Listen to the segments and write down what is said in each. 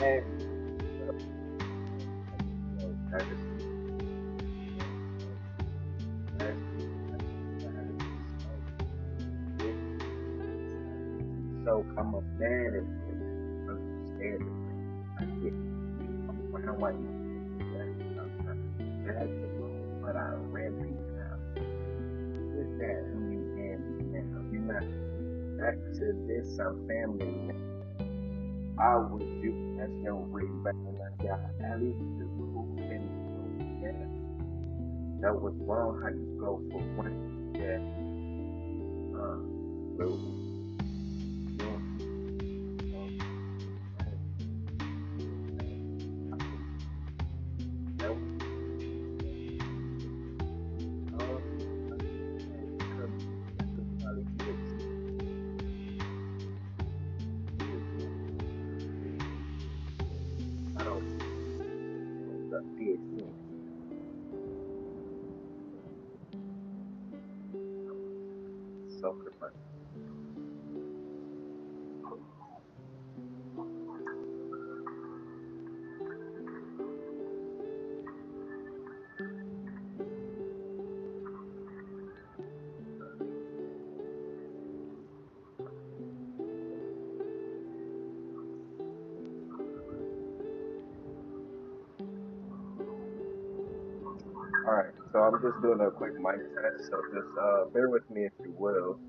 And well, that is last week I had a smoke. This so I'm a man and understand it. I get I'm around white men that sometimes that's the wrong, but I ran people now. Who is that? Who you ran me now? You're not back to this. I'm family now. I was you. That's your ring back when I got at least the cool and so yeah. That was wrong. How you go for one? Yeah. Uh, well, you know, right, right. I think that was oh, understand because that's what probably is. Is I don't the BSN. So different. All right, so I'm just doing a quick mic test. So just bear with me if you will.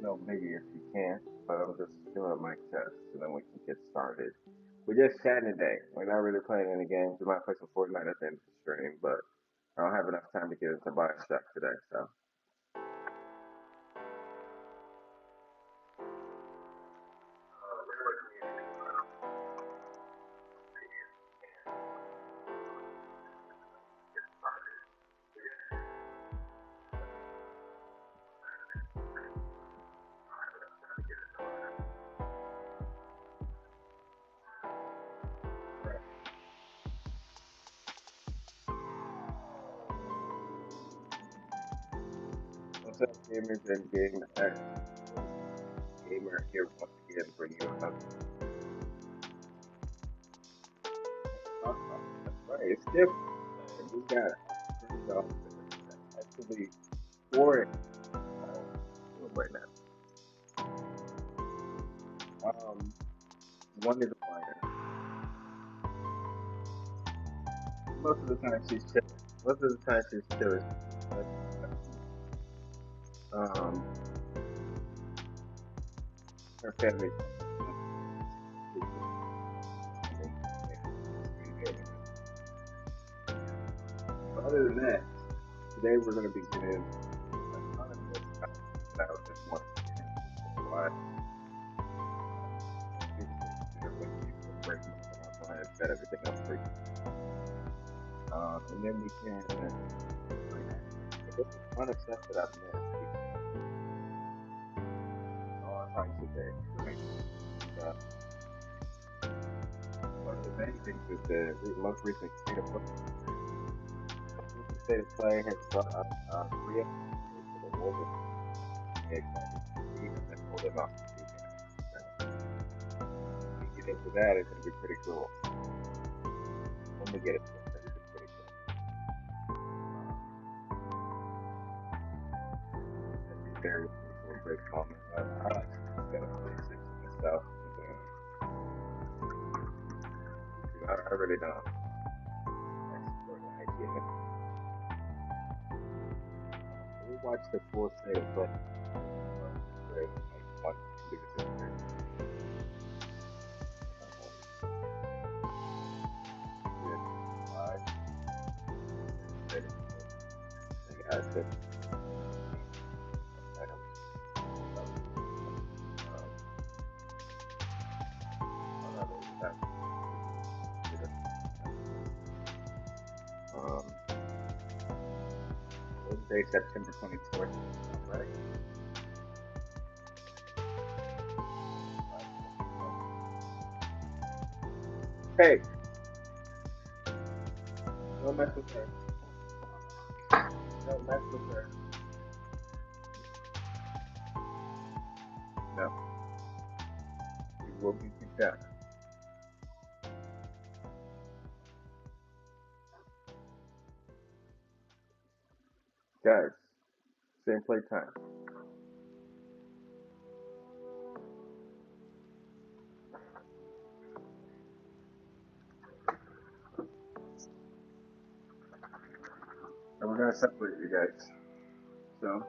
No biggie if you can, but I'm just doing a mic test, and then we can get started. We're just chatting today. We're not really playing any games. We might play some Fortnite at the end of the stream, but I don't have enough time to get into Bioshock today. So what's up, gamers and game X gamer here once again, bringing you another talk about. That's right. It's different. We got three dolphins. Actually, four right now. One is a minor. Most of the time she's chilling. Most of the time she's chilling. Um, her family. But other than that, today we're going to be getting a ton of this content that I just want to get into. So I usually share with you for breaking it, and I'll go ahead and set everything up for you. And then we can react. But there's a ton of stuff that I've missed all types of things, right? And, one of the main things is the most recent state of play. Most recent state of play has brought up three episodes for the Wolverine excited to see and then hold them off to see guys. So when we get into that, it's gonna be pretty cool. When we get into it, it's gonna be pretty cool. Um, it'll be very with me for a brief moment. I like to just go to basics and stuff. I really don't explore the idea. We watched the full state of play with like one individual person. We had five state of play. They got different items. That was one other that did Wednesday, September 24th. All right. Hey, don't mess with her. Don't mess with her. No, you will be kicked out. Guys, same play time. And we're gonna separate you guys. So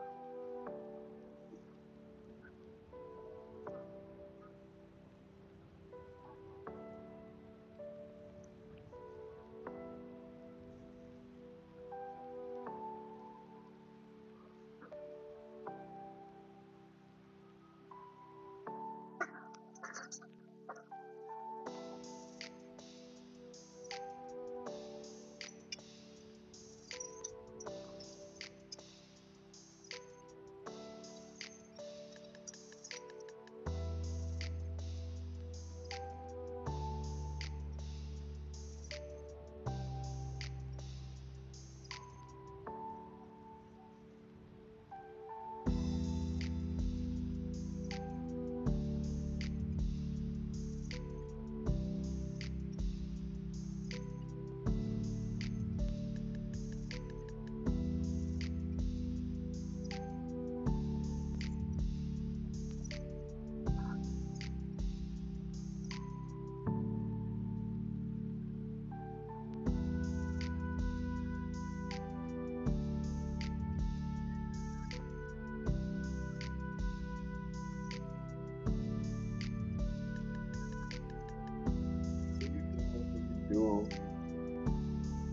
do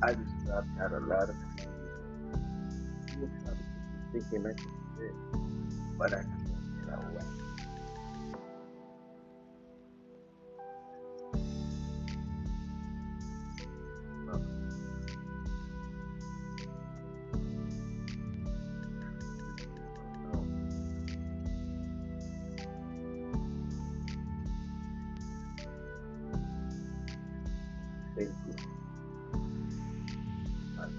I just feel I've got a lot of things still trying to get this thinking I can fit, but I can't get away. Well, just wanna know. Thank you. I think.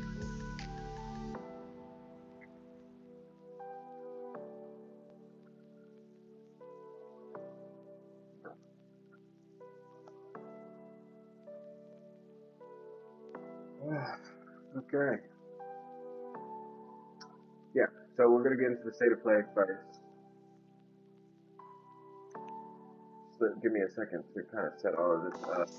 Okay. Yeah. So we're gonna get into the state of play first. So give me a second to kind of set all of this up.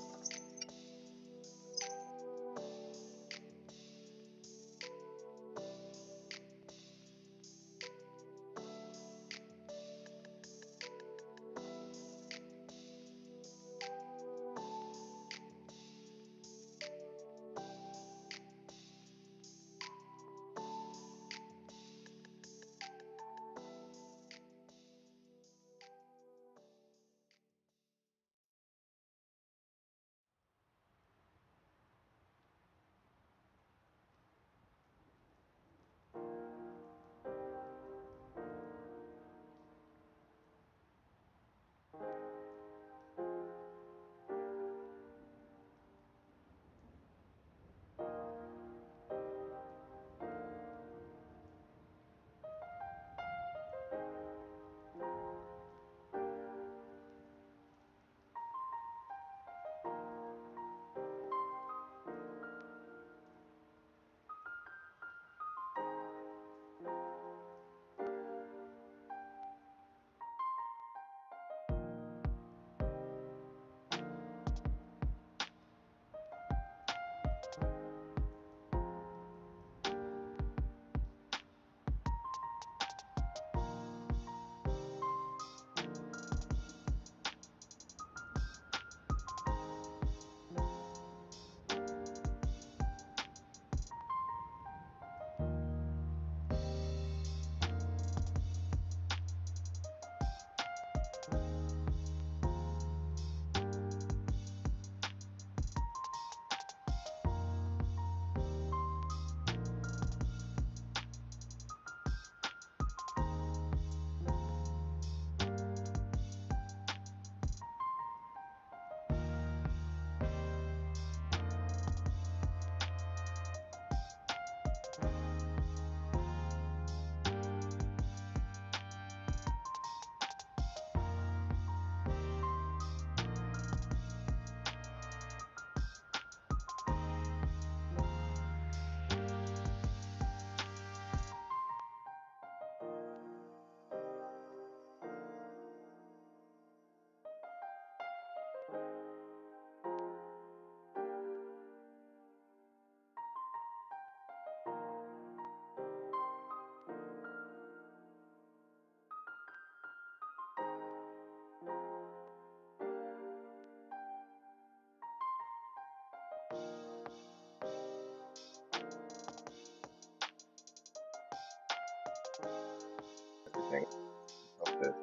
this.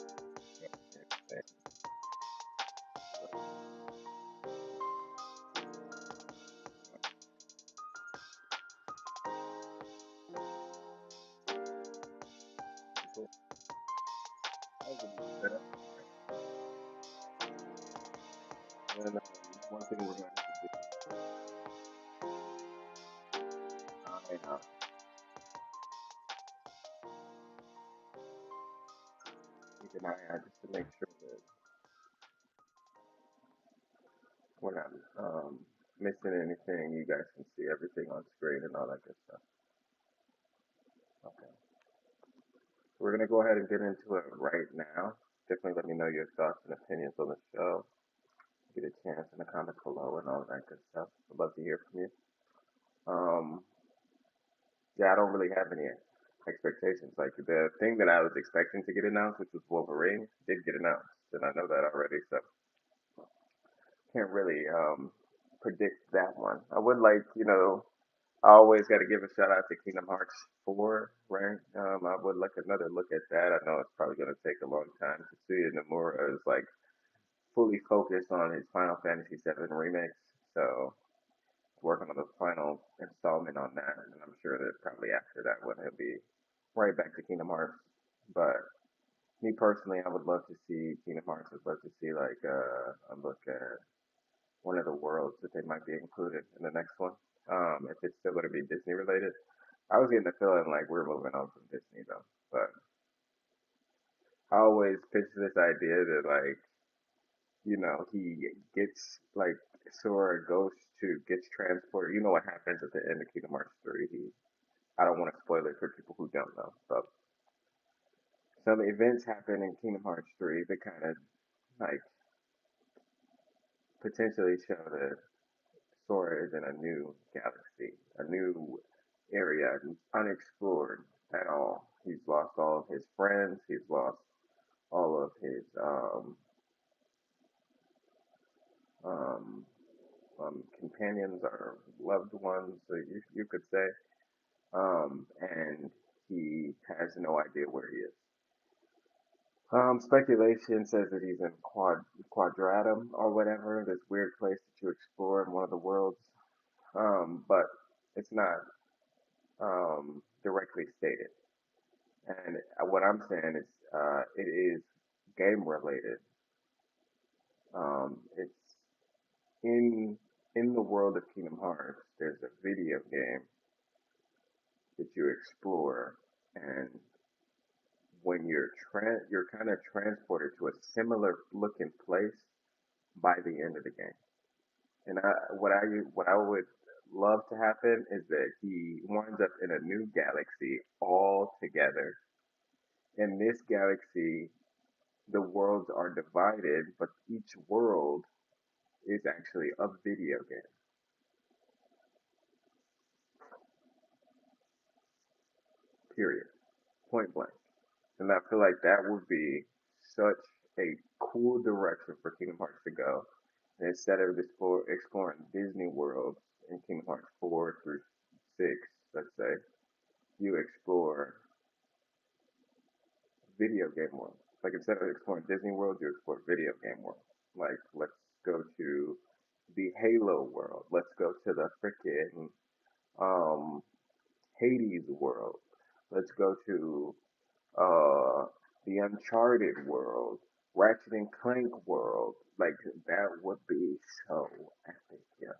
You know, thing. So, I was gonna set up, and one thing we're going to have to do, keep an eye out just to make sure that we're not missing anything. You guys can see everything on screen and all that good stuff. Okay. We're gonna go ahead and get into it right now. Definitely let me know your thoughts and opinions on the show. Get a chance in the comments below and all that good stuff. I'd love to hear from you. Um, yeah, I don't really have any expectations. Like the thing that I was expecting to get announced, which was Wolverine, did get announced, and I know that already. So can't really predict that one. I would like, I always got to give a shout out to Kingdom Hearts 4, right? I would like another look at that. I know it's probably going to take a long time to see it. Nomura is like fully focused on his Final Fantasy 7 remix, so working on the final installment on that, and I'm sure that probably after that one he'll be right back to Kingdom Hearts. But me personally, I would love to see Kingdom Hearts. I'd love to see like a look at one of the worlds that they might be included in the next one. If it's still going to be Disney related. I was getting the feeling like we're moving on from Disney though, but I always pitch this idea that like he gets like Sora goes to gets transported. You know what happens at the end of Kingdom Hearts 3. I don't want to spoil it for people who don't know, but some events happen in Kingdom Hearts 3 that kind of like potentially show that Sora is in a new galaxy, a new area, unexplored at all. He's lost all of his friends. He's lost all of his um, companions or loved ones, so you could say. And he has no idea where he is. Speculation says that he's in Quadratum or whatever, this weird place that you explore in one of the worlds. But it's not directly stated. And what I'm saying is, it is game related. It's in the world of Kingdom Hearts. There's a video game that you explore, and when you're kind of transported to a similar looking place by the end of the game. And what I would love to happen is that he winds up in a new galaxy altogether. In this galaxy, the worlds are divided, but each world is actually a video game. Period. Point blank. And I feel like that would be such a cool direction for Kingdom Hearts to go. And instead of exploring Disney World in Kingdom Hearts 4 through 6, let's say, you explore video game world. Like instead of exploring Disney World, you explore video game world. Like let's go to the Halo world. Let's go to the freaking um, Hades world. Let's go to uh, the Uncharted world, Ratchet and Clank world. Like that would be so epic, yeah,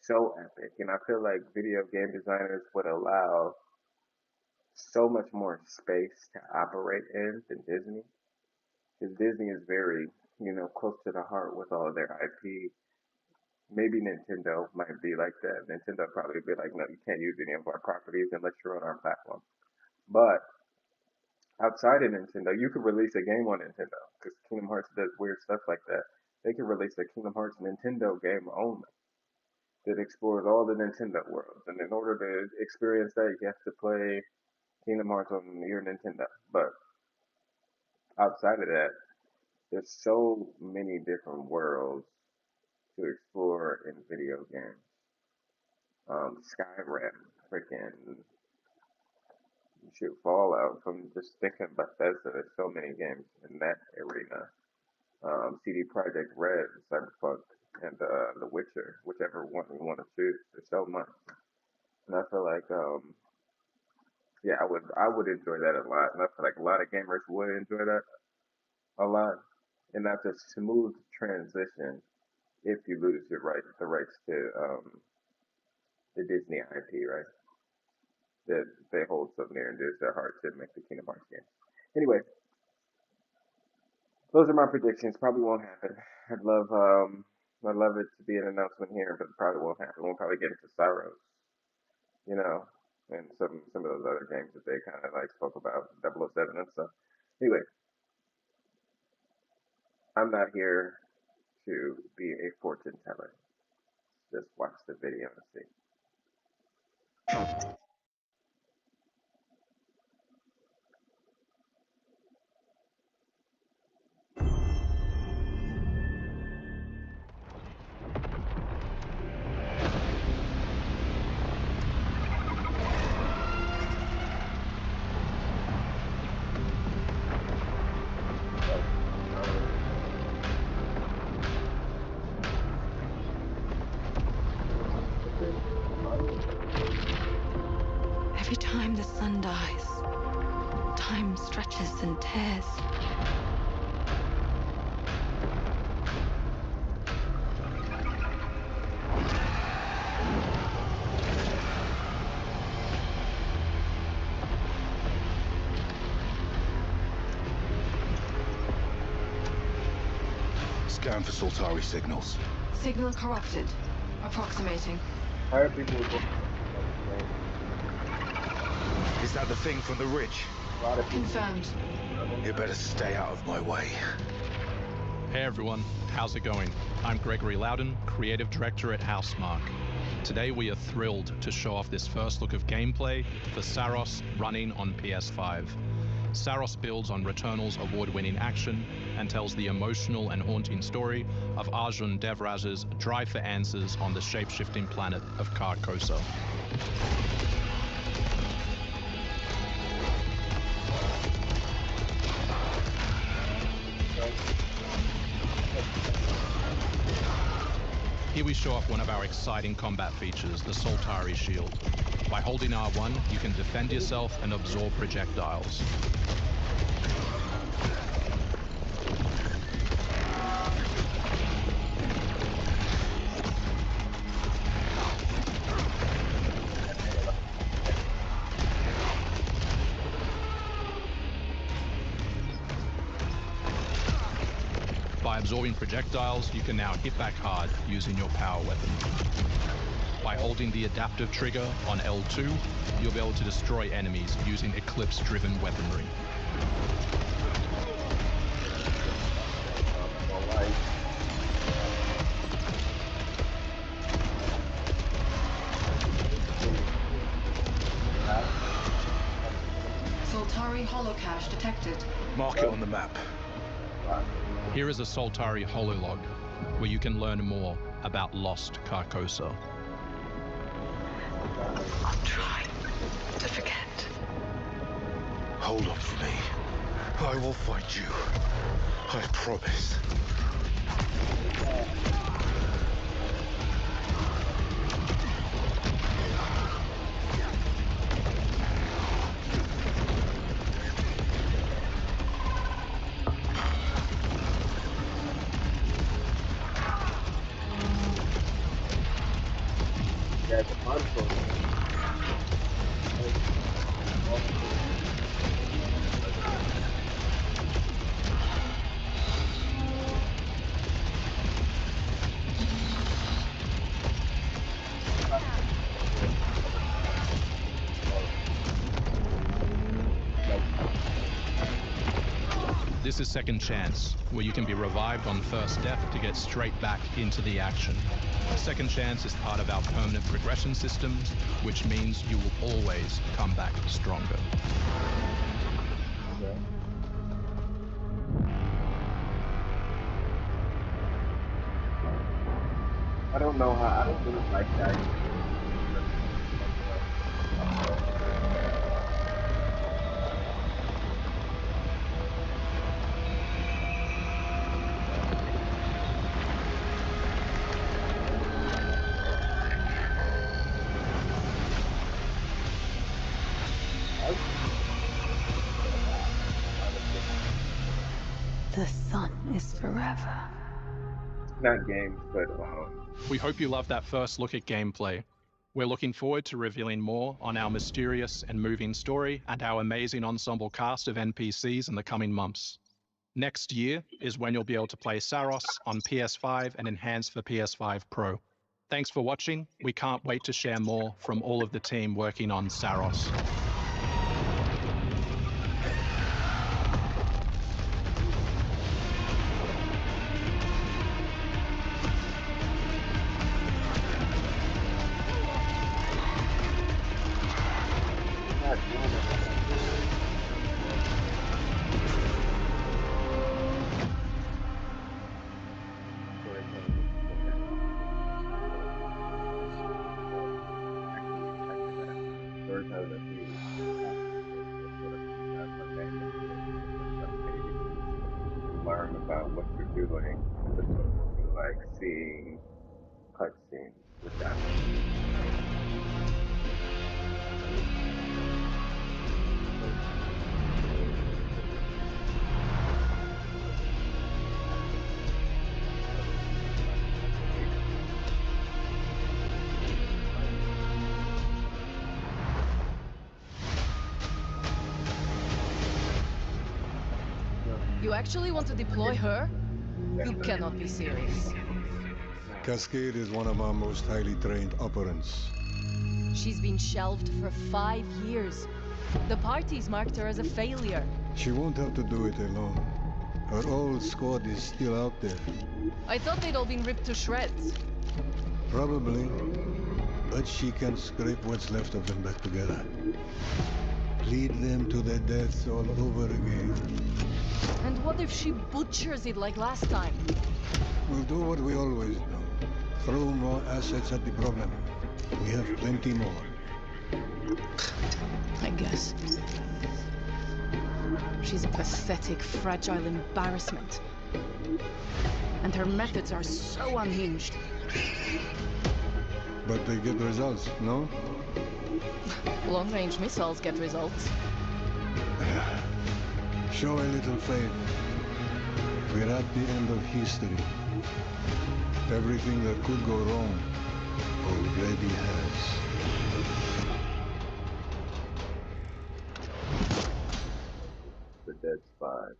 so epic. And I feel like video game designers would allow so much more space to operate in than Disney. Because Disney is very, close to the heart with all of their IP. Maybe Nintendo might be like that. Nintendo probably be like, no, you can't use any of our properties unless you're on our platform. But outside of Nintendo, you could release a game on Nintendo because Kingdom Hearts does weird stuff like that. They could release a Kingdom Hearts Nintendo game only that explores all the Nintendo worlds. And in order to experience that, you have to play Kingdom Hearts on your Nintendo. But outside of that, there's so many different worlds to explore in video games. Skyrim, freaking shoot, Fallout. From just thinking Bethesda, there's so many games in that arena. CD Projekt Red, Cyberpunk, and The Witcher, whichever one you want to choose. There's so much, and I feel like yeah, I would enjoy that a lot, and I feel like a lot of gamers would enjoy that a lot, and that's a smooth transition if you lose the rights to the Disney IP, right? That they hold so near and dear to their heart to make the Kingdom Hearts game. Anyway, those are my predictions. Probably won't happen. I'd love I'd love it to be an announcement here, but it probably won't happen. We'll probably get into Cyros, you know, and some of those other games that they kind of like spoke about, 007 and stuff. Anyway, I'm not here to be a fortune teller. Just watch the video and see. Every time the sun dies, time stretches and tears. Scan for Soltari signals. Signal corrupted. Approximating. I heard people were going Is that the thing from the ridge? a lot of people. Confirmed. You better stay out of my way. Hey everyone, how's it going? I'm Gregory Loudon, Creative Director at Housemarque. Today we are thrilled to show off this first look of gameplay for Saros running on PS5. Saros builds on Returnal's award-winning action and tells the emotional and haunting story of Arjun Devraj's drive for answers on the shape-shifting planet of Carcosa. Here we show off one of our exciting combat features, the Soltari Shield. By holding R1, you can defend yourself and absorb projectiles. By absorbing projectiles, you can now hit back hard using your power weapon. By holding the adaptive trigger on L2, you'll be able to destroy enemies using Eclipse-driven weaponry. Soltari holocache detected. Mark it on the map. Here is a Soltari hololog, where you can learn more about lost Carcosa. I'll try to forget. Hold on for me. I will find you. I promise. Yeah, the console. This is Second Chance, where you can be revived on first death to get straight back into the action. Second Chance is part of our permanent progression systems, which means you will always come back stronger. I don't know how. I don't really like that. is forever. Not games, but We hope you loved that first look at gameplay. We're looking forward to revealing more on our mysterious and moving story and our amazing ensemble cast of NPCs in the coming months. Next year is when you'll be able to play Saros on PS5 and enhanced for PS5 Pro. Thanks for watching. We can't wait to share more from all of the team working on Saros. God damn it. Learn about what you're doing as opposed to like seeing cutscenes without. You actually want to deploy her? You cannot be serious. Cascade is one of our most highly trained operants. She's been shelved for 5 years. The parties marked her as a failure. She won't have to do it alone. Her old squad is still out there. I thought they'd all been ripped to shreds. Probably. But she can scrape what's left of them back together. Lead them to their deaths all over again. And what if she butchers it like last time? We'll do what we always do. Throw more assets at the problem. We have plenty more. I guess. She's a pathetic, fragile embarrassment. And her methods are so unhinged. But they get results, no? Long-range missiles get results. Show a little faith. We're at the end of history. Everything that could go wrong already has. The dead spy.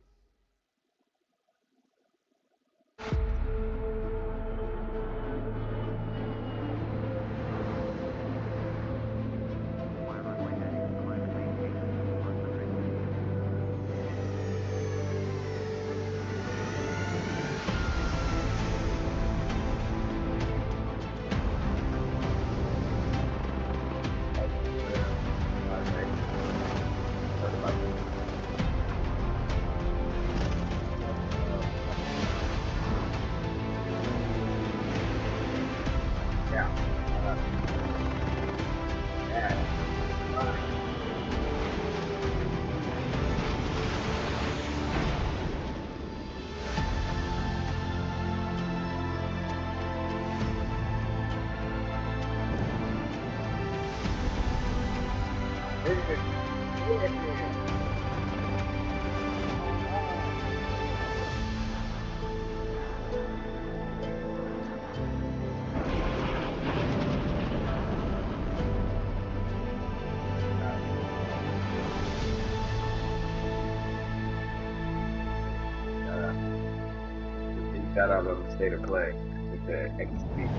Shout out on the state of play with the XP.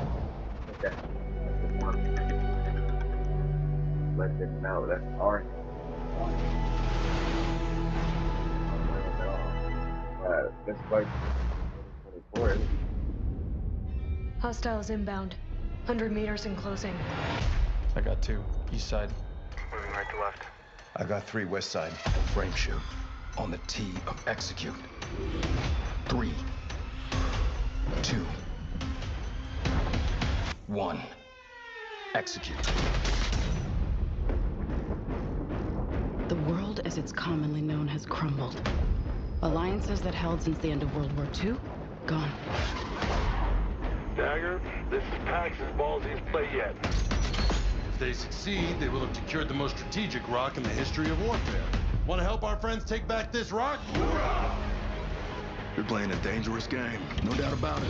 That's the one. Let them know that's our this fight 2024. Hostiles inbound. 100 meters in closing. I got 2. East side. Moving right to left. I got 3 west side. Frame shoot. On the T of execute. 3, 2, 1. Execute. The world as it's commonly known has crumbled. Alliances that held since the end of World War II, gone. Dagger, this is Pax's ballsiest play yet. If they succeed, they will have secured the most strategic rock in the history of warfare. Want to help our friends take back this rock? We're playing a dangerous game, no doubt about it.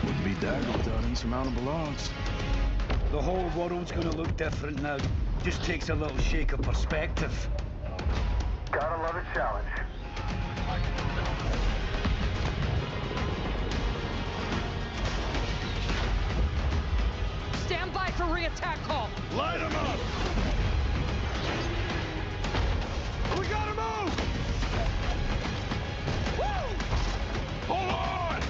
Wouldn't be Dagon without insurmountable odds. The whole world's gonna look different now. Just takes a little shake of perspective. Gotta love a challenge. Stand by for re-attack call. Light him up! We gotta move! Woo! Hold on!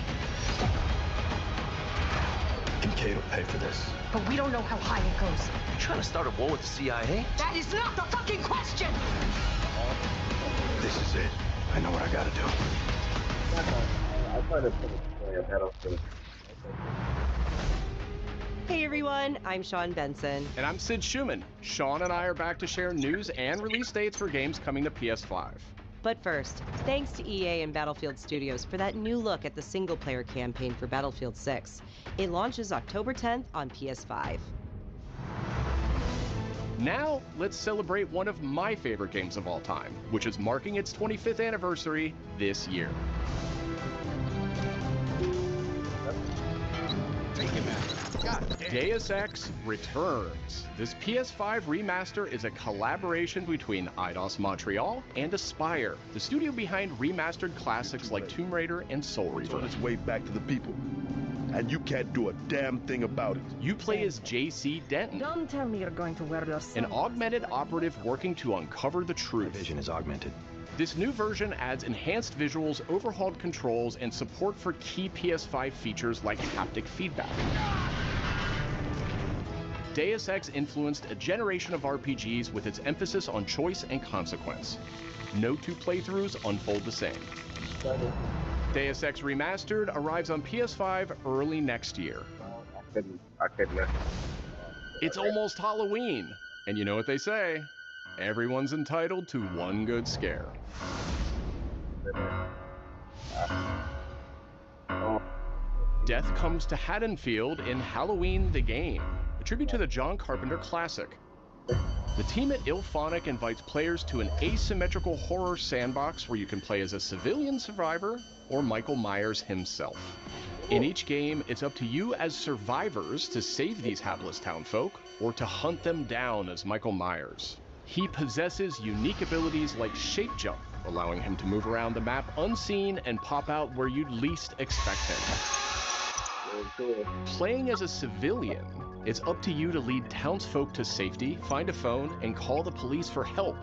Kincaid will pay for this. But we don't know how high it goes. You trying to start a war with the CIA? That is not the fucking question! This is it. I know what I gotta do. I tried to put a Battlefield. Hey everyone, I'm Sean Benson. And I'm Sid Schumann. Sean and I are back to share news and release dates for games coming to PS5. But first, thanks to EA and Battlefield Studios for that new look at the single-player campaign for Battlefield 6. It launches October 10th on PS5. Now, let's celebrate one of my favorite games of all time, which is marking its 25th anniversary this year. Deus Ex returns. This PS5 remaster is a collaboration between Eidos Montreal and Aspyr, the studio behind remastered classics like Tomb Raider and Soul Reaver. It's on its way back to the people. And you can't do a damn thing about it. You play as J.C. Denton, Don't tell me you're going to wear yourself. an augmented operative working to uncover the truth. Vision is augmented. This new version adds enhanced visuals, overhauled controls, and support for key PS5 features like haptic feedback. Deus Ex influenced a generation of RPGs with its emphasis on choice and consequence. No two playthroughs unfold the same. Deus Ex Remastered arrives on PS5 early next year. I couldn't. It's almost Halloween, and you know what they say, everyone's entitled to one good scare. Death comes to Haddonfield in Halloween the Game, a tribute to the John Carpenter classic. The team at IllFonic invites players to an asymmetrical horror sandbox where you can play as a civilian survivor or Michael Myers himself. In each game, it's up to you as survivors to save these hapless townfolk or to hunt them down as Michael Myers. He possesses unique abilities like shape jump, allowing him to move around the map unseen and pop out where you'd least expect him. Playing as a civilian, it's up to you to lead townsfolk to safety, find a phone, and call the police for help.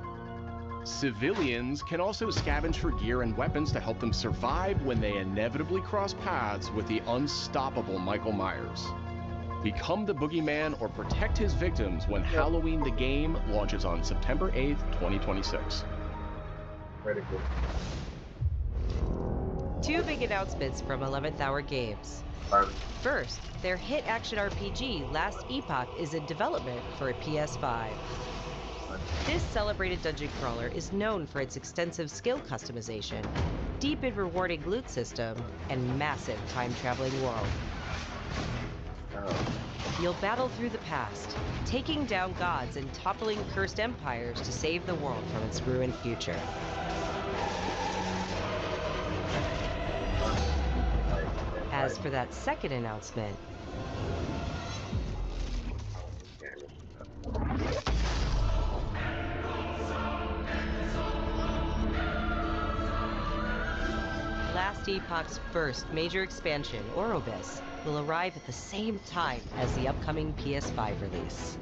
Civilians can also scavenge for gear and weapons to help them survive when they inevitably cross paths with the unstoppable Michael Myers. Become the boogeyman or protect his victims when Halloween the Game launches on September 8th, 2026. Very good. Two big announcements from 11th Hour Games. First, their hit action RPG Last Epoch is in development for a PS5. This celebrated dungeon crawler is known for its extensive skill customization, deep and rewarding loot system, and massive time-traveling world. You'll battle through the past, taking down gods and toppling cursed empires to save the world from its ruined future. As for that second announcement, Last Epoch's first major expansion, Orobis, will arrive at the same time as the upcoming PS5 release.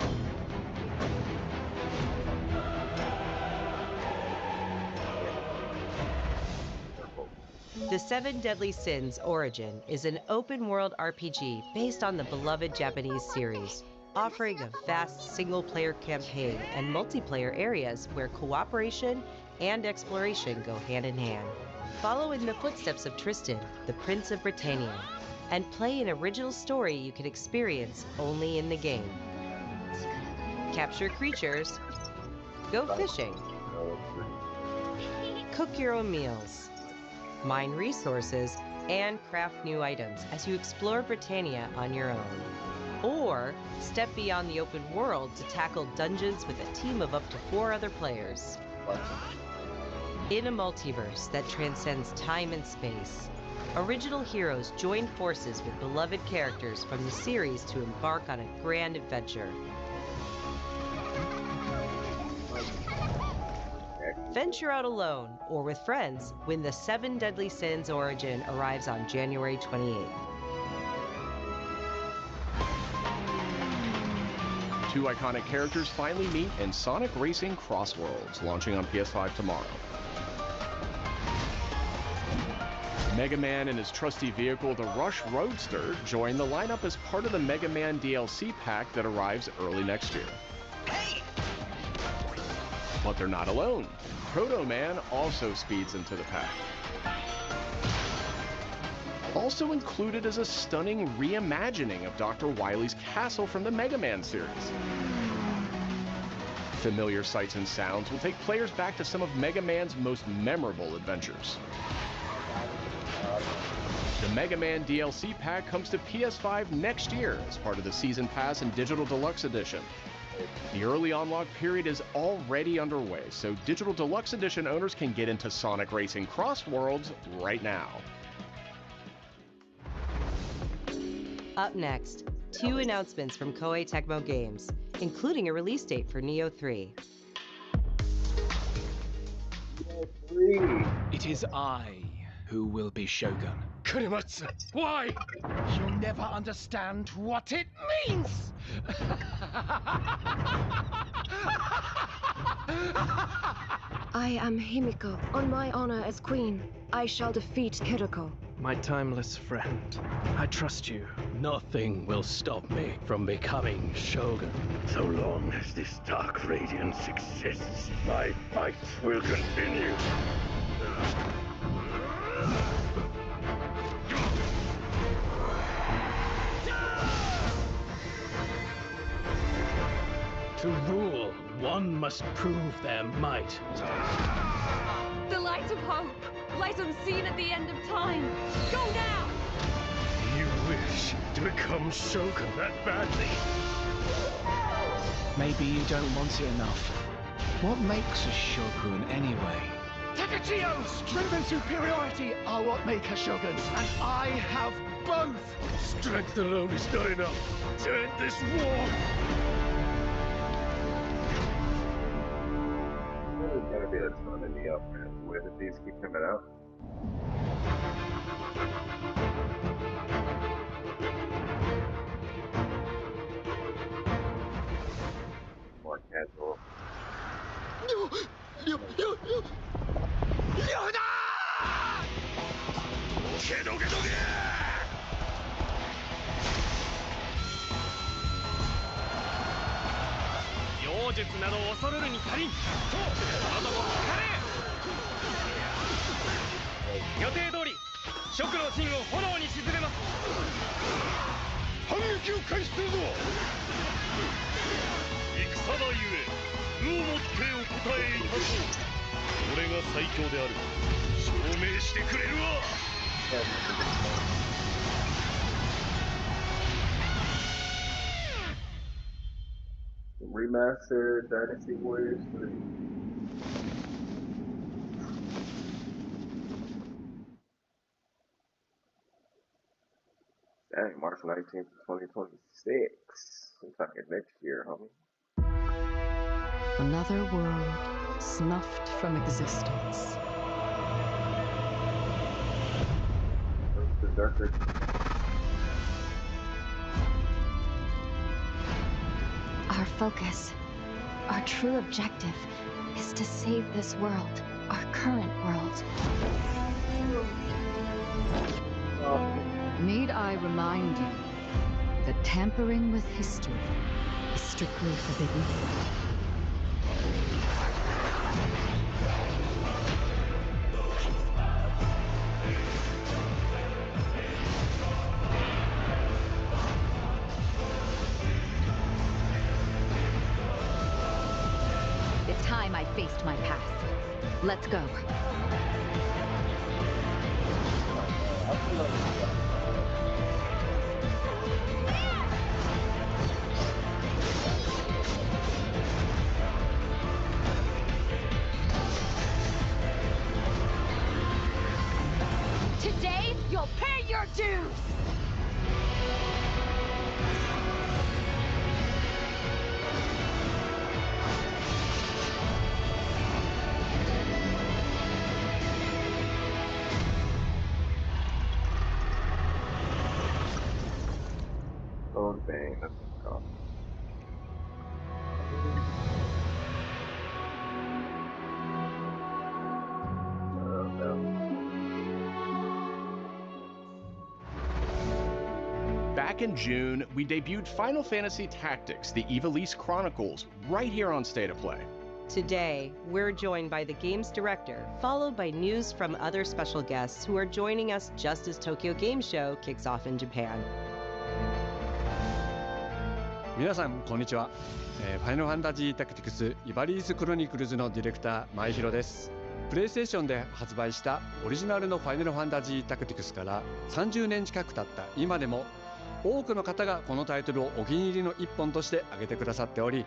The Seven Deadly Sins Origin is an open-world RPG based on the beloved Japanese series, offering a vast single-player campaign and multiplayer areas where cooperation and exploration go hand in hand. Follow in the footsteps of Tristan, the Prince of Britannia, and play an original story you can experience only in the game. Capture creatures, go fishing, cook your own meals, mine resources, and craft new items as you explore Britannia on your own. Or step beyond the open world to tackle dungeons with a team of up to 4 other players. In a multiverse that transcends time and space, original heroes join forces with beloved characters from the series to embark on a grand adventure. Venture out alone or with friends when the 7 Deadly Sins Origin arrives on January 28th. Two iconic characters finally meet in Sonic Racing Cross Worlds, launching on PS5 tomorrow. Mega Man and his trusty vehicle, the Rush Roadster, join the lineup as part of the Mega Man DLC pack that arrives early next year. But they're not alone. Proto Man also speeds into the pack. Also included is a stunning reimagining of Dr. Wily's castle from the Mega Man series. Familiar sights and sounds will take players back to some of Mega Man's most memorable adventures. The Mega Man DLC pack comes to PS5 next year as part of the Season Pass and Digital Deluxe Edition. The early unlock period is already underway, so Digital Deluxe Edition owners can get into Sonic Racing Cross Worlds right now. Up next, 2 announcements from Koei Tecmo Games, including a release date for Neo 3. It is I who will be Shogun. Kurimatsu, why? You'll never understand what it means! I am Himiko. On my honor as queen, I shall defeat Kiriko. My timeless friend, I trust you. Nothing will stop me from becoming Shogun. So long as this dark radiance exists, my fight will continue. To rule, one must prove their might. The light of hope lies unseen at the end of time. Go now! You wish to become Shogun that badly? Maybe you don't want it enough. What makes a Shogun anyway? Takachio! Strength and superiority are what make a Shogun, and I have both! Strength alone is not enough to end this war! There's gonna be a ton of Neo fans. Where did these keep coming out? More casual. Remastered Dynasty Warriors 3. Dang, March 19th, 2026. I'm talking next year, homie. Another world snuffed from existence. Berserker. Our focus, our true objective, is to save this world, our current world. Need I remind you that tampering with history is strictly forbidden? It's time I faced my past. Let's go. choose! Old Bane, that's what it's called. Back in June, we debuted Final Fantasy Tactics, the Ivalice Chronicles, right here on State of Play. Today, we're joined by the game's director, followed by news from other special guests who are joining us just as Tokyo Game Show kicks off in Japan. 皆さんこんにちは。ファイナルファンタジータクティクスイバリーズクロニクルズのディレクター前広です。プレイステーションで発売したオリジナルのファイナルファンタジータクティクスから30年近く経った今でも多くの方がこのタイトルをお気に入りの一本として挙げてくださっており、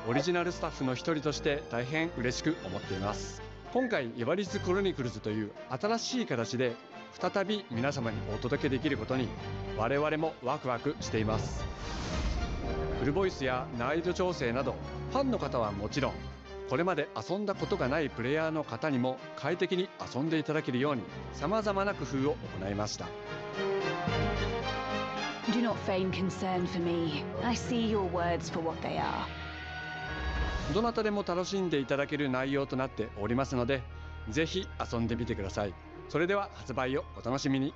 オリジナルスタッフの一人として大変嬉しく思っています。今回イバリーズクロニクルズという新しい形で再び皆様にお届けできることに我々もワクワクしています。フルボイスや難易度調整などファンの方はもちろん、これまで遊んだことがないプレイヤーの方にも快適に遊んでいただけるように様々な工夫を行いました。 Do not feign concern for me. I see your words for what they are. どなたでも楽しんでいただける内容となっておりますので、ぜひ遊んでみてください。それでは発売をお楽しみに。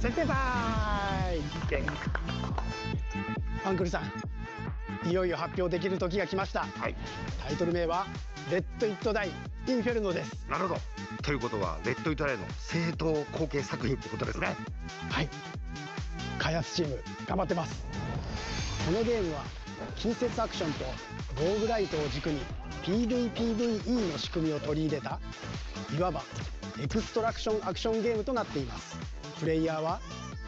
先輩アンクルさん、いよいよ発表できる時が来ました。はい、タイトル名はレッド・イット・ダイ・インフェルノです。なるほど。ということはレッド・イット・ダイの正統後継作品ってことですね。はい、開発チーム頑張ってます。このゲームは近接アクションとローグライトを軸に PVPVE の仕組みを取り入れたいわばエクストラクションアクションゲームとなっています。プレイヤーは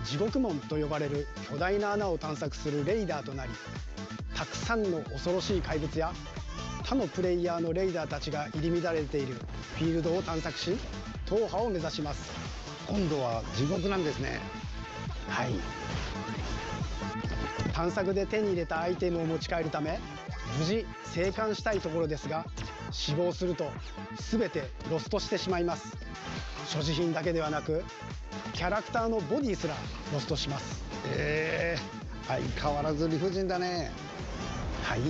地獄門と呼ばれる巨大な穴を探索するレイダーとなり、たくさんの恐ろしい怪物や他のプレイヤーのレイダーたちが入り乱れているフィールドを探索し、踏破を目指します。今度は地獄なんですね。はい、探索で手に入れたアイテムを持ち帰るため無事生還したいところですが、死亡すると全てロストしてしまいます。所持品だけではなくキャラクターのボディすらロストします。相変わらず理不尽だね。はい、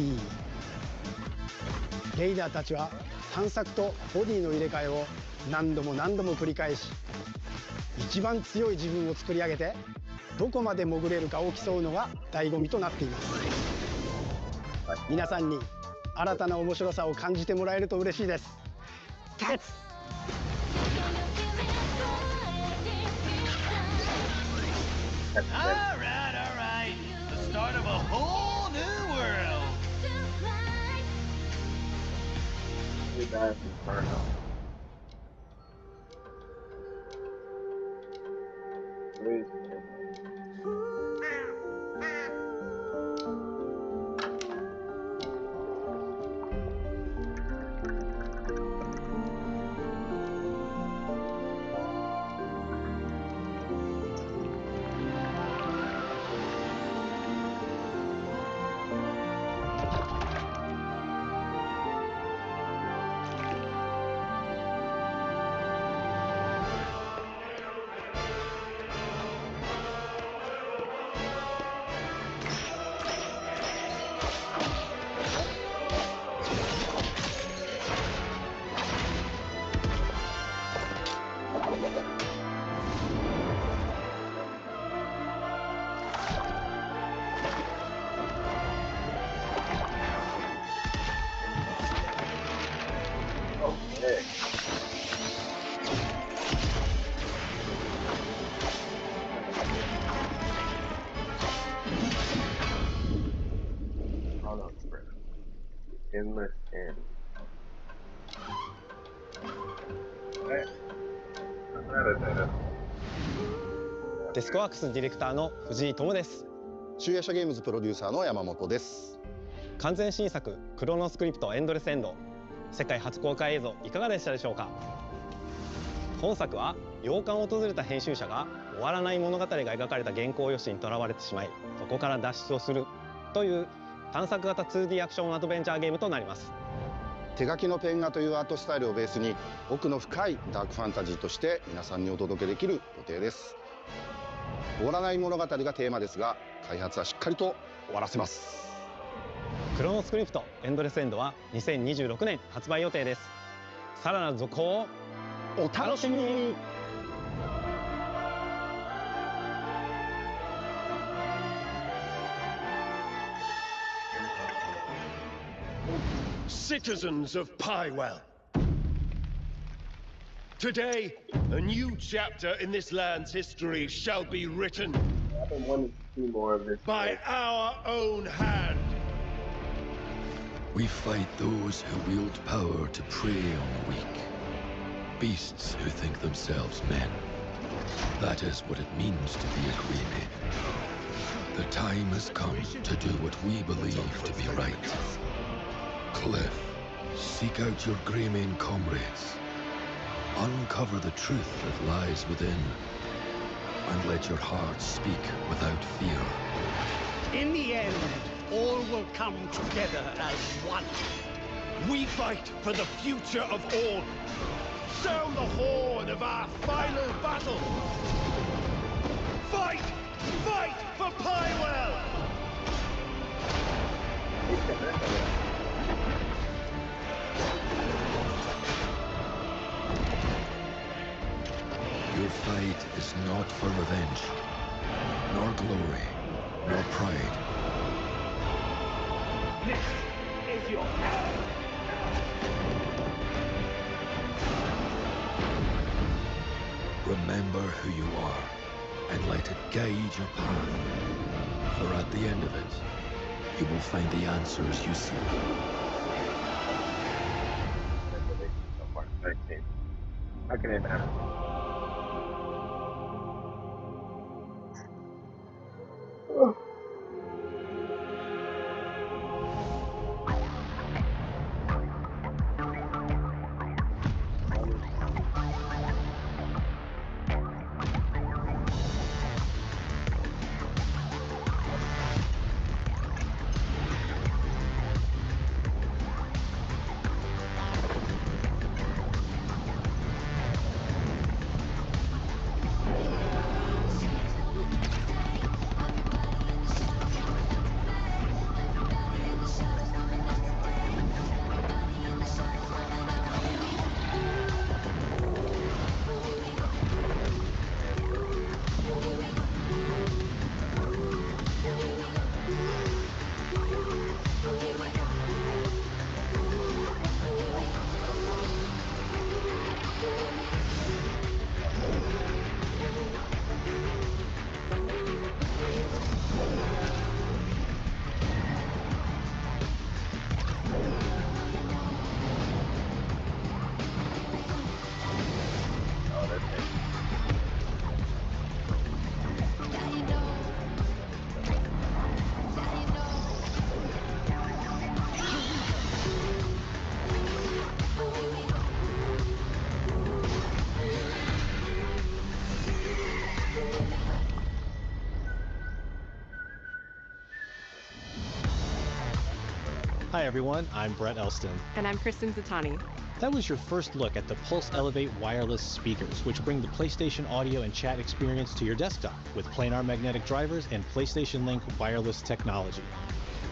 レイダーたちは探索とボディの入れ替えを何度も何度も繰り返し、一番強い自分を作り上げてどこまで潜れるかを競うのが醍醐味となっています。皆さんに新たな面白さを感じてもらえると嬉しいです。All right. The start of a whole new world. We got Inferno. Please. on, bro. Endless end. What? デスクワークスディレクターの藤井智です。集夜社ゲームズプロデューサーの山本です。完全新作クロノスクリプトエンドレスエンド、世界初公開映像いかがでしたでしょうか。本作は洋館を訪れた編集者が終わらない物語が描かれた原稿用紙にとらわれてしまい、そこから脱出をするという探索型 2D アクションアドベンチャーゲームとなります。手書きのペン画というアートスタイルをベースに奥の深いダークファンタジーとして皆さんにお届けできる予定です。終わらない物語がテーマですが、開発はしっかりと終わらせます。クロノスクリプトエンドレスエンドは2026年発売予定です。さらなる続報をお楽しみに。Citizens of Pywell. Today, a new chapter in this land's history shall be written by our own hand. We fight those who wield power to prey on the weak. Beasts who think themselves men. That is what it means to be a Greymane. The time has come to do what we believe to be right. Cliff, seek out your Greymane comrades. Uncover the truth that lies within. And let your heart speak without fear. In the end, all will come together as one. We fight for the future of all. Sound the horn of our final battle. Fight! Fight for Pywell! Your fight is not for revenge, nor glory, nor pride. This is your hour. Remember who you are, and let it guide your path. For at the end of it, you will find the answers you seek. How can it matter? Hi everyone, I'm Brett Elston. And I'm Kristen Zatani. That was your first look at the Pulse Elevate wireless speakers, which bring the PlayStation audio and chat experience to your desktop with planar magnetic drivers and PlayStation Link wireless technology.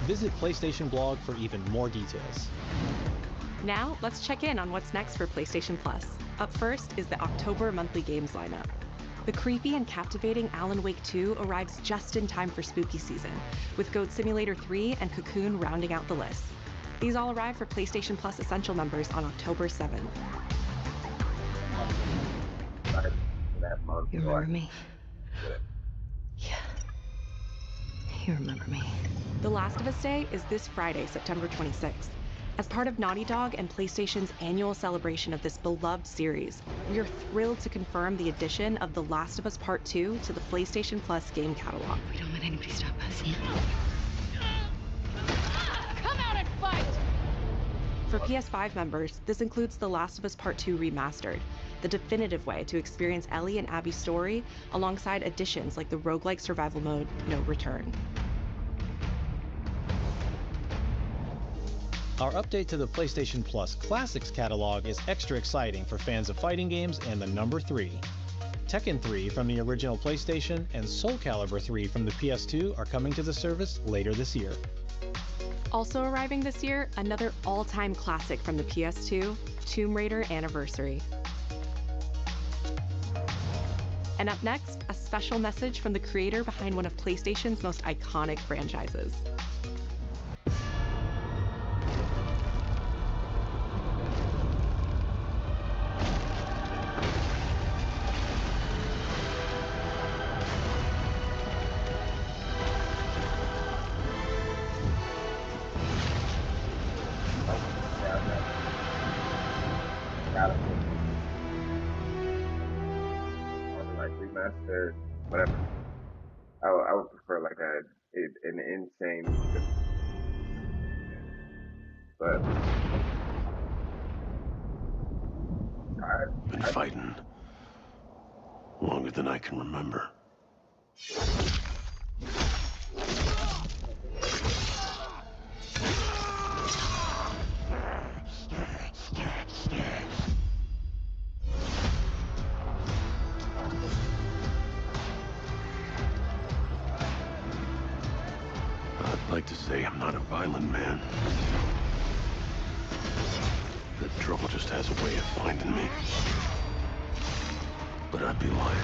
Visit PlayStation blog for even more details. Now, let's check in on what's next for PlayStation Plus. Up first is the October monthly games lineup. The creepy and captivating Alan Wake 2 arrives just in time for spooky season, with Goat Simulator 3 and Cocoon rounding out the list. These all arrive for PlayStation Plus Essential members on October 7th. You remember me? Yeah. You remember me. The Last of Us Day is this Friday, September 26th. As part of Naughty Dog and PlayStation's annual celebration of this beloved series, we are thrilled to confirm the addition of The Last of Us Part 2 to the PlayStation Plus game catalog. We don't let anybody stop us. Come out and fight! For PS5 members, this includes The Last of Us Part 2 Remastered, the definitive way to experience Ellie and Abby's story, alongside additions like the roguelike survival mode, No Return. Our update to the PlayStation Plus Classics catalog is extra exciting for fans of fighting games and the number 3. Tekken 3 from the original PlayStation and Soul Calibur 3 from the PS2 are coming to the service later this year. Also arriving this year, another all-time classic from the PS2, Tomb Raider Anniversary. And up next, a special message from the creator behind one of PlayStation's most iconic franchises. Remastered, whatever. I would prefer like an insane, but Been fighting longer than I can remember. I'd like to say I'm not a violent man. That trouble just has a way of finding me. But I'd be lying.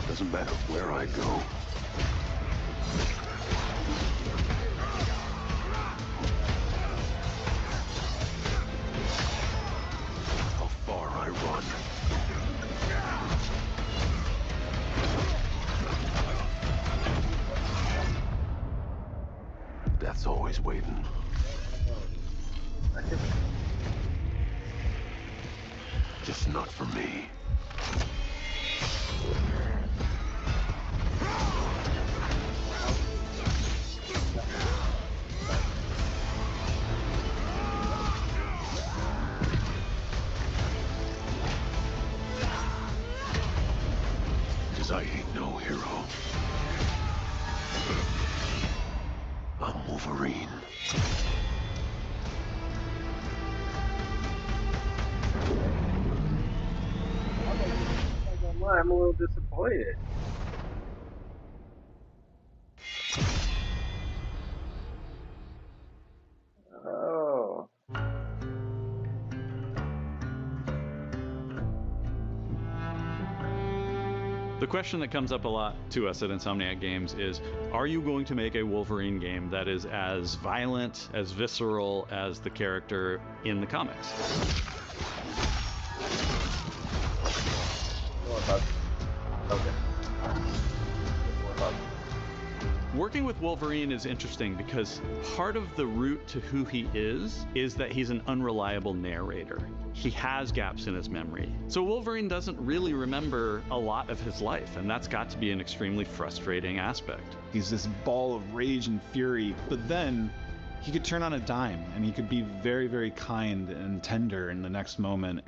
Doesn't matter where I go. How far I run. Death's always waiting. Just not for me. Cause I ain't no hero. I'm Wolverine. I'm a little disappointed. Oh. The question that comes up a lot to us at Insomniac Games is, are you going to make a Wolverine game that is as violent, as visceral as the character in the comics? Working with Wolverine is interesting because part of the route to who he is that he's an unreliable narrator. He has gaps in his memory. So Wolverine doesn't really remember a lot of his life, and that's got to be an extremely frustrating aspect. He's this ball of rage and fury, but then he could turn on a dime, and he could be very, very kind and tender in the next moment.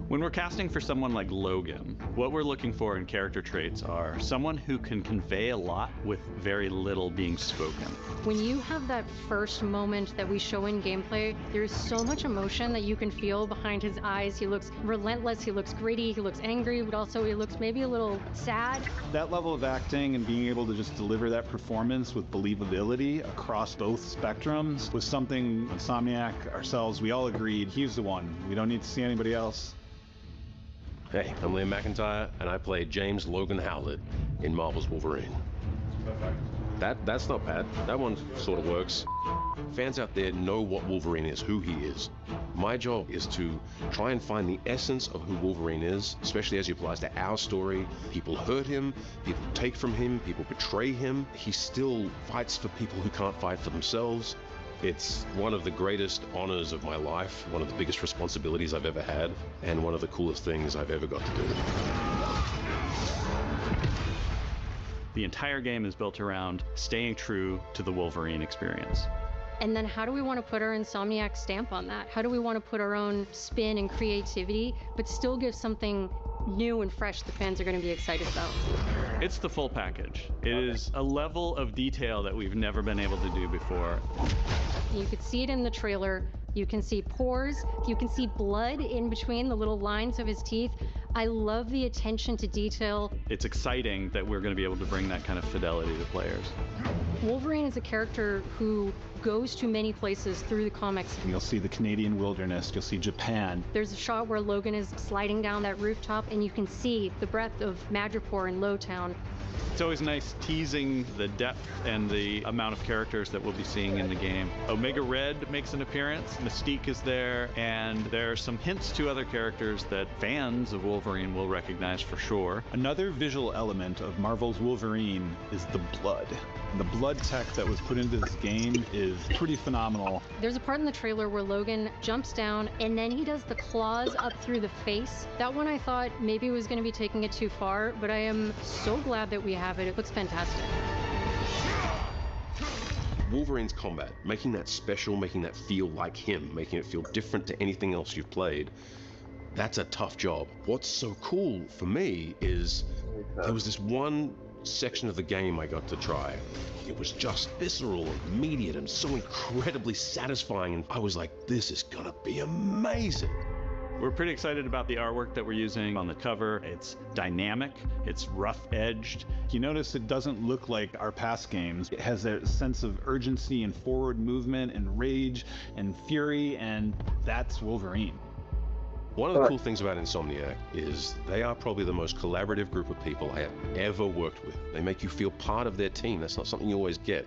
When we're casting for someone like Logan, what we're looking for in character traits are someone who can convey a lot with very little being spoken. When you have that first moment that we show in gameplay, there's so much emotion that you can feel behind his eyes. He looks relentless, he looks gritty, he looks angry, but also he looks maybe a little sad. That level of acting and being able to just deliver that performance with believability across both spectrums was something Insomniac, ourselves, we all agreed he's the one. We don't need to see anybody else. Hey, I'm Liam McIntyre, and I play James Logan Howlett in Marvel's Wolverine. That's not bad. That one sort of works. Fans out there know what Wolverine is, who he is. My job is to try and find the essence of who Wolverine is, especially as he applies to our story. People hurt him, people take from him, people betray him. He still fights for people who can't fight for themselves. It's one of the greatest honors of my life, one of the biggest responsibilities I've ever had, and one of the coolest things I've ever got to do. The entire game is built around staying true to the Wolverine experience. And then how do we want to put our Insomniac stamp on that? How do we want to put our own spin and creativity, but still give something new and fresh the fans are going to be excited about? It's the full package. It is a level of detail that we've never been able to do before. You could see it in the trailer. You can see pores. You can see blood in between the little lines of his teeth. I love the attention to detail. It's exciting that we're going to be able to bring that kind of fidelity to players. Wolverine is a character who goes to many places through the comics. You'll see the Canadian wilderness, you'll see Japan. There's a shot where Logan is sliding down that rooftop and you can see the breadth of Madripoor in Lowtown. It's always nice teasing the depth and the amount of characters that we'll be seeing in the game. Omega Red makes an appearance, Mystique is there, and there are some hints to other characters that fans of Wolverine will recognize for sure. Another visual element of Marvel's Wolverine is the blood. The blood tech that was put into this game is pretty phenomenal. There's a part in the trailer where Logan jumps down and then he does the claws up through the face. That one I thought maybe was going to be taking it too far, but I am so glad that we have it. It looks fantastic. Wolverine's combat, making that special, making that feel like him, making it feel different to anything else you've played, that's a tough job. What's so cool for me is there was this one section of the game I got to try. It was just visceral and immediate and so incredibly satisfying, and I was like, this is gonna be amazing. We're pretty excited about the artwork that we're using on the cover. It's dynamic, it's rough-edged. You notice it doesn't look like our past games. It has a sense of urgency and forward movement and rage and fury, and that's Wolverine. One of the cool things about Insomniac is they are probably the most collaborative group of people I have ever worked with. They make you feel part of their team. That's not something you always get.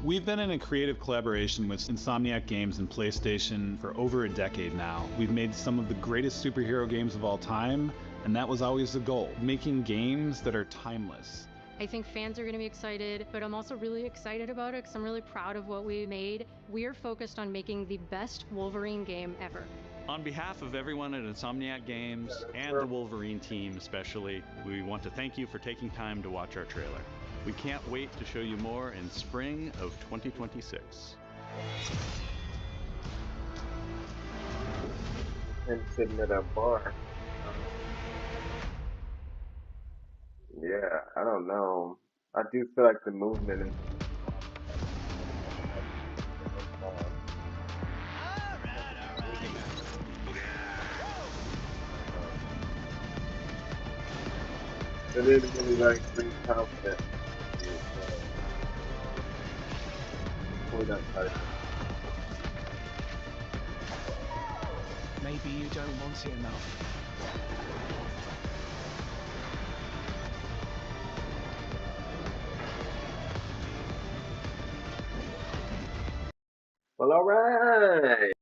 We've been in a creative collaboration with Insomniac Games and PlayStation for over a decade now. We've made some of the greatest superhero games of all time, and that was always the goal, making games that are timeless. I think fans are going to be excited, but I'm also really excited about it because I'm really proud of what we made. We are focused on making the best Wolverine game ever. On behalf of everyone at Insomniac Games and the Wolverine team especially, we want to thank you for taking time to watch our trailer. We can't wait to show you more in spring of 2026. And sitting at a bar. Yeah, I don't know. I do feel like the movement is. It is really like pretty confident. Pull that title. Maybe you don't want it enough. Well, all right.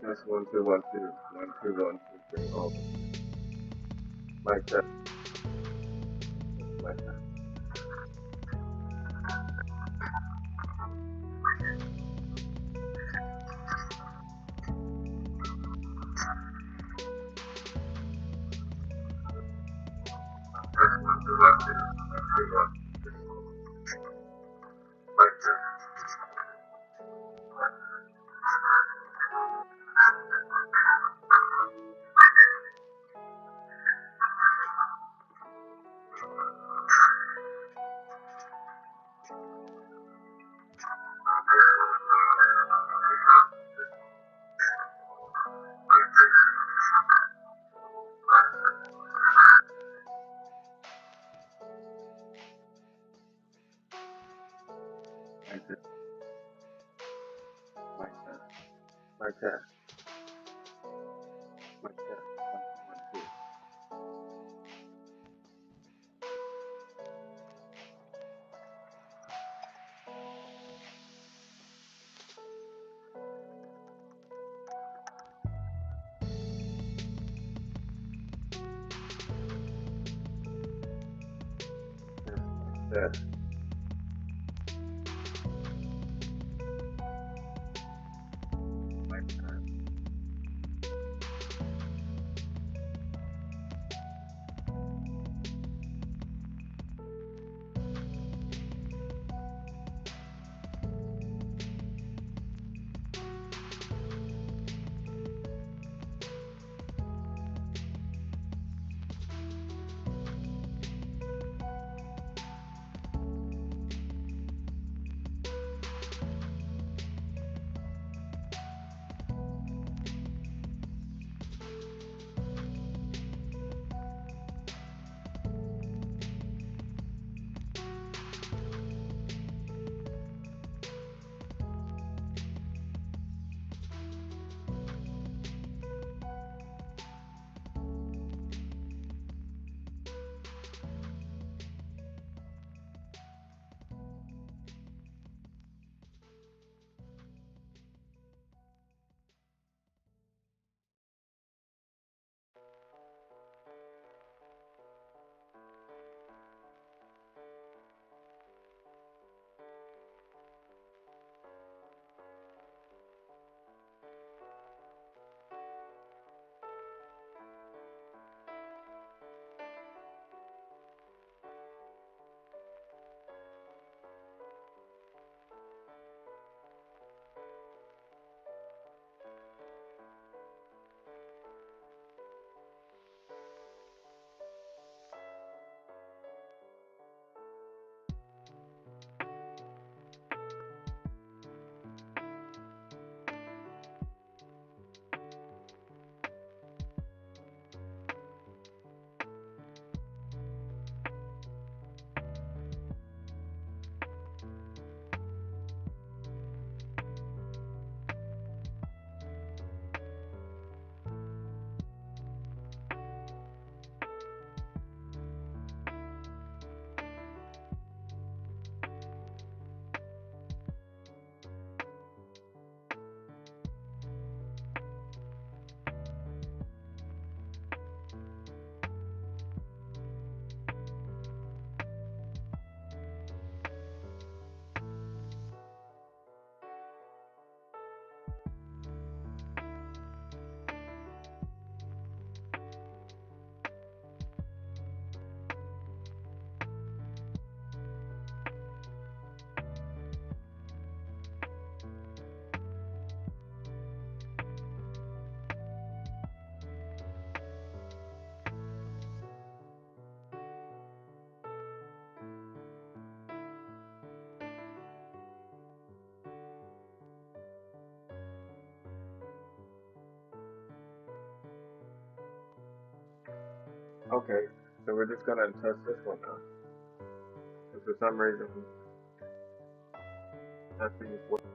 Test 1 2 1 2 1 2 1 2 3. Oh, mic test. Mic test. Mic test. Mic test. 1 2 1 2. Test. Mic test. Okay, so we're just gonna test this one now. And for some reason, testing is working.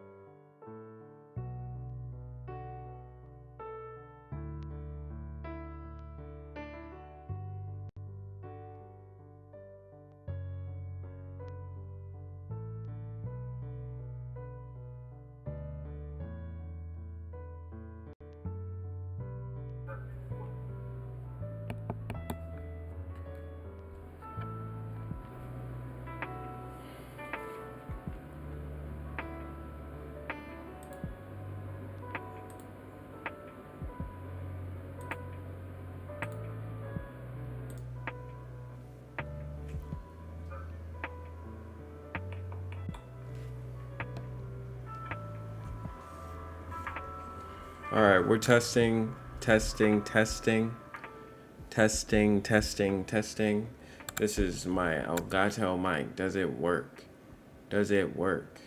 All right, we're testing. This is my Elgato mic. Does it work? Does it work?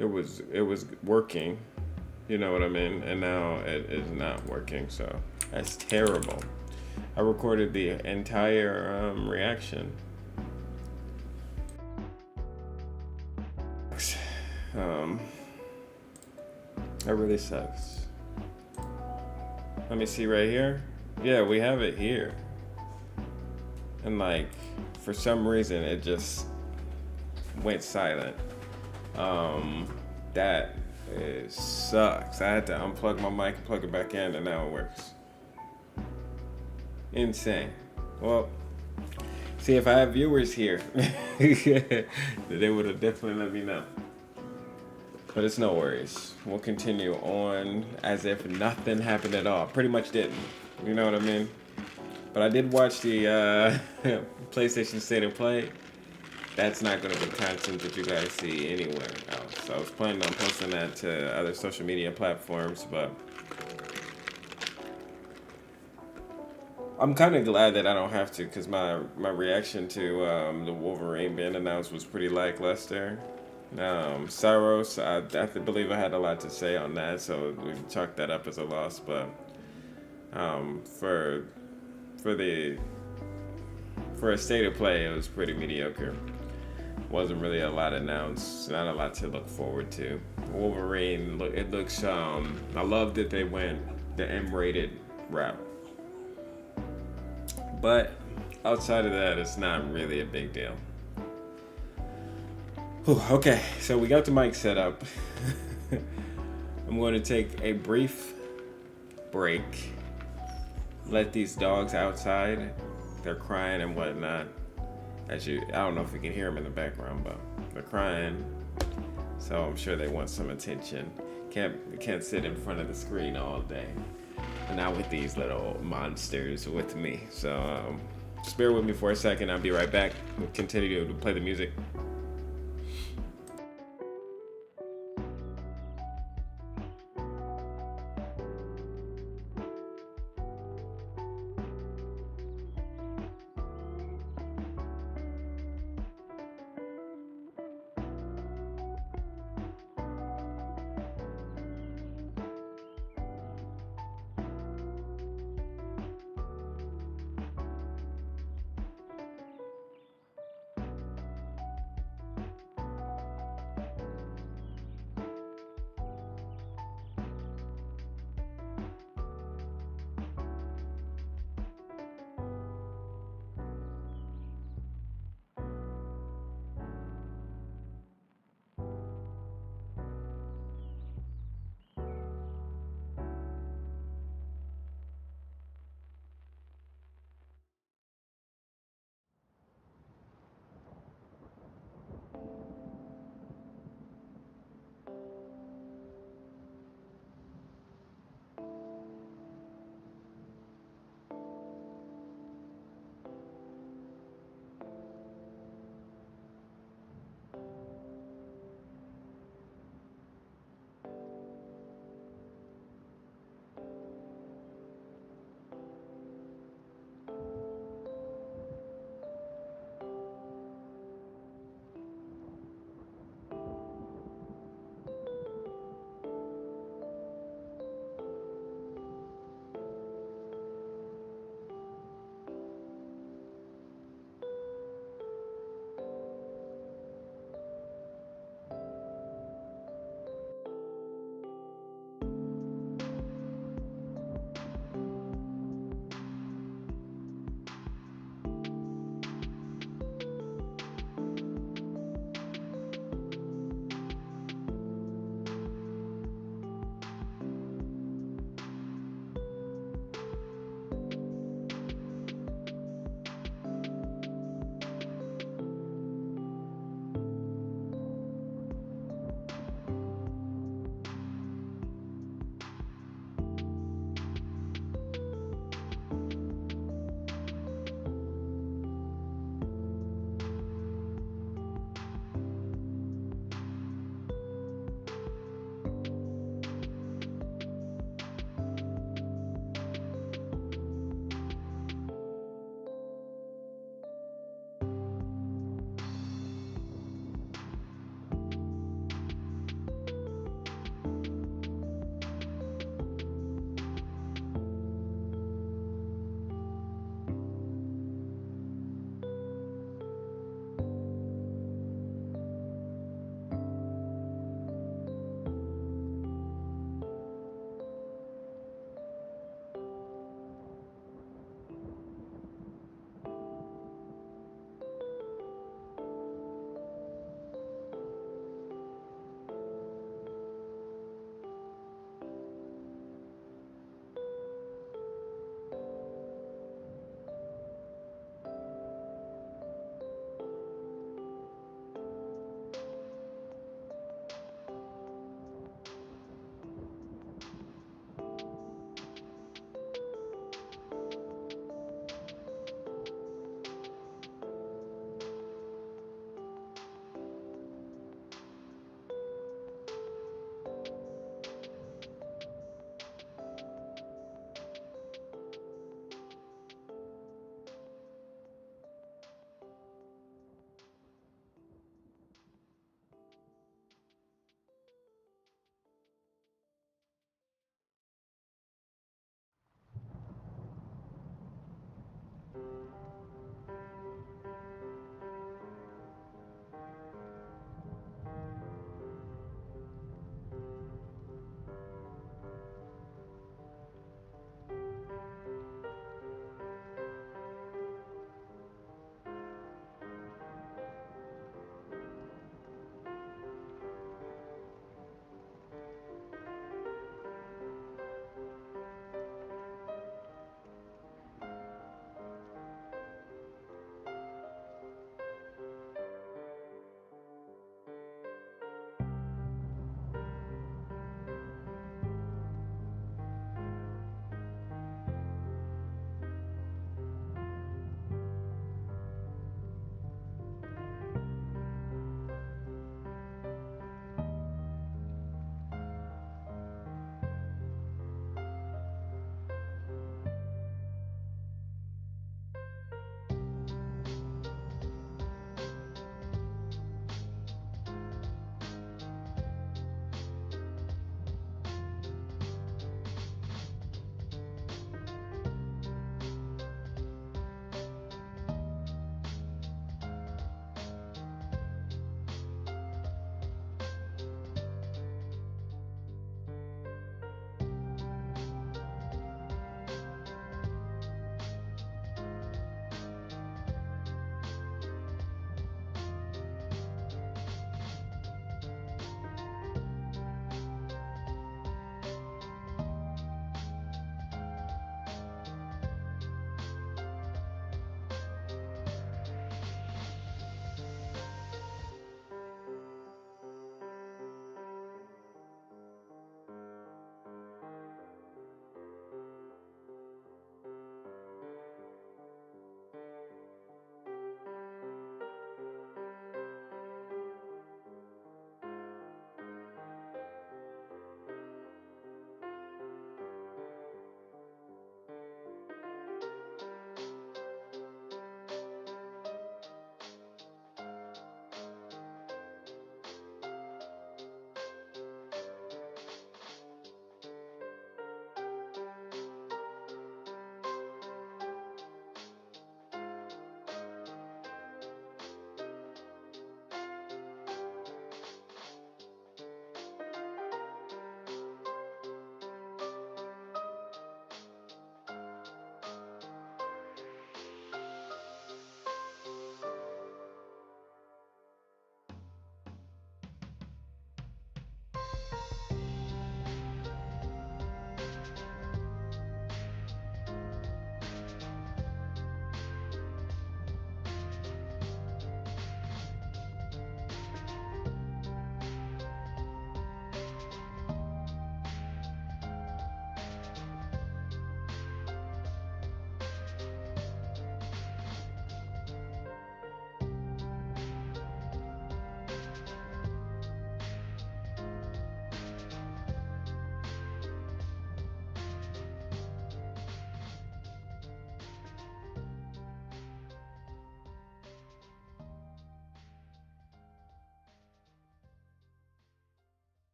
It was working, you know what I mean, and now it is not working, so that's terrible. I recorded the entire reaction. That really sucks. Let me see right here. Yeah, we have it here, and like for some reason it just went silent. That sucks. I had to unplug my mic and plug it back in, and now it works. Insane. Well, see, if I have viewers here, they would have definitely let me know. But it's no worries. We'll continue on as if nothing happened at all. Pretty much didn't. You know what I mean? But I did watch the PlayStation State of Play. That's not going to be content that you guys see anywhere else. So I was planning on posting that to other social media platforms, but I'm kind of glad that I don't have to, because my reaction to the Wolverine being announced was pretty lackluster. Saros, I believe I had a lot to say on that, so we chalked that up as a loss. But for a state of play, it was pretty mediocre. Wasn't really a lot announced, not a lot to look forward to. Wolverine, it looks, I love that they went the M-rated route. But outside of that, it's not really a big deal. Whew, okay, so we got the mic set up. I'm going to take a brief break. Let these dogs outside. They're crying and whatnot. I don't know if you can hear them in the background, but they're crying. So I'm sure they want some attention. Can't sit in front of the screen all day. And not with these little monsters with me. So just bear with me for a second. I'll be right back. We'll continue to play the music.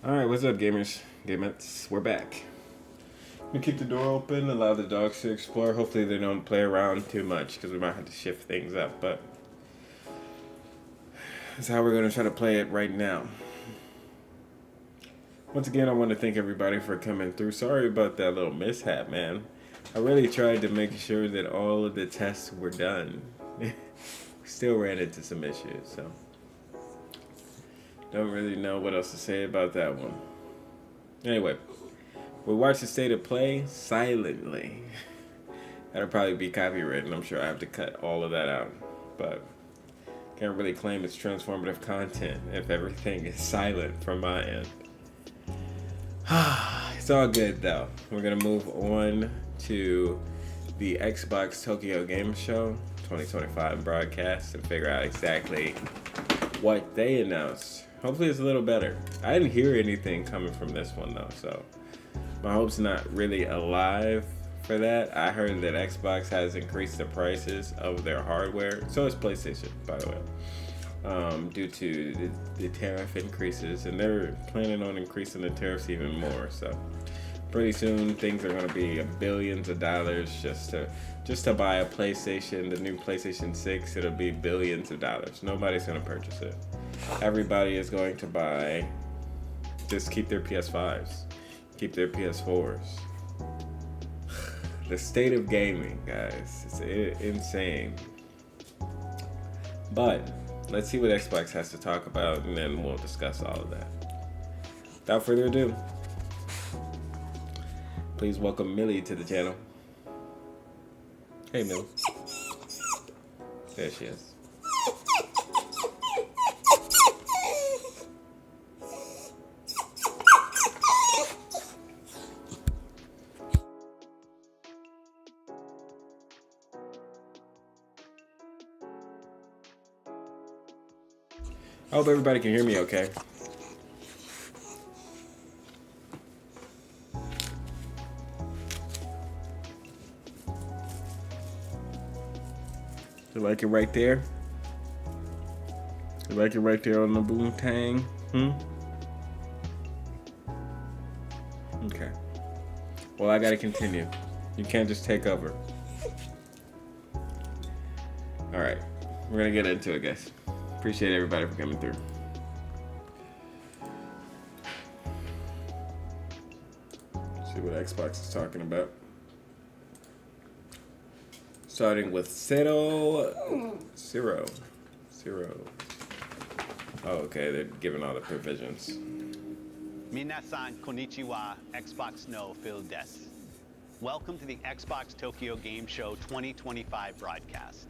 Alright, what's up, gamers? Gamettes, we're back. I'm gonna keep the door open, allow the dogs to explore. Hopefully they don't play around too much, because we might have to shift things up, but that's how we're gonna try to play it right now. Once again, I want to thank everybody for coming through. Sorry about that little mishap, man. I really tried to make sure that all of the tests were done. We still ran into some issues, so don't really know what else to say about that one. Anyway, we watch the state of play silently. That'll probably be copywritten. I'm sure I have to cut all of that out, but can't really claim it's transformative content if everything is silent from my end. It's all good though. We're gonna move on to the Xbox Tokyo Game Show 2025 broadcast and figure out exactly what they announced. Hopefully it's a little better. I didn't hear anything coming from this one though, so my hope's not really alive for that. I heard that Xbox has increased the prices of their hardware. So has PlayStation, by the way, due to the tariff increases, and they're planning on increasing the tariffs even more. So pretty soon things are going to be billions of dollars just to buy a PlayStation, the new PlayStation 6. It'll be billions of dollars. Nobody's going to purchase it. Everybody is going to just keep their PS5s, keep their PS4s. The state of gaming, guys, it's insane. But let's see what Xbox has to talk about, and then we'll discuss all of that. Without further ado, please welcome Millie to the channel. Hey, Millie. There she is. I hope everybody can hear me okay. You like it right there? You like it right there on the boom tang? Okay. Well, I gotta continue. You can't just take over. Alright. We're gonna get into it, guys. Appreciate everybody for coming through. Let's see what Xbox is talking about. Starting with Zero. Oh, okay, they're giving all the provisions. Minasan konnichiwa, Xbox no Phil desu. Welcome to the Xbox Tokyo Game Show 2025 broadcast.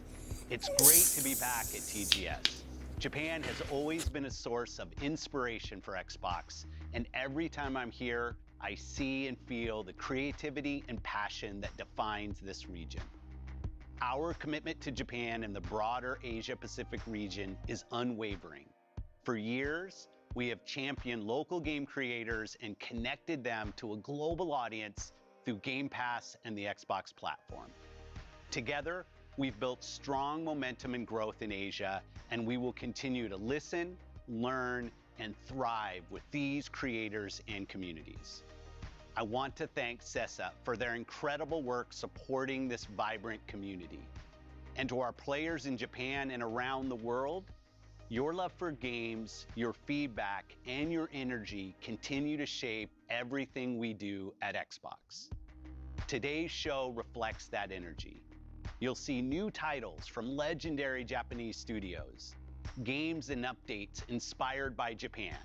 It's great to be back at TGS. Japan has always been a source of inspiration for Xbox, and every time I'm here, I see and feel the creativity and passion that defines this region. Our commitment to Japan and the broader Asia-Pacific region is unwavering. For years, we have championed local game creators and connected them to a global audience through Game Pass and the Xbox platform. Together, we've built strong momentum and growth in Asia, and we will continue to listen, learn, and thrive with these creators and communities. I want to thank CESA for their incredible work supporting this vibrant community. And to our players in Japan and around the world, your love for games, your feedback, and your energy continue to shape everything we do at Xbox. Today's show reflects that energy. You'll see new titles from legendary Japanese studios, games and updates inspired by Japan,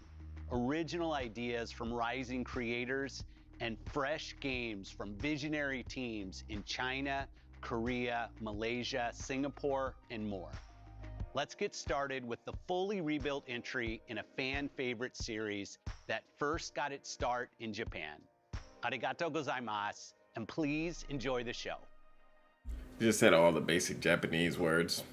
original ideas from rising creators, and fresh games from visionary teams in China, Korea, Malaysia, Singapore, and more. Let's get started with the fully rebuilt entry in a fan favorite series that first got its start in Japan. Arigatou gozaimasu, and please enjoy the show. You just said all the basic Japanese words.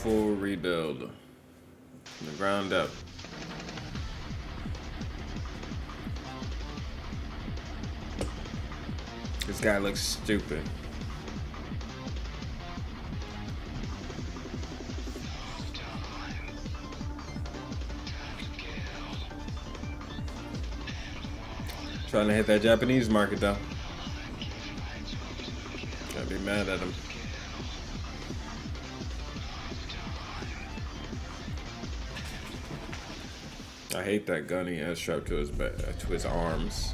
full rebuild from the ground up. This guy looks stupid. Trying to hit that Japanese market though. Can't be mad at him. I hate that gun he has strapped to his back, to his arms.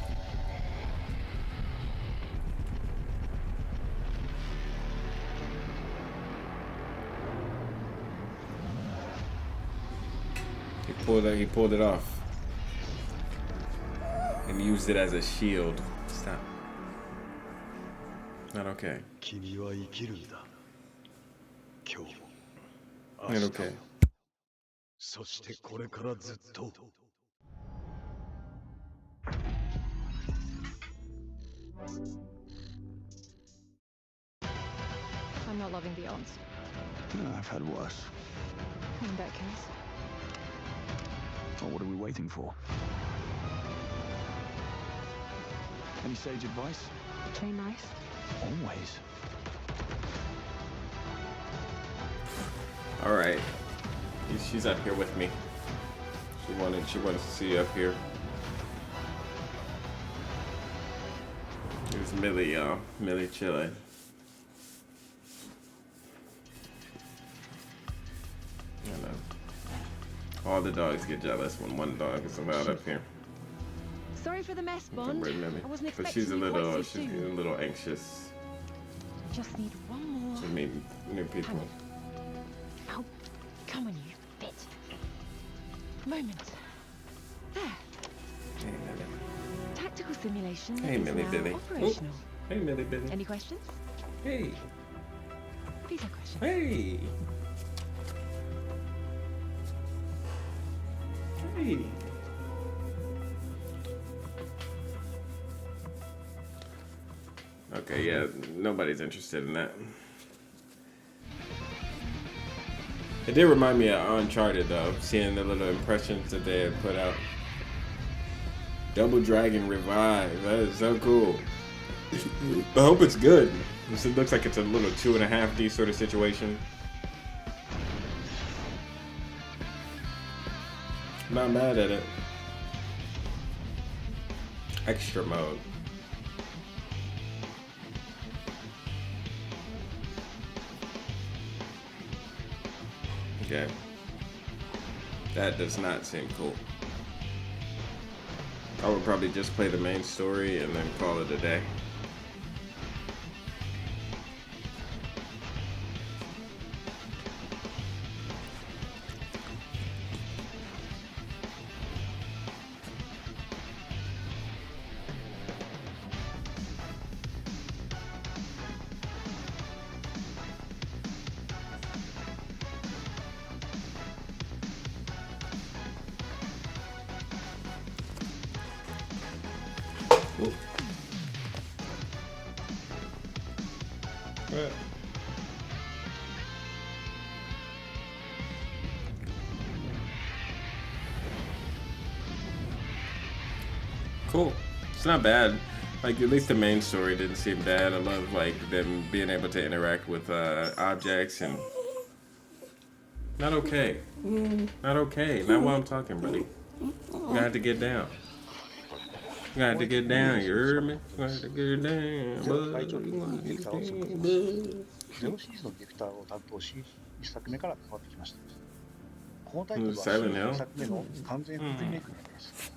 He pulled it off and used it as a shield. Stop. Not okay. Not okay. I'm not loving the odds. No, I've had worse. In that case. Well, what are we waiting for? Any sage advice? Play nice. Always. All right. She's up here with me. She wanted to see you up here. Here's Millie, y'all. Millie chilling. I know. All the dogs get jealous when one dog is allowed up here. Sorry for the mess, Bond. I wasn't expecting But she's a you quite so little, soon. a little anxious Just need one more. to meet new people. Oh, come on, you bit. Moment. There. Hey, Millie. Tactical simulation Hey, is Millie now Billy. operational. Hey, Millie Billy. Any questions? Hey. Please no questions. Hey. Hey. Okay, yeah, nobody's interested in that. It did remind me of Uncharted, though, seeing the little impressions that they had put out. Double Dragon Revive, that is so cool. I hope it's good. It looks like it's a little 2.5D sort of situation. I'm not mad at it. Extra mode. Okay. That does not seem cool. I would probably just play the main story and then call it a day. Right. Cool. It's not bad. Like, at least the main story didn't seem bad. I love, like, them being able to interact with objects and... Not okay. Not okay. Not while I'm talking, buddy. You gotta have to get down. You gotta have to get down, you heard me? You gotta have to get down, bud. You gotta get down, bud. ゼロシリーズのディレクターを担当し、1作目から関わってきました。このタイトルは1作目の完全フルリメイクになります。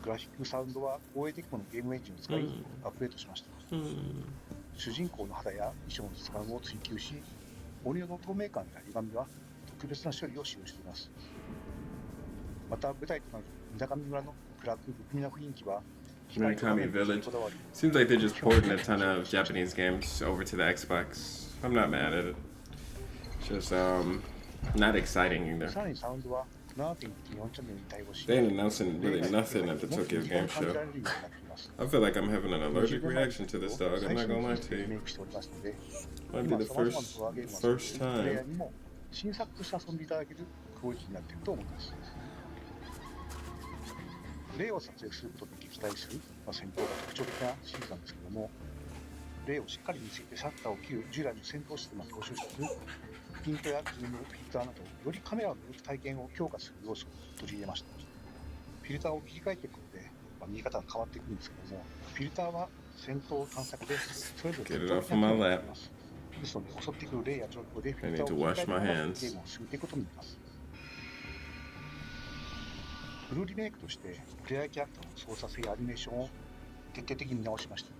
グラフィックサウンドは光栄テクモのゲームエンジンを使いアップデートしました。主人公の肌や衣装の質感を追求し、音量の透明感や歪みは特別な処理を使用しています。また舞台となる水上村の暗く不気味な雰囲気は Minakami Village. Seems like they're just porting a ton of Japanese games over to the Xbox. I'm not mad at it. Just not exciting either. さらにサウンドは They ain't announcing really nothing at the Tokyo Game Show. I feel like I'm having an allergic reaction to this dog. I'm not gonna lie to you. Might be the first time. 新作として遊んでいただけるクオリティになっていると思います。霊を撮影することで撃退する、戦闘が特徴的なシリーズなんですけども、霊をしっかり見つけてシャッターを切る従来の戦闘システムを踏襲しつつ、ピントやズーム、フィルターなど、よりカメラを見る体験を強化する要素を取り入れました。フィルターを切り替えていくことで、見え方が変わっていくんですけども、フィルターは戦闘探索でそれぞれ特徴的な機能があります。ですので、襲ってくる霊や状況でフィルターを切り替えてゲームを進めていくことになります。フルリメイクとして、プレイヤーキャラクターの操作性やアニメーションを徹底的に見直しました。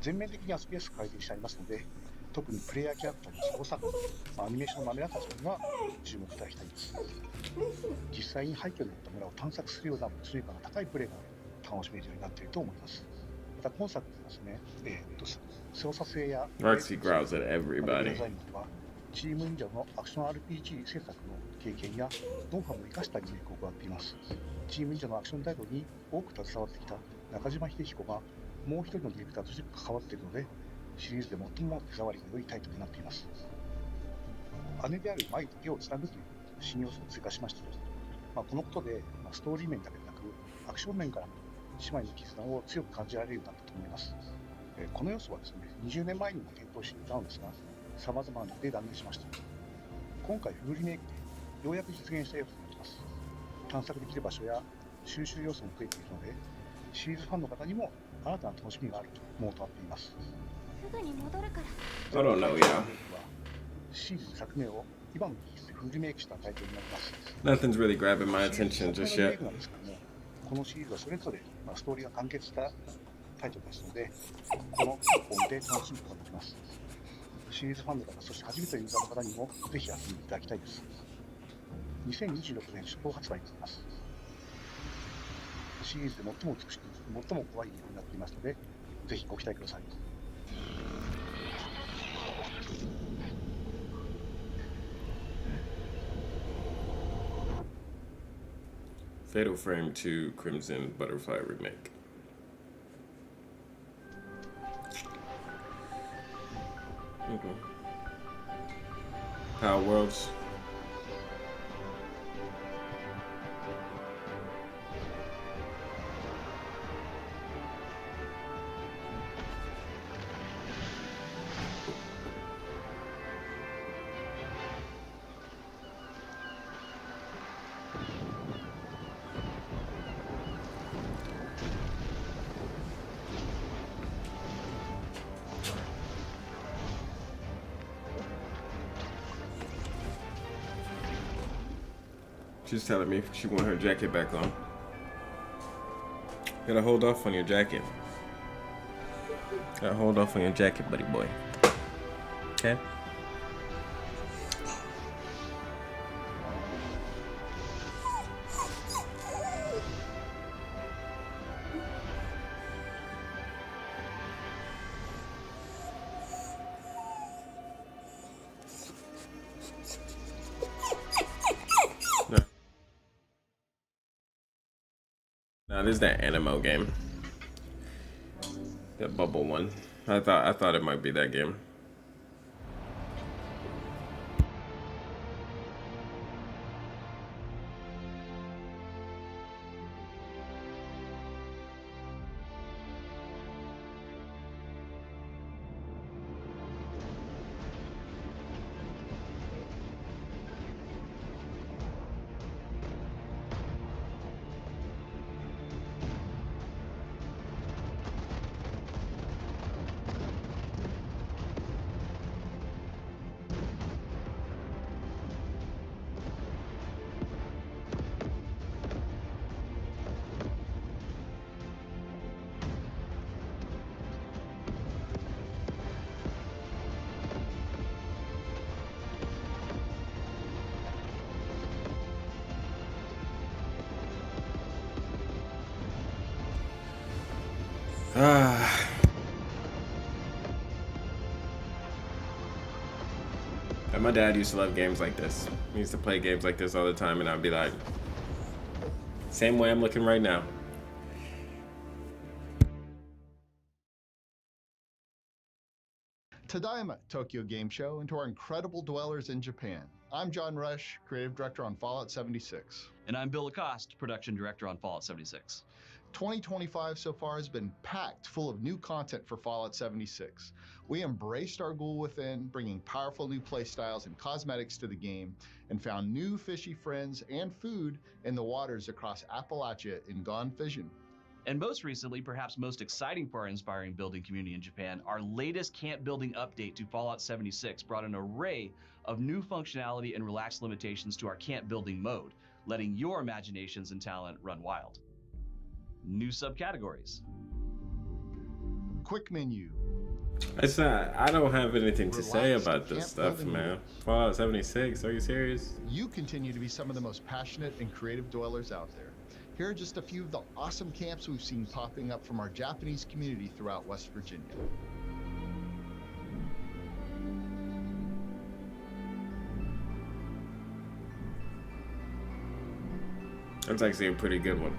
全面的にスペースを改善してありますので、特にプレイヤーキャラクターの操作感、アニメーションの滑らかさには注目いただきたいです。実際に廃墟になった村を探索するような物理感が高いプレイが楽しめるようになっていると思います。また今作でですね、操作性やデザインはチーム忍者のアクション RPG 制作の経験やノウハウを生かしたリメイクを行っています。チーム忍者のアクションタイトルに多く携わってきた中島秀彦がもう一人のディレクターとして関わっているので、シリーズで最も手触りが良いタイトルになっています。姉である舞と手をつなぐという新要素を追加しました。このことで、ストーリー面だけでなく、アクション面からも姉妹の絆を強く感じられるようになったと思います。この要素はですね、20年前にも検討していたのですが、様々な理由で断念しました。今回フルリメイクでようやく実現した要素になります。探索できる場所や収集要素も増えているので、シリーズファンの方にも新たな楽しみがあると思うとなっています。すぐに戻るから。I don't know, yeah. シリーズ作名を今の技術でフルリメイクしたタイトルになります。Nothing's really grabbing my attention just yet. このシリーズはそれぞれストーリーが完結したタイトルですので、この一本で楽しむことができます。シリーズファンの方、そして初めてのユーザーの方にもぜひ遊んでいただきたいです。2026年初頭発売になります。シリーズで最も美しく、最も怖いゲームになっていますので、ぜひご期待ください。Fatal Frame 2 Crimson Butterfly Remake. Power Worlds. She's telling me she want her jacket back on. Gotta hold off on your jacket. Gotta hold off on your jacket, buddy boy. Okay? Now this is that Animo game. That bubble one. I thought it might be that game. My dad used to love games like this. He used to play games like this all the time, and I'd be like, same way I'm looking right now. Tadaima, Tokyo Game Show, and to our incredible dwellers in Japan. I'm John Rush, Creative Director on Fallout 76. And I'm Bill Lacoste, Production Director on Fallout 76. 2025 so far has been packed full of new content for Fallout 76. We embraced our ghoul within, bringing powerful new playstyles and cosmetics to the game, and found new fishy friends and food in the waters across Appalachia in Gone Fishing. And most recently, perhaps most exciting for our inspiring building community in Japan, our latest camp building update to Fallout 76 brought an array of new functionality and relaxed limitations to our camp building mode, letting your imaginations and talent run wild. New subcategories. Quick menu. I don't have anything to say about this stuff, man. Fallout 76, are you serious? You continue to be some of the most passionate and creative dwellers out there. Here are just a few of the awesome camps we've seen popping up from our Japanese community throughout West Virginia. That's actually a pretty good one.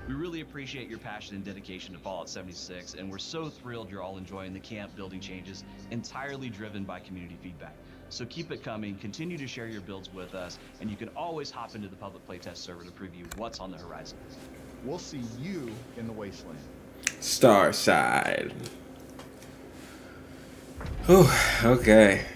We really appreciate your passion and dedication to Fallout 76, and we're so thrilled you're all enjoying the camp building changes entirely driven by community feedback. So keep it coming, continue to share your builds with us, and you can always hop into the public playtest server to preview what's on the horizon. We'll see you in the wasteland. Starside. Whew, okay.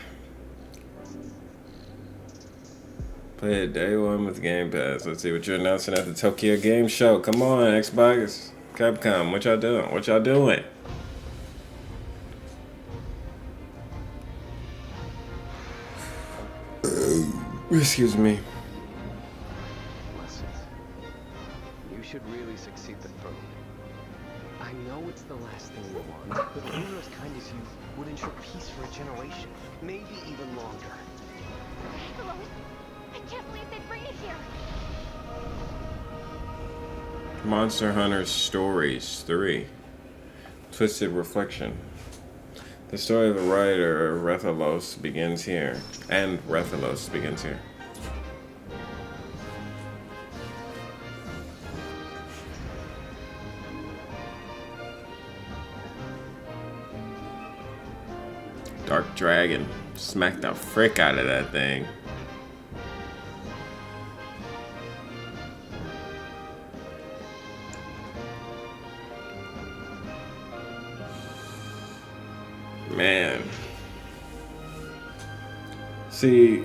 Play it day one with Game Pass. Let's see what you're announcing at the Tokyo Game Show. Come on, Xbox, Capcom, what y'all doing? What y'all doing? Excuse me. Listen, you should really succeed the throne. I know it's the last thing you want, but a ruler as kind as you would ensure peace for a generation, maybe even longer. Hello? I can't believe they bring it here. Monster Hunter Stories 3. Twisted Reflection. The story of the writer Rethalos begins here. And Rethalos begins here. Dark Dragon. Smacked the frick out of that thing. Man. See,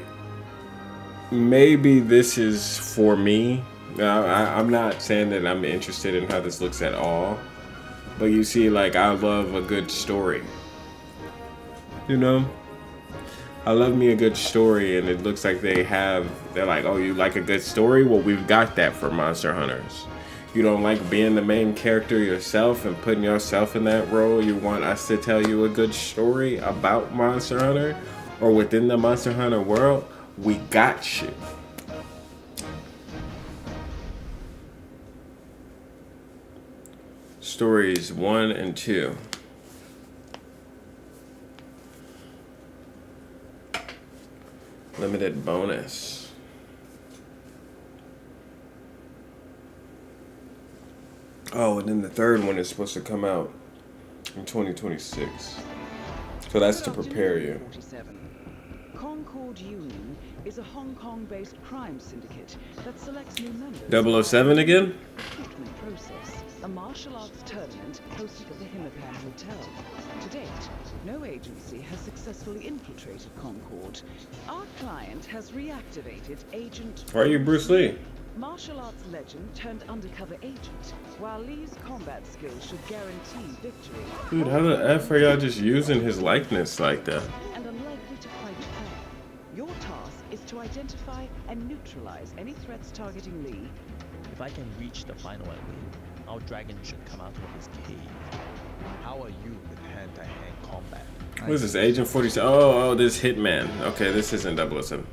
maybe this is for me. I'm not saying that I'm interested in how this looks at all. But you see, like, I love a good story. You know? I love me a good story, and it looks like they're like, oh, you like a good story? Well, we've got that for Monster Hunters. You don't like being the main character yourself and putting yourself in that role. You want us to tell you a good story about Monster Hunter or within the Monster Hunter world? We got you. Stories 1 and 2. Limited bonus. Oh, and then the third one is supposed to come out in 2026. So that's to prepare you. Concord Union is a Hong Kong-based crime syndicate that selects new members. 007 again? Recruitment process. A martial arts tournament hosted at the Himmelpan Hotel. To date, no agency has successfully infiltrated Concord. Our client has reactivated Agent... Why are you Bruce Lee? Martial arts legend turned undercover agent. While Lee's combat skills should guarantee victory... Dude, how the F are y'all just using his likeness like that? ...and unlikely to fight fair. Your task is to identify and neutralize any threats targeting Lee. If I can reach the final ending, our dragon should come out of his cave. How are you with hand-to-hand combat? What is this, Agent 47? Oh, this Hitman. Okay, this isn't 007.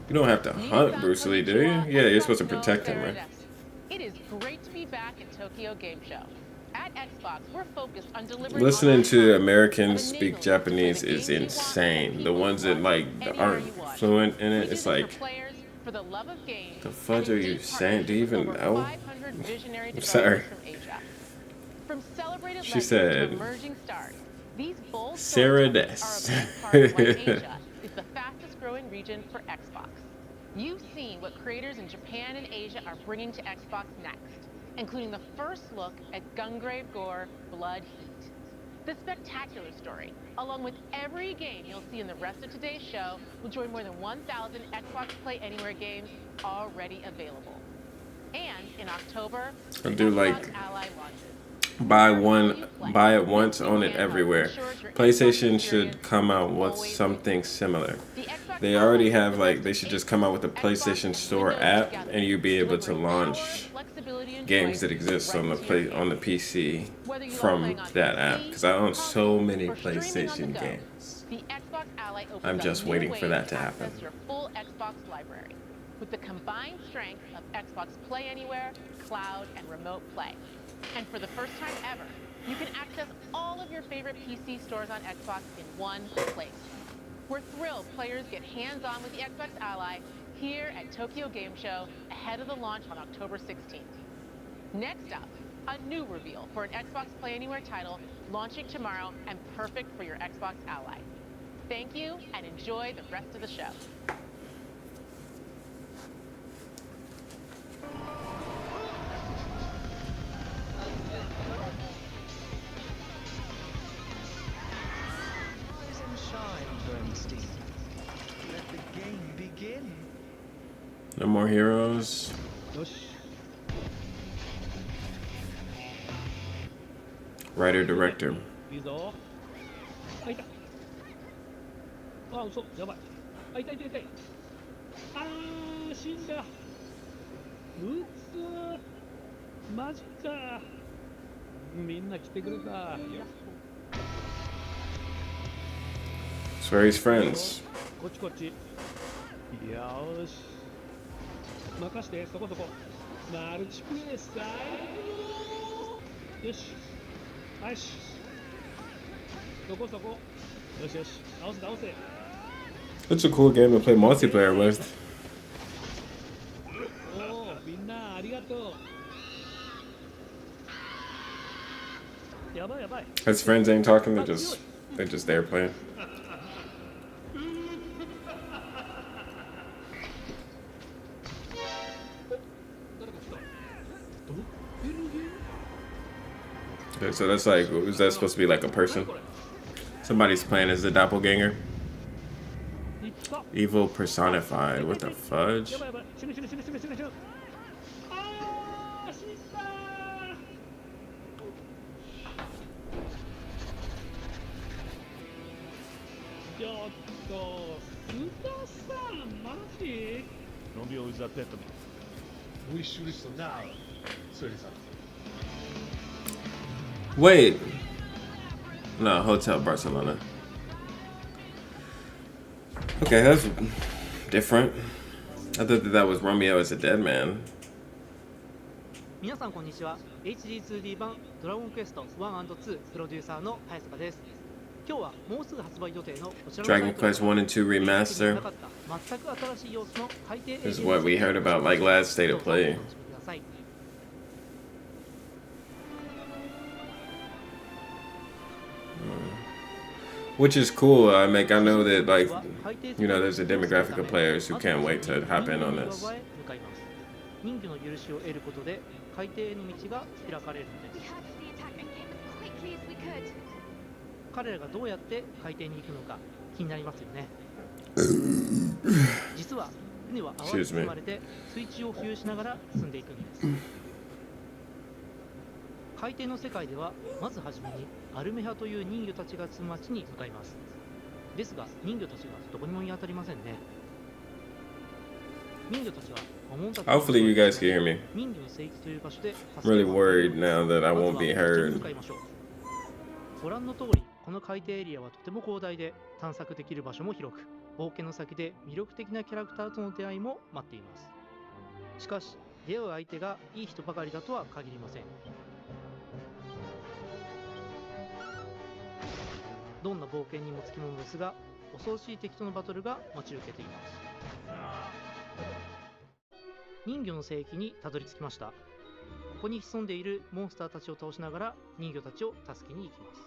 You don't have to hunt Bruce Lee, do you? Yeah, you're supposed to protect him, right? It is great to be back at Tokyo Game Show. At Xbox, we're focused on delivering Listening to Americans speak Japanese is insane. The ones that like aren't fluent in it, it's like, for the love of games. the fudge are you saying? Do you even know? 500 visionary I'm sorry. developers from Asia. From celebrated She legends to said, emerging stars, these bold Sarah storytellers Des. are a big part of why Asia is the fastest growing region for Xbox. You've seen what creators in Japan and Asia are bringing to Xbox next, including the first look at Gungrave Gore Blood Heat. The spectacular story, along with every game you'll see in the rest of today's show, will join more than 1,000 Xbox Play Anywhere games already available. And in October, I'll do like Xbox Ally launches. buy it once, own it everywhere. PlayStation should come out with something similar. They already have like, they should just come out with a PlayStation Store app and you'd be able to launch games that exist on the PC from that app. Because I own so many PlayStation games. I'm just waiting for that to happen. Your full Xbox library with the combined strength of Xbox Play Anywhere, Cloud, and Remote Play. And for the first time ever, you can access all of your favorite PC stores on Xbox in one place. We're thrilled players get hands-on with the Xbox Ally here at Tokyo Game Show ahead of the launch on October 16th. Next up, a new reveal for an Xbox Play Anywhere title launching tomorrow and perfect for your Xbox Ally. Thank you and enjoy the rest of the show. No more heroes. Writer, director. いいぞ。あ、いた。あ、嘘、やばい。あ、痛い痛い痛い。あー、死んだ。うつー。マジか。みんな来てくれた。It's where he's friends. こっちこっち。よーし。任して、そこそこ。マルチプレイ最高。よし。よし。そこそこ。よしよし。倒せ倒せ。It's a cool game to play multiplayer with. おお、みんなありがとう。やばいやばい。His friends ain't talking, they're just there playing. Okay, so that's like, is that supposed to be like a person? Somebody's playing as the doppelganger? Evil personified. What the fudge? Wait. No, Hotel Barcelona. Okay, that's different. I thought that was Romeo as a Dead Man. 皆さんこんにちは。HD2D 版ドラゴンクエスト1&2プロデューサーの早坂です。今日はもうすぐ発売予定のこちらの Dragon Quest 1 and 2 Remaster. 全く新しい要素の海底エリア This is what we heard about like last State of Play. Which is cool. I know that like, you know, there's a demographic of players who can't wait to hop in on this. 人魚の許しを得ることで海底への道が開かれるのです。彼らがどうやって海底に行くのか気になりますよね。実は船は泡に包まれて水中を浮遊しながら進んでいくんです。海底の世界ではまずはじめにアルメハという人魚たちが住む町に向かいます。ですが人魚たちがどこにも見当たりませんね。人魚たちは Hopefully you guys can hear me. 人魚の聖域という場所で I'm really worried now that I won't be heard. ご覧の通り、この海底エリアはとても広大で探索できる場所も広く、冒険の先で魅力的なキャラクターとの出会いも待っています。しかし、出会う相手がいい人ばかりだとは限りません。どんな冒険にもつきものですが、恐ろしい敵とのバトルが待ち受けています。人魚の聖域にたどり着きました。ここに潜んでいるモンスターたちを倒しながら人魚たちを助けに行きます。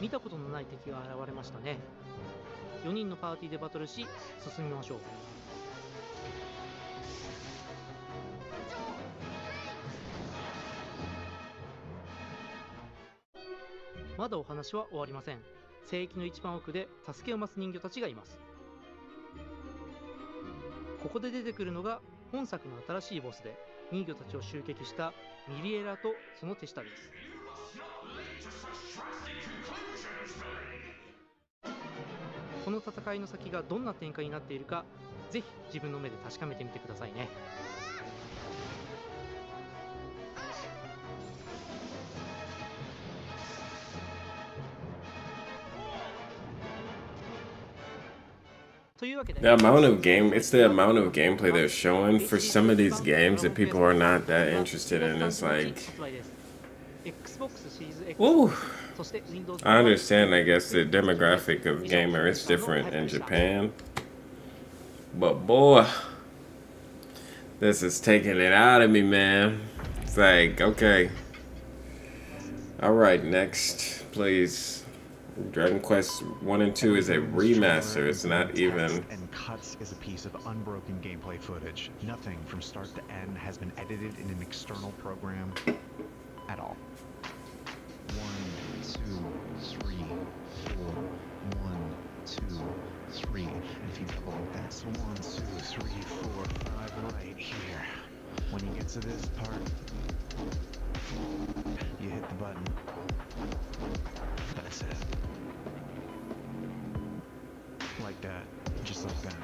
見たことのない敵が現れましたね。4人のパーティーでバトルし、進みましょう。まだお話は終わりません。聖域の一番奥で助けを待つ人魚たちがいます。ここで出てくるのが本作の新しいボスで、人魚たちを襲撃したミリエラとその手下です。この戦いの先がどんな展開になっているか、ぜひ自分の目で確かめてみてくださいね。The amount of it's the amount of gameplay they're showing for some of these games that people are not that interested in. It's like, ooh. I understand, I guess, the demographic of gamer is different in Japan. But boy, this is taking it out of me, man. It's like, okay. Alright, next, please. Dragon Quest 1 and 2 is a remaster. It's not even. And cuts is a piece of unbroken gameplay footage. Nothing from start to end has been edited in an external program at all. 1, 2, 3, 4. 1, 2, 3. And if you double, that's 1, 2, 3, 4, 5 right here. When you get to this part, you hit the button. That's it. Like that. Just like that.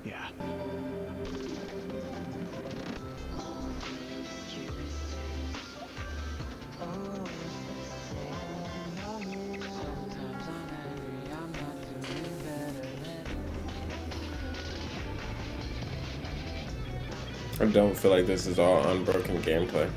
Yeah. I don't feel like this is all unbroken gameplay.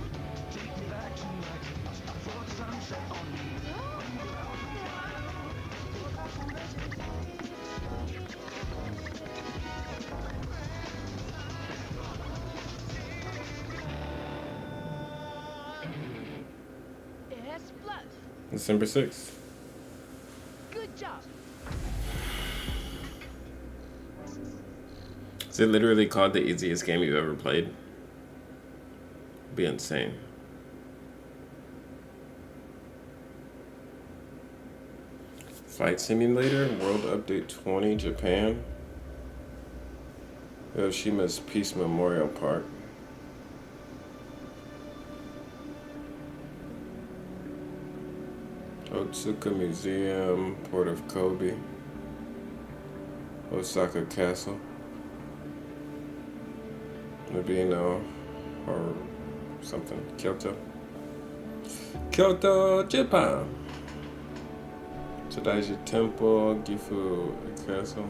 December 6th. Good job. Is it literally called the easiest game you've ever played? It'd be insane. Flight Simulator, World Update 20, Japan. Hiroshima's Peace Memorial Park. Otsuka Museum, Port of Kobe. Osaka Castle. Nobino or something. Kyoto. Kyoto, Japan. Tadaiji Temple, Gifu Castle.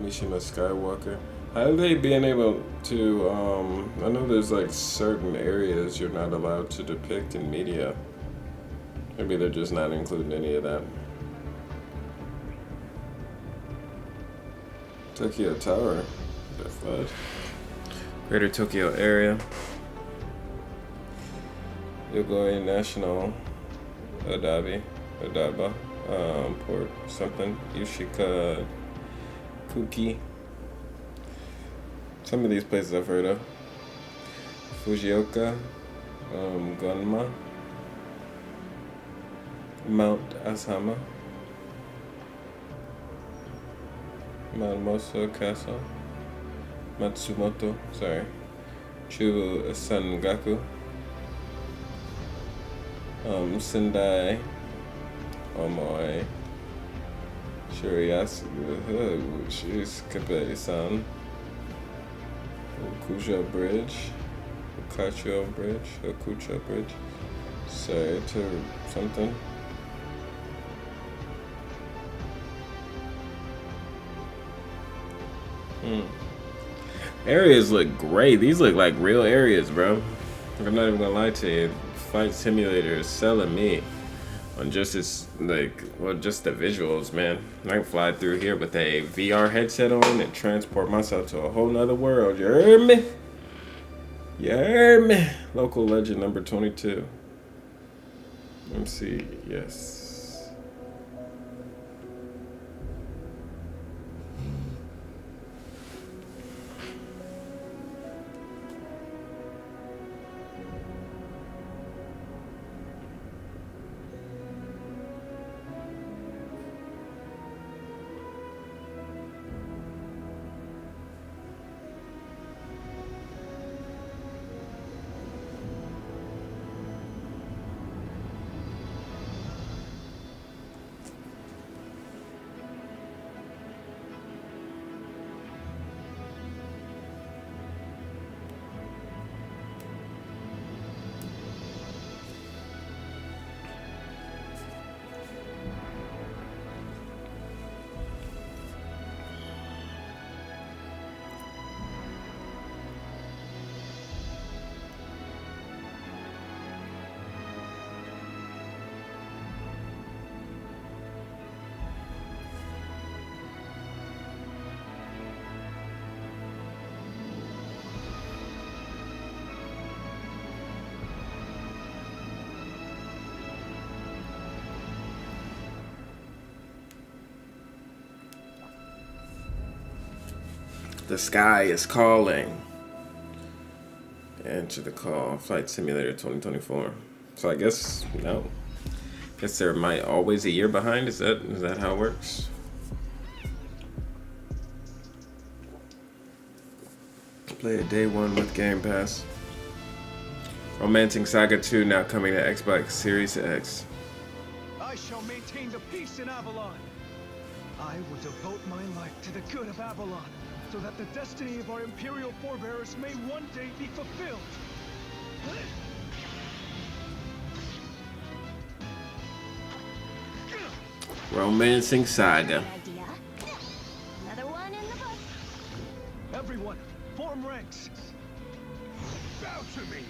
Mishima Skywalker. How are they being able to, I know there's like certain areas you're not allowed to depict in media. Maybe they're just not including any of that. Tokyo Tower. The flood. Greater Tokyo area. Yogoi National. Odaba. Port something. Yushika Kuki. Some of these places I've heard of. Fujioka. Gunma. Mount Asama. Mount Moso Castle. Matsumoto, sorry. Chubu Sangaku. Sendai. Omoi. Shirisuke-san. Okuja Bridge. Okucha Bridge. Set or something. Areas look great. These look like real areas, bro. I'm not even gonna lie to you. Flight Simulator is selling me on just its, like, well, just the visuals, man. I can fly through here with a VR headset on and transport myself to a whole nother world. You heard me? You heard me? Local legend number 22. Let me see. Yes. The sky is calling. Answer the call. Flight Simulator 2024. So I guess no. Guess there might always a year behind. Is that how it works? Play a day one with Game Pass. Romancing Saga 2 now coming to Xbox Series X. I shall maintain the peace in Avalon. I will devote my life to the good of Avalon, so that the destiny of our Imperial forebears may one day be fulfilled. Romancing Saga. Another one in the book. Everyone, form ranks. Bow to me.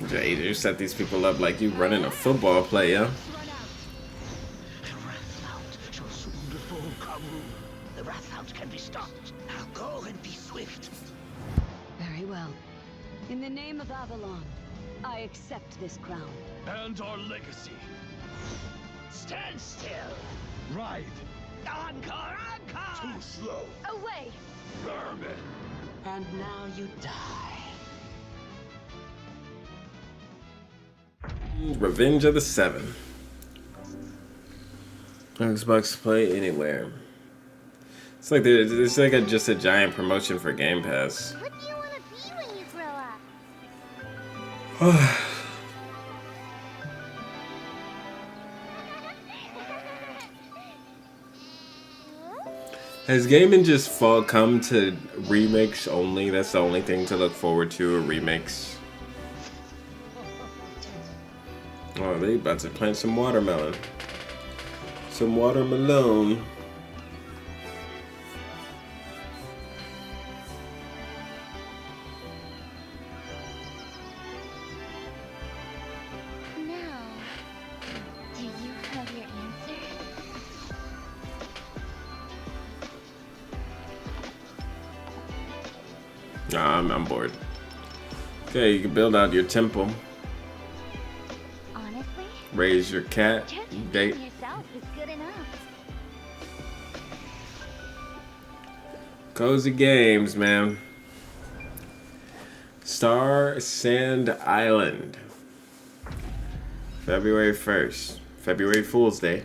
Jay, you set these people up like you running a football play, yo. The Wrathhound can be stopped. Now go and be swift. Very well. In the name of Avalon, I accept this crown. And our legacy. Stand still. Ride. Encore, encore! Too slow. Away! Vermin. And now you die. Revenge of the Seven. Xbox Play Anywhere. It's like it's like just a giant promotion for Game Pass. What do you want to be when you grow up? Has gaming just come to remakes only? That's the only thing to look forward to, a remakes. Oh, they about to plant some watermelon. Some watermelon. Now, do you have your answer? Nah, I'm bored. Okay, you can build out your temple. Honestly, Raise your cat. just Date. being yourself is good enough. Cozy Games, man. Star Sand Island. February 1st. February Fool's Day.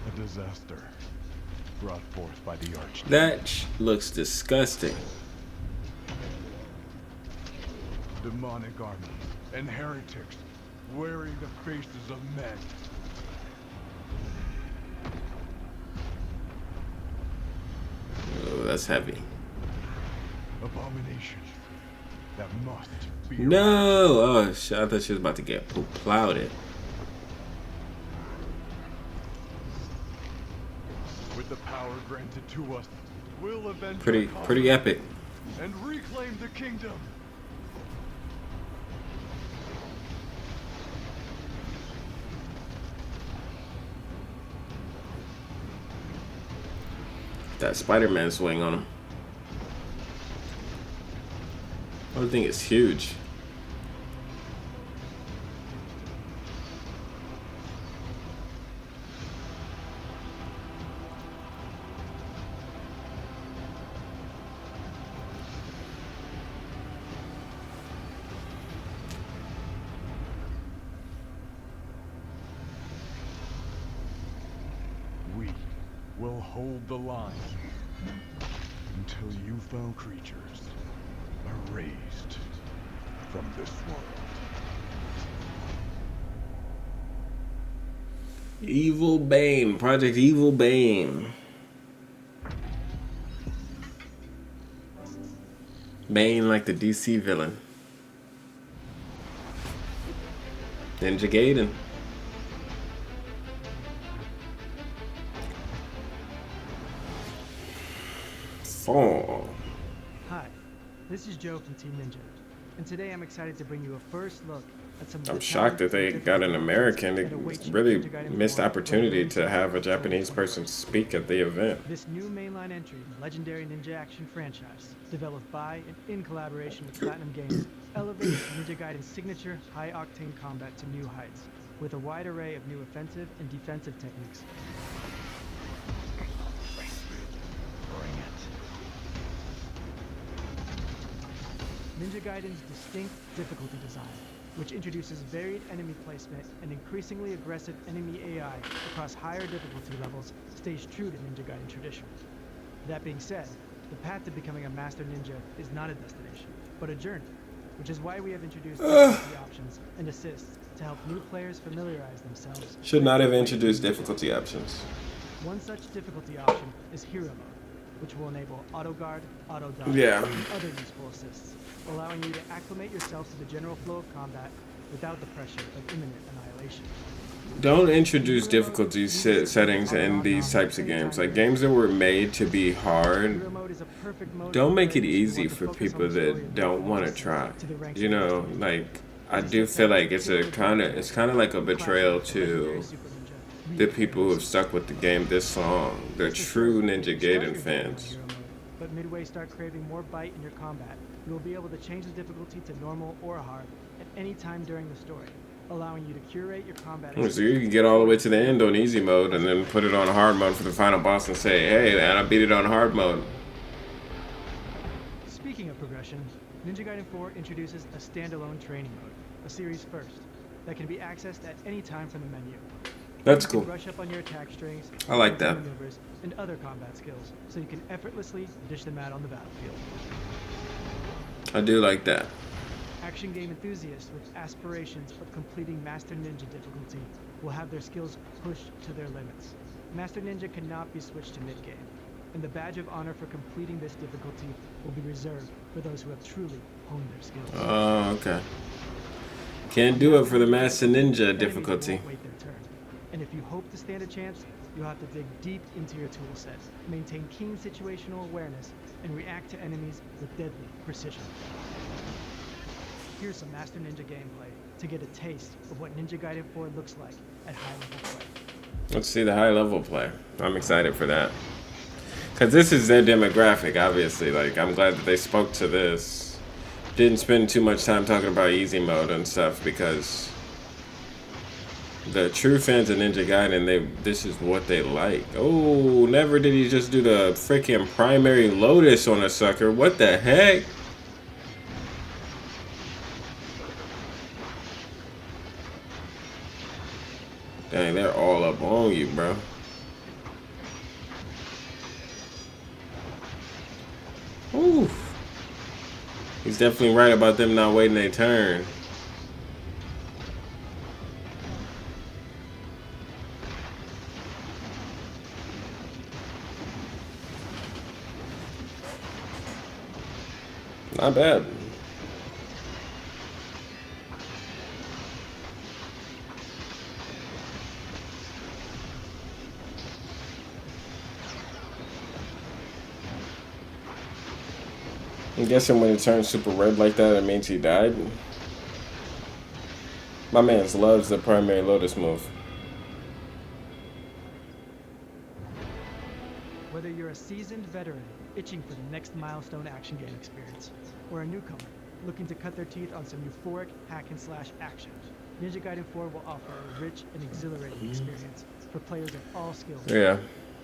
A disaster brought forth by the Archduke. That looks disgusting. Demonic armies and heretics wearing the faces of men. Oh, that's heavy. Abomination. That must be. No! Oh, shit. I thought she was about to get plowed it. With the power granted to us, we'll avenge Pretty epic. and reclaim the kingdom. That Spider-Man swing on him. I think it's huge. We will hold the line until you found creatures are raised from this world. Evil Bane, Project Evil Bane. Bane like the DC villain. Ninja Gaiden. Fall. Hi, this is Joe from Team Ninja, and today I'm excited to bring you a first look at some. I'm shocked that they got an American. It really missed opportunity to have a Japanese person speak at the event. This new mainline entry in the legendary ninja action franchise, developed by and in collaboration with Platinum Games, elevates Ninja Gaiden's signature high-octane combat to new heights, with a wide array of new offensive and defensive techniques. Ninja Gaiden's distinct difficulty design, which introduces varied enemy placement and increasingly aggressive enemy AI across higher difficulty levels, stays true to Ninja Gaiden tradition. That being said, the path to becoming a master ninja is not a destination, but a journey, which is why we have introduced difficulty options and assists to help new players familiarize themselves. Should not have introduced difficulty options. One such difficulty option is Hero Mode, which will enable auto guard, auto dodge, Yeah. and other useful assists, allowing you to acclimate yourself to the general flow of combat without the pressure of imminent annihilation. Don't introduce difficulty settings in these types of games. Like games that were made to be hard, don't make it easy for people that don't want to try. You know, like I do feel like it's kind of like a betrayal to the people who have stuck with the game this long, the true Ninja Gaiden fans. But midway start craving more bite in your combat, you will be able to change the difficulty to normal or hard at any time during the story, allowing you to curate your combat. So you can get all the way to the end on easy mode and then put it on hard mode for the final boss and say, hey man, I beat it on hard mode. Speaking of progression, Ninja Gaiden 4 introduces a standalone training mode, a series first, that can be accessed at any time from the menu. That's You can cool. brush up on your attack strings, I like that. maneuvers, and other combat skills, so you can effortlessly dish them out on the battlefield. I do like that. Action game enthusiasts with aspirations of completing Master Ninja difficulty will have their skills pushed to their limits. Master Ninja cannot be switched to mid-game, and the badge of honor for completing this difficulty will be reserved for those who have truly honed their skills. Oh, okay. Can't do it for the Master Ninja difficulty. Wait their turn. And if you hope to stand a chance, you'll have to dig deep into your tool set, maintain keen situational awareness, and react to enemies with deadly precision. Here's some Master Ninja gameplay to get a taste of what Ninja Gaiden 4 looks like at high level play. Let's see the high level play. I'm excited for that. Because this is their demographic, obviously. Like, I'm glad that they spoke to this. Didn't spend too much time talking about easy mode and stuff because the true fans of Ninja Gaiden, this is what they like. Oh, never did he just do the freaking primary Lotus on a sucker. What the heck? Dang, they're all up on you, bro. Ooh. He's definitely right about them not waiting their turn. Not bad. I'm guessing when it turns super red like that, it means he died. My man loves the primary Lotus move. Whether you're a seasoned veteran itching for the next milestone action game experience, or a newcomer looking to cut their teeth on some euphoric hack-and-slash action, Ninja Gaiden 4 will offer a rich and exhilarating experience for players of all skills. Yeah.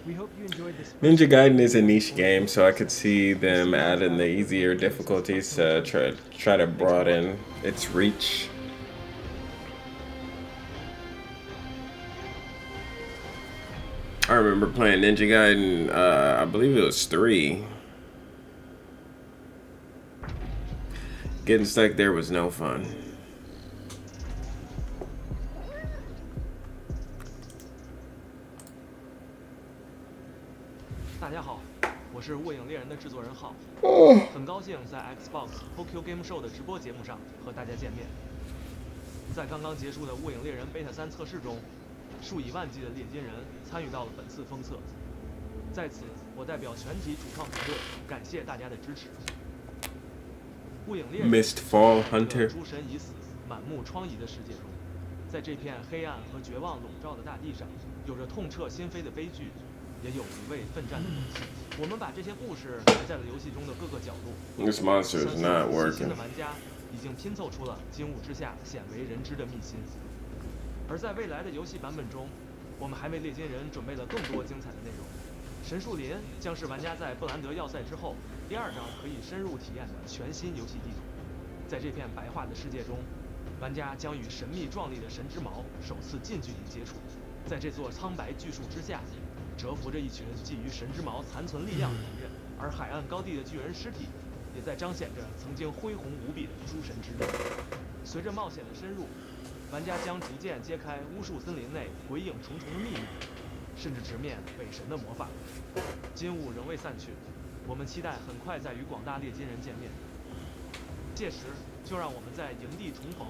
We hope you enjoyed this. Ninja Gaiden is a niche game, so I could see them adding the easier difficulties to try to broaden its reach. I remember playing Ninja Gaiden, I believe it was 3. Getting stuck there was no fun. 大家好，我是卧影猎人的制作人浩，很高兴在 Xbox Tokyo Game Show 的直播节目上和大家见面。在刚刚结束的卧影猎人 Beta 3测试中，数以万计的猎金人参与到了本次封测。在此，我代表全体主创团队感谢大家的支持。卧影猎人 Mistfall Hunter 诸神已死、满目疮痍的世界中，在这片黑暗和绝望笼罩的大地上，有着痛彻心扉的悲剧。 也有一位奋战的勇气。我们把这些故事埋在了游戏中的各个角落。This monster is not working. 新的玩家已经拼凑出了惊雾之下鲜为人知的秘辛。而在未来的游戏版本中，我们还为猎金人准备了更多精彩的内容。神树林将是玩家在布兰德要塞之后第2张可以深入体验的全新游戏地图。在这片白化的世界中，玩家将与神秘壮丽的神之矛首次近距离接触。在这座苍白巨树之下。 蛰伏着一群觊觎神之矛残存力量的敌人，而海岸高地的巨人尸体，也在彰显着曾经恢宏无比的诸神之力。随着冒险的深入，玩家将逐渐揭开巫术森林内鬼影重重的秘密，甚至直面伪神的魔法。金雾仍未散去，我们期待很快再与广大猎金人见面。届时，就让我们在营地重逢，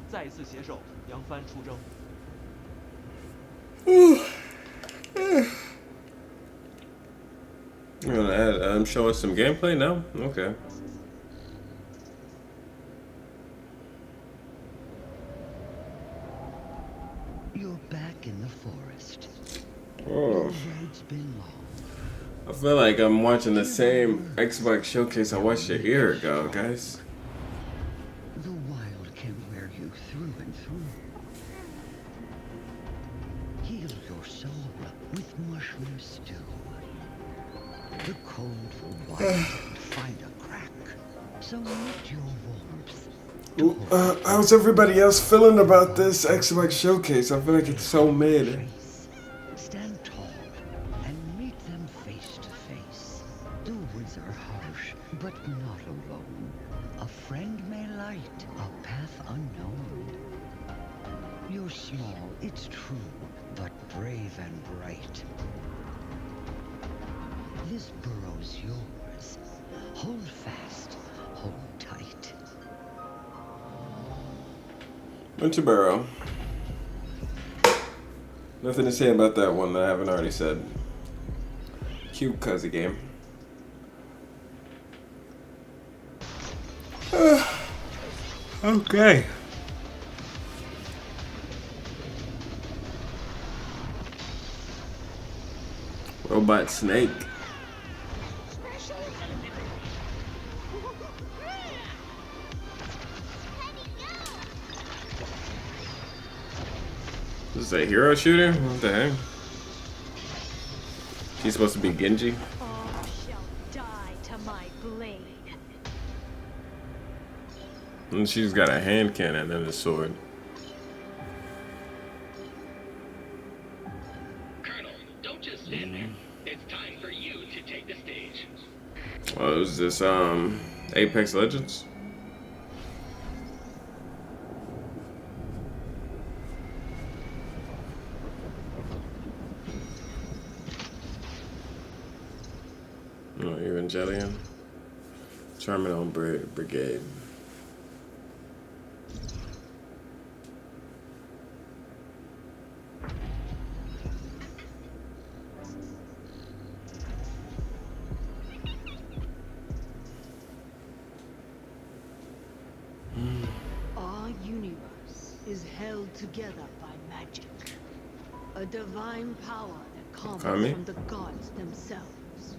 再一次携手扬帆出征。You're gonna show us some gameplay now? Okay. You're back in the forest. Oh. The road's been long. I feel like I'm watching the same Xbox showcase I watched a year ago, guys. The wild can wear you through and through. Heal your soul with mushroom stew. The cold will wind and find a crack, so let your warmth. How's everybody else feeling about this Xbox showcase? I feel like it's so mid. Stand tall and meet them face to face. The woods are harsh, but not alone. A friend may light a path unknown. You're small, it's true, but brave and bright. This burrow's yours. Hold fast, hold tight. Winter Burrow. Nothing to say about that one that I haven't already said. Cute cozy game. Okay. Robot Snake. This is a hero shooter? What the heck? She's supposed to be Genji? All shall die to my blade. And she's got a hand cannon and a sword. Colonel, don't just stand there. It's time for you to take the stage. Oh, is this Apex Legends? No, Evangelion. Terminal Brigade. Our universe is held together by magic. A divine power that comes Kami? from the gods themselves.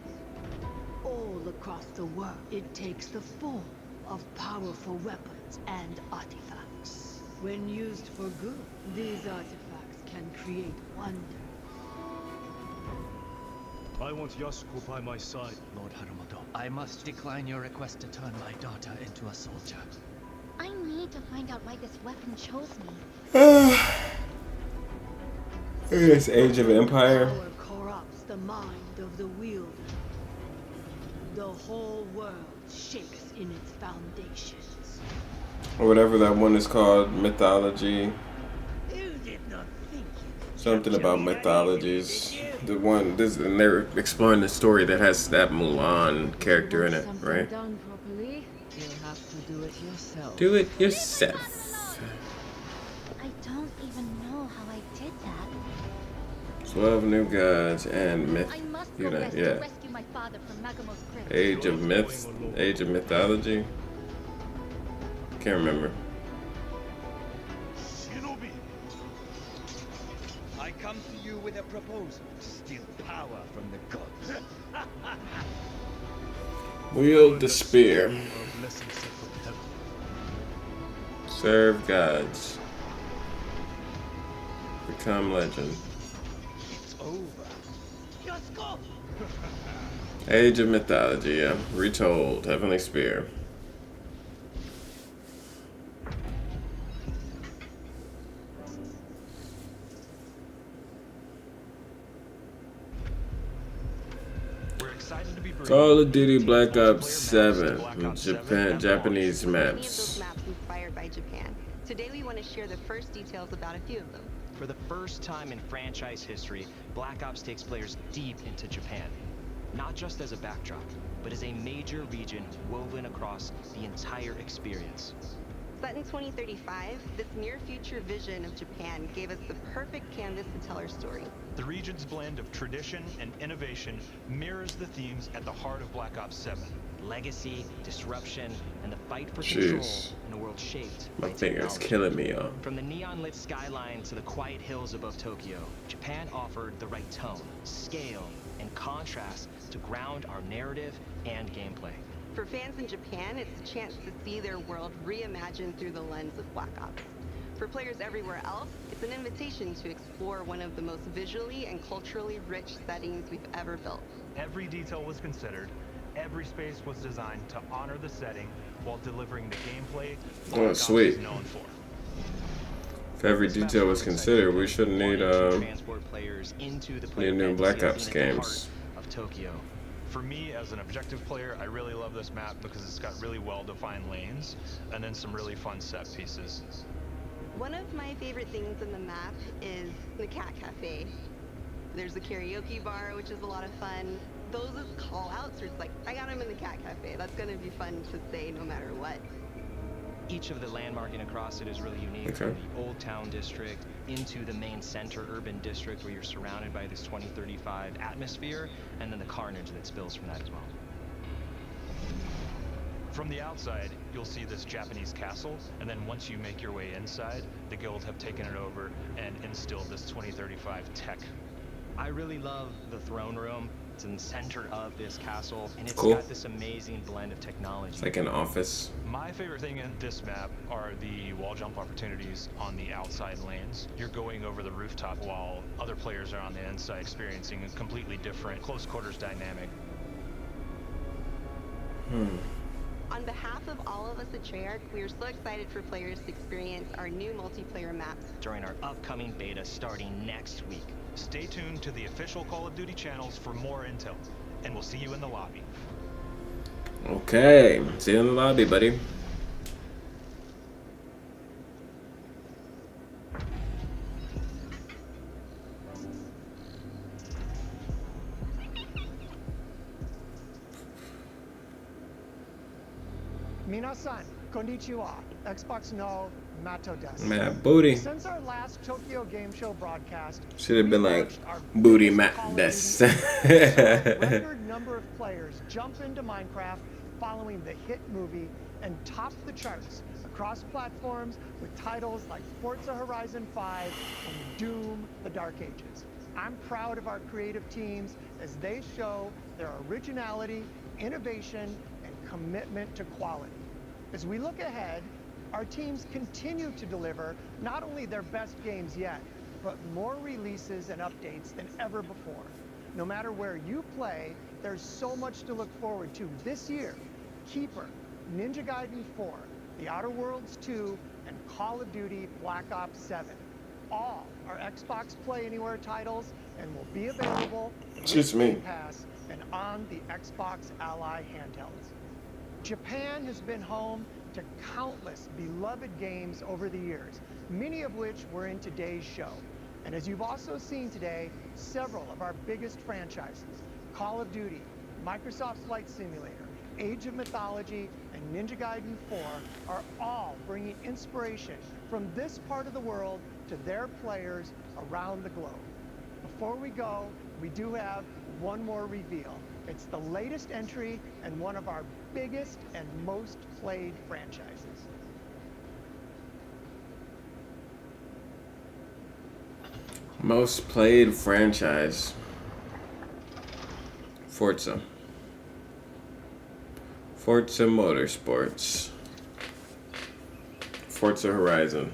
All across the world, it takes the form of powerful weapons and artifacts. When used for good, these artifacts can create wonder. I want Yasuko by my side. Lord Harumoto, I must decline your request to turn my daughter into a soldier. I need to find out why this weapon chose me. This Age of Empire. Power corrupts the mind of the wielder. The whole world shakes in its foundations. Or whatever that one is called, mythology. You did not think Something about mythologies. The one, this, and they're exploring the story that has that Mulan character in it, right? done properly, you'll have to do it yourself. Do it yourself. I don't even know how I did that. 12 new gods and myth. I must You know, progress to yeah. rescue my father from Magamo's crypt. Age of myths, Age of mythology. Can't remember. Shinobi! I come to you with a proposal to steal power from the gods. Wield the spear. A blessing sent from heaven. Serve gods. Become legend. It's over. Yasuko! Age of mythology, yeah. Retold. Heavenly spear. Call of Duty Black Ops 7. Japanese maps. Maps inspired by Japan. Today we want to share the first details about a few of them. For the first time in franchise history, Black Ops takes players deep into Japan. Not just as a backdrop, but as a major region woven across the entire experience. Set in 2035, this near-future vision of Japan gave us the perfect canvas to tell our story. The region's blend of tradition and innovation mirrors the themes at the heart of Black Ops 7. Legacy, disruption, and the fight for control in a world shaped My by finger's technology. killing me, y'all. From the neon-lit skyline to the quiet hills above Tokyo, Japan offered the right tone, scale, and contrast to ground our narrative and gameplay. For fans in Japan, it's a chance to see their world reimagined through the lens of Black Ops. For players everywhere else, it's an invitation to explore one of the most visually and culturally rich settings we've ever built. Every detail was considered, every space was designed to honor the setting while delivering the gameplay Black Ops is known for. If every detail was considered, we shouldn't need transport players into the player new Black fantasy Ops scene at the games. heart of Tokyo. For me, as an objective player, I really love this map because it's got really well-defined lanes and then some really fun set pieces. One of my favorite things in the map is the Cat Cafe. There's a karaoke bar, which is a lot of fun. Those as call-outs are just like, I got him in the Cat Cafe. That's gonna be fun to say no matter what. Each of the landmarking across it is really unique. Okay. From the Old Town District into the main center urban district where you're surrounded by this 2035 atmosphere, and then the carnage that spills from that as well. From the outside, you'll see this Japanese castle, and then once you make your way inside, the Guild have taken it over and instilled this 2035 tech. I really love the throne room. It's in the center of this castle, and it's Cool. got this amazing blend of technology. It's like an office. My favorite thing in this map are the wall jump opportunities on the outside lanes. You're going over the rooftop while other players are on the inside experiencing a completely different close quarters dynamic. On behalf of all of us at Treyarch, we are so excited for players to experience our new multiplayer maps during our upcoming beta starting next week. Stay tuned to the official Call of Duty channels for more intel, and we'll see you in the lobby. Okay, see you in the lobby, buddy. Minasan, konnichiwa. Xbox no Mato desu. Mad booty. Since our last Tokyo Game Show broadcast, Should have been we've like launched our booty biggest mat Call of des. Duty ever. Saw a record number of players jump into Minecraft following the hit movie and top the charts across platforms with titles like Forza Horizon 5 and Doom: The Dark Ages. I'm proud of our creative teams as they show their originality, innovation, and commitment to quality. As we look ahead, our teams continue to deliver not only their best games yet, but more releases and updates than ever before. No matter where you play, there's so much to look forward to this year. Keeper, Ninja Gaiden 4, The Outer Worlds 2, and Call of Duty Black Ops 7. All are Xbox Play Anywhere titles and will be available Just with me. Game Pass and on the Xbox Ally handhelds. Japan has been home to countless beloved games over the years, many of which were in today's show. And as you've also seen today, several of our biggest franchises, Call of Duty, Microsoft Flight Simulator, Age of Mythology, and Ninja Gaiden 4 are all bringing inspiration from this part of the world to their players around the globe. Before we go, we do have one more reveal. It's the latest entry and one of our biggest and most played franchises. Most played franchise. Forza. Forza Motorsports. Forza Horizon.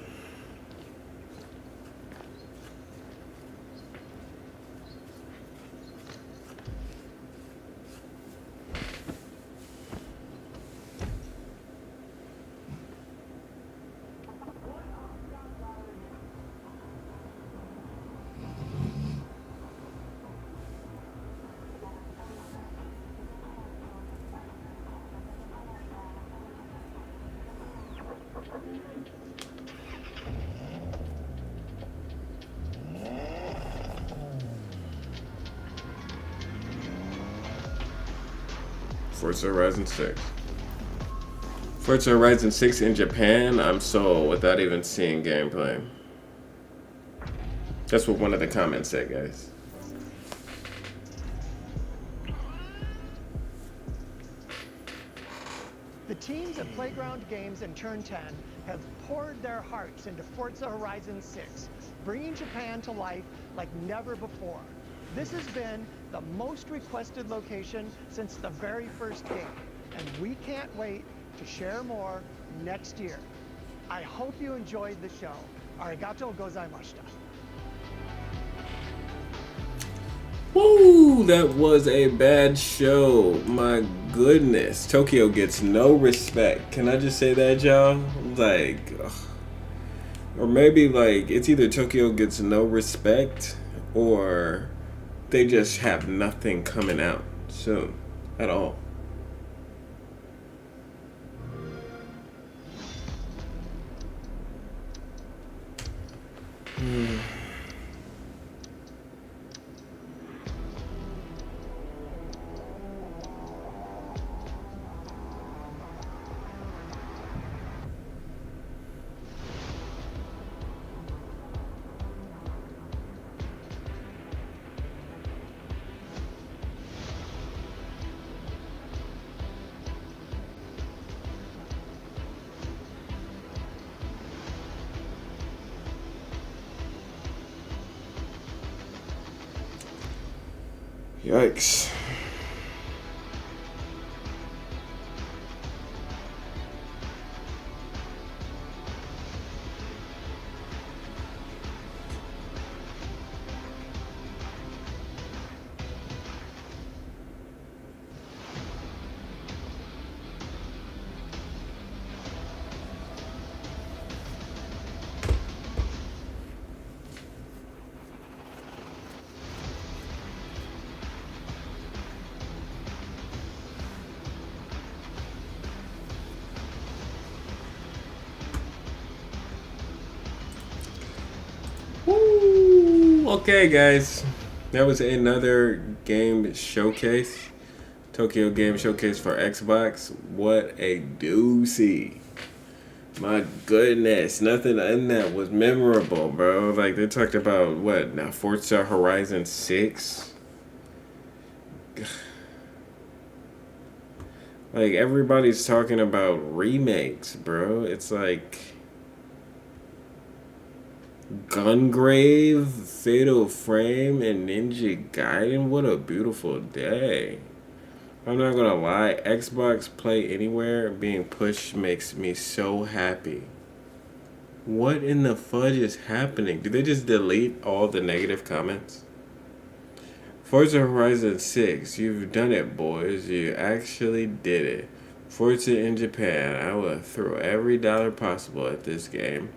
Forza Horizon 6. Forza Horizon 6 in Japan, I'm sold without even seeing gameplay. That's what one of the comments said, guys. The teams at Playground Games and Turn 10 have poured their hearts into Forza Horizon 6, bringing Japan to life like never before. This has been the most requested location since the very first game, and we can't wait to share more next year. I hope you enjoyed the show. Arigato gozaimashita. Woo, that was a bad show. My goodness. Tokyo gets no respect. Can I just say that, y'all? Like, ugh. Or maybe like it's either Tokyo gets no respect or they just have nothing coming out soon at all. Yikes. Woo! Okay, guys, that was another game showcase. Tokyo Game Showcase for Xbox. What a doozy. My goodness, nothing in that was memorable, bro. Like, they talked about, what, now Forza Horizon 6? Like, everybody's talking about remakes, bro. It's like Gungrave, Fatal Frame, and Ninja Gaiden. What a beautiful day. I'm not gonna lie, Xbox Play Anywhere being pushed makes me so happy. What in the fudge is happening? Did they just delete all the negative comments? Forza Horizon 6, you've done it, boys. You actually did it. Forza in Japan, I will throw every dollar possible at this game.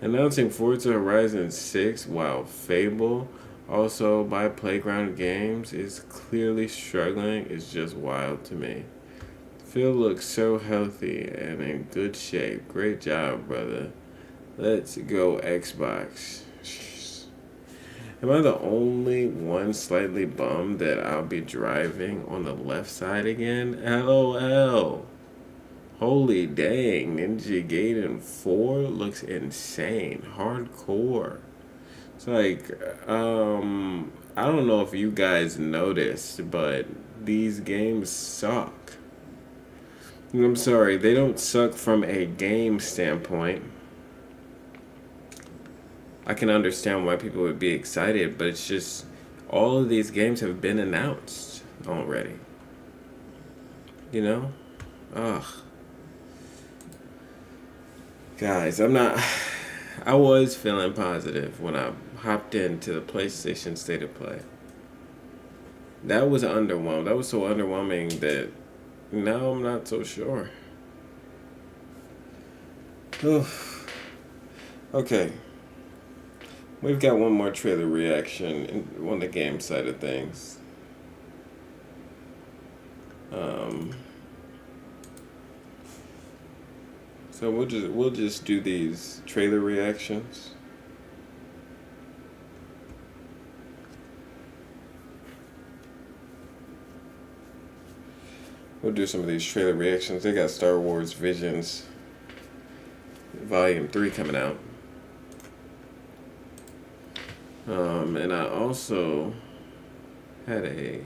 Announcing Forza Horizon 6 while Fable, also by Playground Games, is clearly struggling is just wild to me. Phil looks so healthy and in good shape. Great job, brother. Let's go Xbox. Am I the only one slightly bummed that I'll be driving on the left side again? LOL. Holy dang, Ninja Gaiden 4 looks insane. Hardcore. It's like, I don't know if you guys noticed, but these games suck. I'm sorry, they don't suck from a game standpoint. I can understand why people would be excited, but it's just all of these games have been announced already. You know? Ugh. Guys, I was feeling positive when I hopped into the PlayStation State of Play. That was underwhelmed. That was so underwhelming that now I'm not so sure. Oof. Okay. We've got one more trailer reaction on the game side of things. So we'll just do these trailer reactions. We'll do some of these trailer reactions. They got Star Wars Visions Volume 3 coming out. And I also had a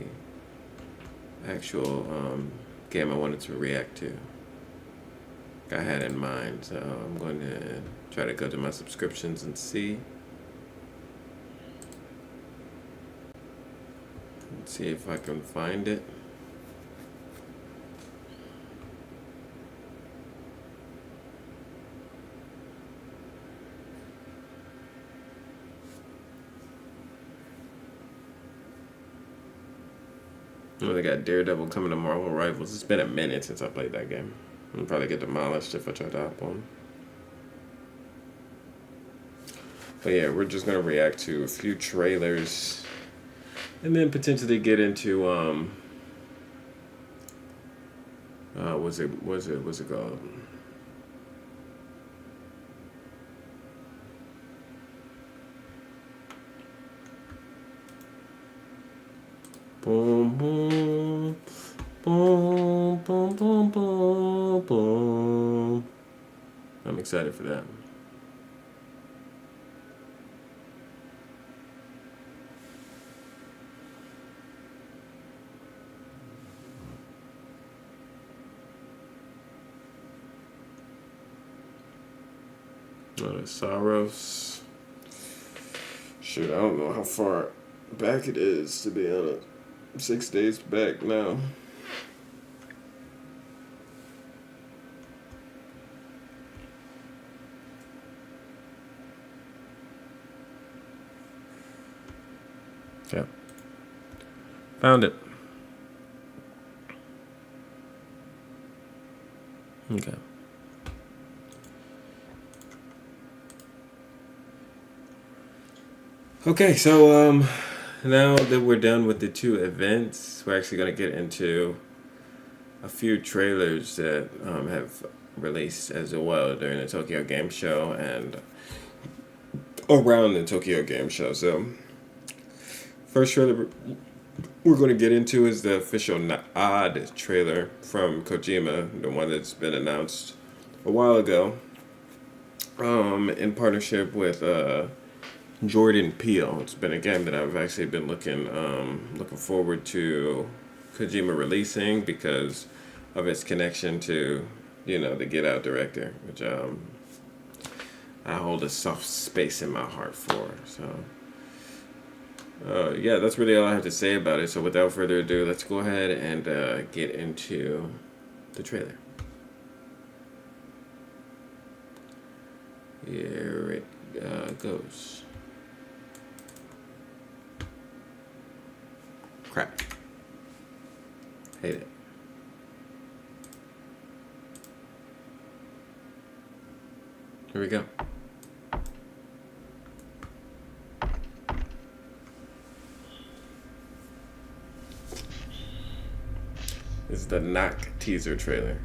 actual game I wanted to react to. I had in mind, so I'm going to try to go to my subscriptions and see. Let's see if I can find it. Oh, they got Daredevil coming to Marvel Rivals. It's been a minute since I played that game. I'll probably get demolished if I try to hop on. But yeah, we're just gonna react to a few trailers, and then potentially get into what's it called? Boom boom. Boom, boom, boom, boom, boom. I'm excited for that. Sorrows. Shoot, I don't know how far back it is, to be honest. 6 days back now. Yeah. Found it. Okay. Okay, so now that we're done with the two events, we're actually going to get into a few trailers that have released as well during the Tokyo Game Show and around the Tokyo Game Show. So, first trailer we're going to get into is the official Odd trailer from Kojima, the one that's been announced a while ago, in partnership with Jordan Peele. It's been a game that I've actually been looking forward to Kojima releasing because of its connection to, you know, the Get Out director, which I hold a soft space in my heart for. So yeah, that's really all I have to say about it. So without further ado, let's go ahead and get into the trailer. Here it goes. Crap. Hate it. Here we go. This is the Knock teaser trailer.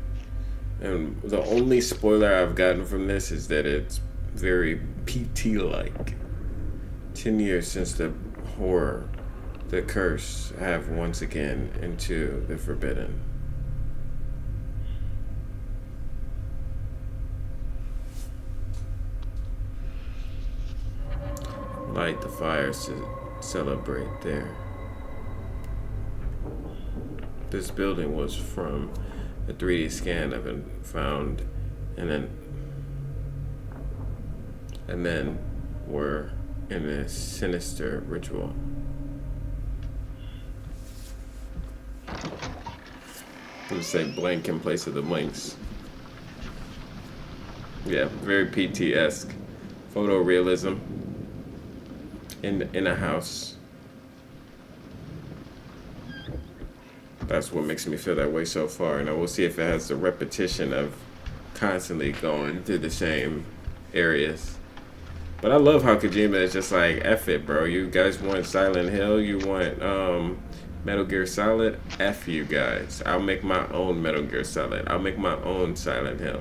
And the only spoiler I've gotten from this is that it's very PT-like. 10 years since the horror, the curse, have once again into the forbidden. Light the fires to celebrate there. This building was from a 3D scan I've been found, and then we're in a sinister ritual. Let's say blank in place of the blanks. Yeah, very PT-esque. Photorealism in a house. That's what makes me feel that way so far. And I will see if it has the repetition of constantly going through the same areas. But I love how Kojima is just like, F it, bro. You guys want Silent Hill? You want Metal Gear Solid? F you guys. I'll make my own Metal Gear Solid. I'll make my own Silent Hill.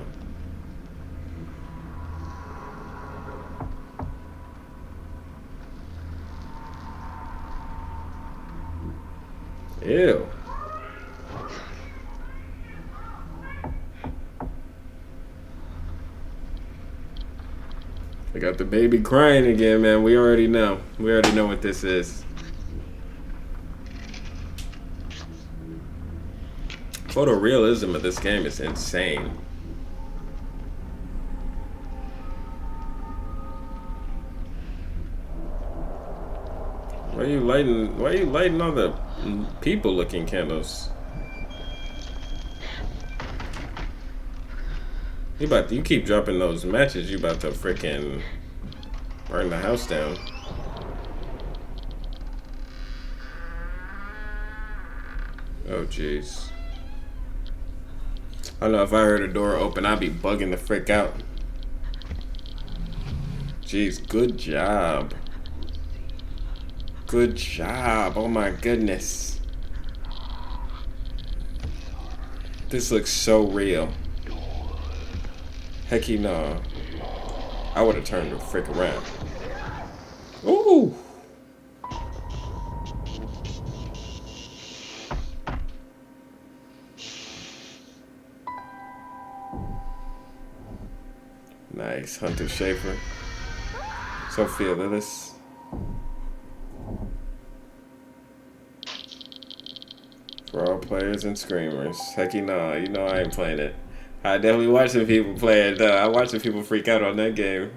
Ew. I got the baby crying again, man. We already know. We already know what this is. Photorealism of this game is insane. Why are you lighting all the people-looking candles? You keep dropping those matches, you about to freaking burn the house down. Oh jeez. I don't know, if I heard a door open, I'd be bugging the frick out. Jeez, good job. Good job. Oh my goodness. This looks so real. Hecky no. I would have turned the frick around. Ooh. Nice. Hunter Schafer. Sophia Lillis. For all players and screamers. Hecky no. You know I ain't playing it. I definitely watch some people play it. I watch some people freak out on that game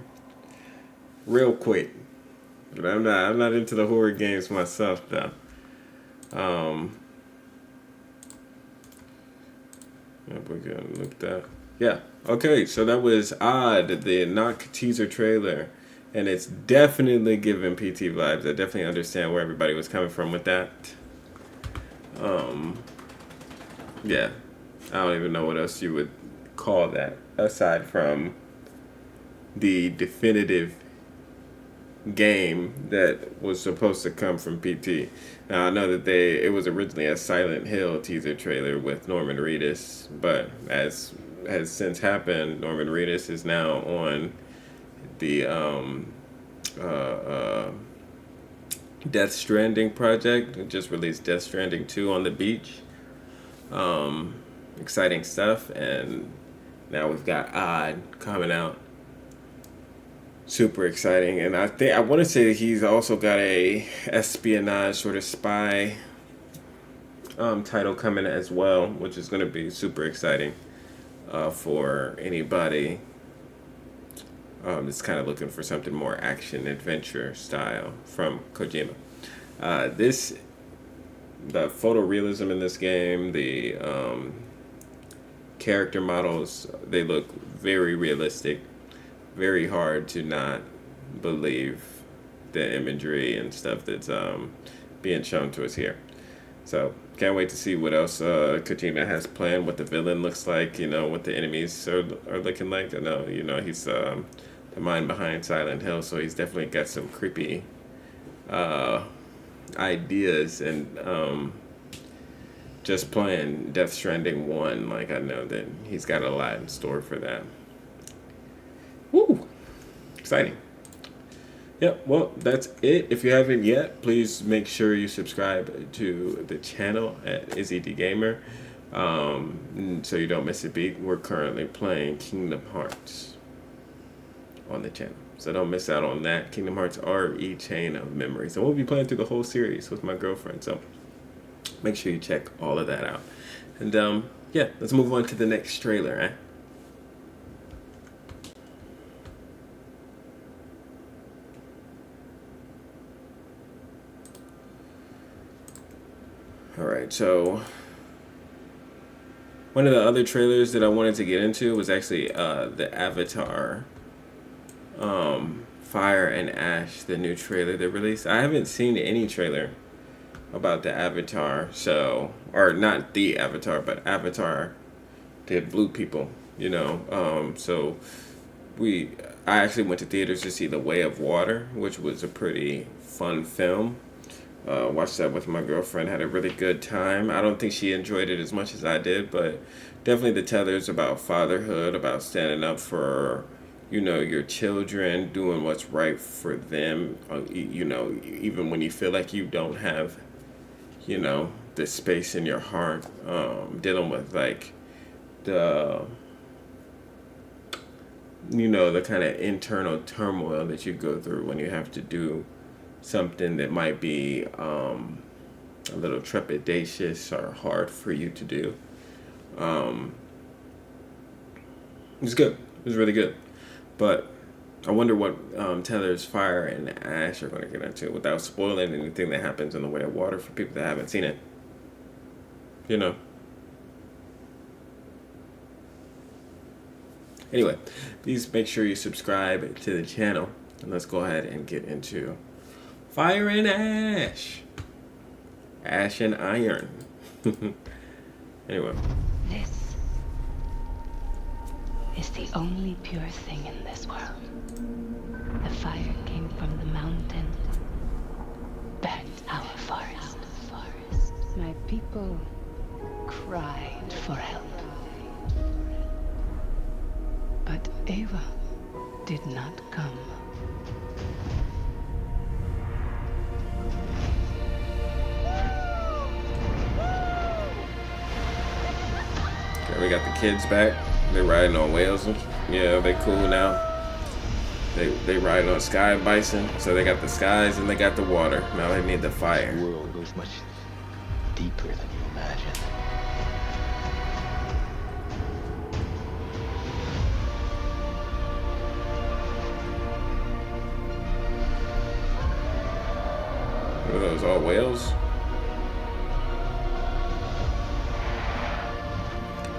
real quick. But I'm not into the horror games myself though. We're gonna look that. Yeah. Okay, so that was Odd, the Knock teaser trailer. And it's definitely giving PT vibes. I definitely understand where everybody was coming from with that. Yeah. I don't even know what else you would call that aside from the definitive game that was supposed to come from PT. Now I know that it was originally a Silent Hill teaser trailer with Norman Reedus, but as has since happened, Norman Reedus is now on the Death Stranding project. It just released Death Stranding 2 on the beach. Exciting stuff. And now we've got Odd coming out. Super exciting. And I want to say that he's also got a espionage sort of spy title coming as well, which is going to be super exciting for anybody that's kind of looking for something more action adventure style from Kojima. The photorealism in this game, the character models, they look very realistic. Very hard to not believe the imagery and stuff that's being shown to us here. So can't wait to see what else Kojima has planned, what the villain looks like, you know, what the enemies are looking like. I know, you know, he's the mind behind Silent Hill, so he's definitely got some creepy ideas. And just playing Death Stranding 1, like, I know that he's got a lot in store for that. Woo! Exciting. Yep, well, that's it. If you haven't yet, please make sure you subscribe to the channel at IzzyD Gamer, so you don't miss a beat. We're currently playing Kingdom Hearts on the channel, so don't miss out on that. Kingdom Hearts RE Chain of Memories. And we'll be playing through the whole series with my girlfriend, so make sure you check all of that out. And yeah, let's move on to the next trailer, eh? Alright, so one of the other trailers that I wanted to get into was actually the Avatar Fire and Ash, the new trailer they released. I haven't seen any trailer about the Avatar, so, or not the Avatar, but Avatar, the blue people, you know. So I actually went to theaters to see The Way of Water, which was a pretty fun film. Watched that with my girlfriend, had a really good time. I don't think she enjoyed it as much as I did, but definitely the tethers about fatherhood, about standing up for, you know, your children, doing what's right for them, you know, even when you feel like you don't have, you know, the space in your heart, dealing with like the, you know, the kind of internal turmoil that you go through when you have to do something that might be a little trepidatious or hard for you to do. It was good. It was really good. But I wonder what Taylor's Fire and Ash are going to get into without spoiling anything that happens in The Way of Water for people that haven't seen it. You know. Anyway, please make sure you subscribe to the channel. And let's go ahead and get into Fire and Ash. Ash and Iron. Anyway. This is the only pure thing in this world. The fire came from the mountain, burnt our forest. My people cried for help. But Ava did not come. We got the kids back. They riding on whales. Yeah, they cool now. They riding on sky bison. So they got the skies and they got the water. Now they need the fire. The world goes much deeper than you imagine. What are those, all whales?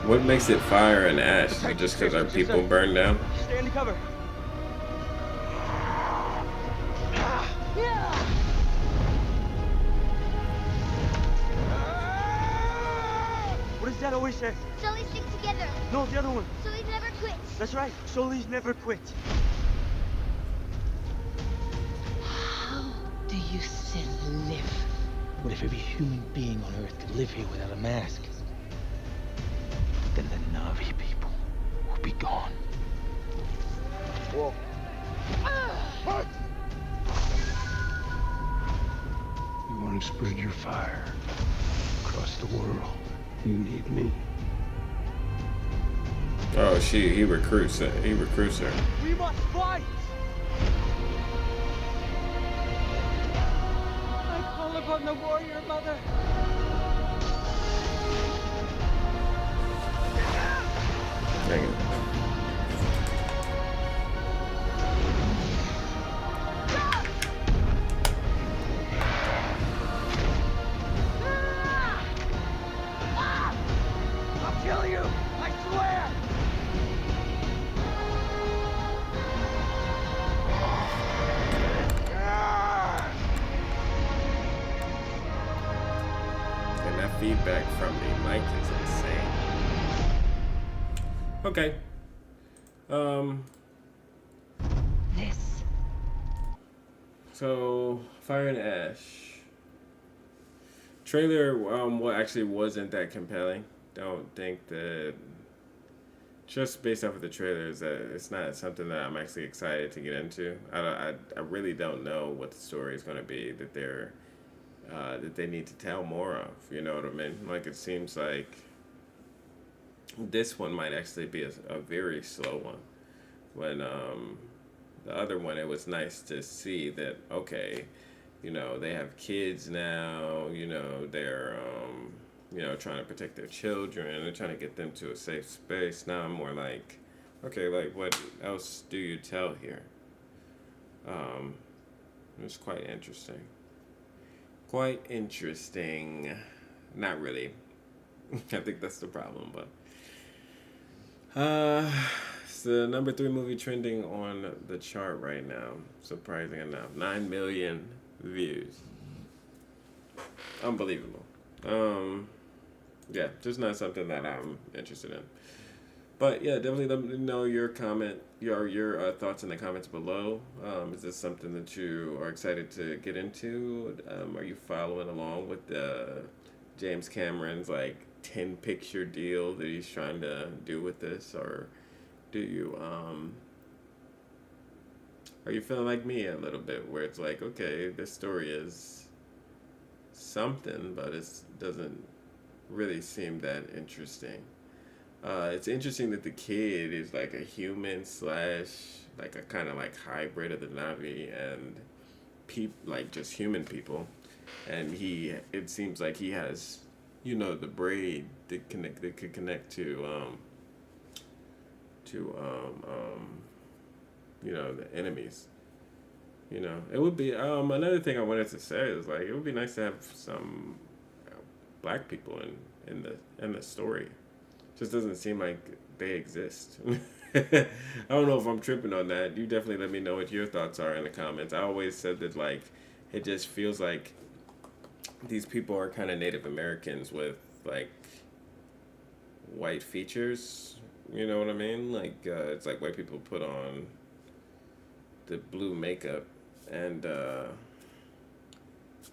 What makes it Fire and Ash? Just because our people burn down? Stay under cover. What does Dad always say? Sully stick together. No, the other one. Sully never quits. That's right. Sully's never quit. How do you still live? What if every human being on Earth could live here without a mask? Then the Na'vi people will be gone. Whoa. spread your fire across the world. You need me. Oh, he recruits her. He recruits her. We must fight! I call upon the warrior mother. Dang it. I'll kill you! I swear! And that feedback from the mic is insane. Okay. This. So, Fire and Ash. Trailer, well, actually wasn't that compelling. Don't think that, just based off of the trailers, that it's not something that I'm actually excited to get into. I really don't know what the story is going to be that they need to tell more of. You know what I mean? Like, it seems like this one might actually be a very slow one. When the other one, it was nice to see that, okay, you know, they have kids now, you know, they're, you know, trying to protect their children, they're trying to get them to a safe space. Now I'm more like, okay, like, what else do you tell here? It's quite interesting. Quite interesting. Not really. I think that's the problem, but it's the number 3 movie trending on the chart right now. Surprising enough, 9 million views. Unbelievable. Yeah, just not something that I'm interested in. But yeah, definitely let me know your thoughts in the comments below. Is this something that you are excited to get into? Are you following along with James Cameron's like 10 picture deal that he's trying to do with this, or do you are you feeling like me a little bit, where it's like, okay, this story is something, but it doesn't really seem that interesting. It's interesting that the kid is like a human slash like a kind of like hybrid of the Navi and like just human people, and it seems like he has, you know, the braid that could connect to you know, the enemies. You know, it would be another thing I wanted to say is like it would be nice to have some black people in the story. Just doesn't seem like they exist. I don't know if I'm tripping on that. You definitely let me know what your thoughts are in the comments. I always said that like it just feels like these people are kind of Native Americans with like white features. You know what I mean? Like it's like white people put on the blue makeup and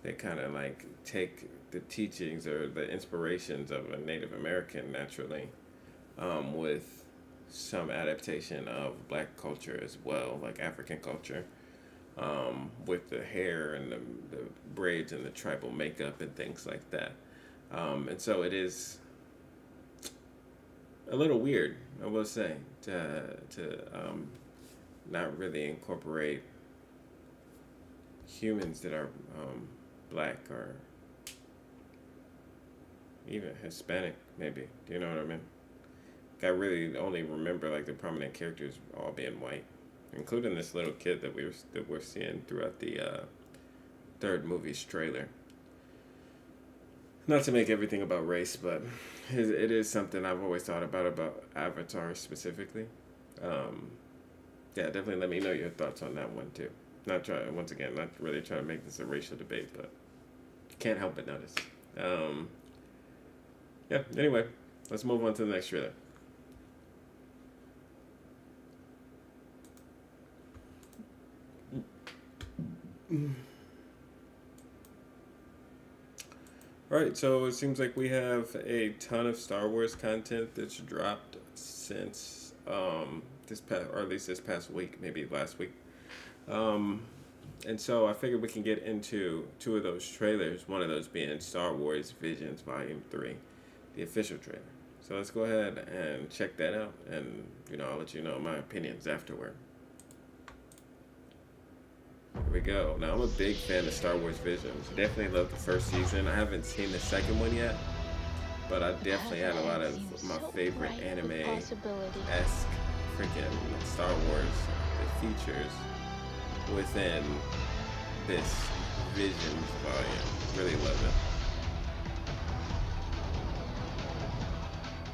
they kind of like take the teachings or the inspirations of a Native American naturally, with some adaptation of black culture as well, like African culture, with the hair and the braids and the tribal makeup and things like that. And so it is a little weird, I will say, to not really incorporate humans that are black or even Hispanic, maybe. Do you know what I mean? I really only remember like the prominent characters all being white, including this little kid that we're seeing throughout the third movie's trailer. Not to make everything about race, but it is something I've always thought about Avatar specifically. Yeah, definitely let me know your thoughts on that one too. Not really trying to make this a racial debate, but you can't help but notice. Yeah, anyway, let's move on to the next trailer. Alright, so it seems like we have a ton of Star Wars content that's dropped since this past week, maybe last week. And And so I figured we can get into two of those trailers, one of those being Star Wars Visions Volume 3, the official trailer. So let's go ahead and check that out, and I'll let you know my opinions afterward. Here we go. Now, I'm a big fan of Star Wars Visions. Definitely loved the first season. I haven't seen the second one yet, but I definitely had a lot of my favorite anime-esque freaking Star Wars features within this Visions volume. Really love it.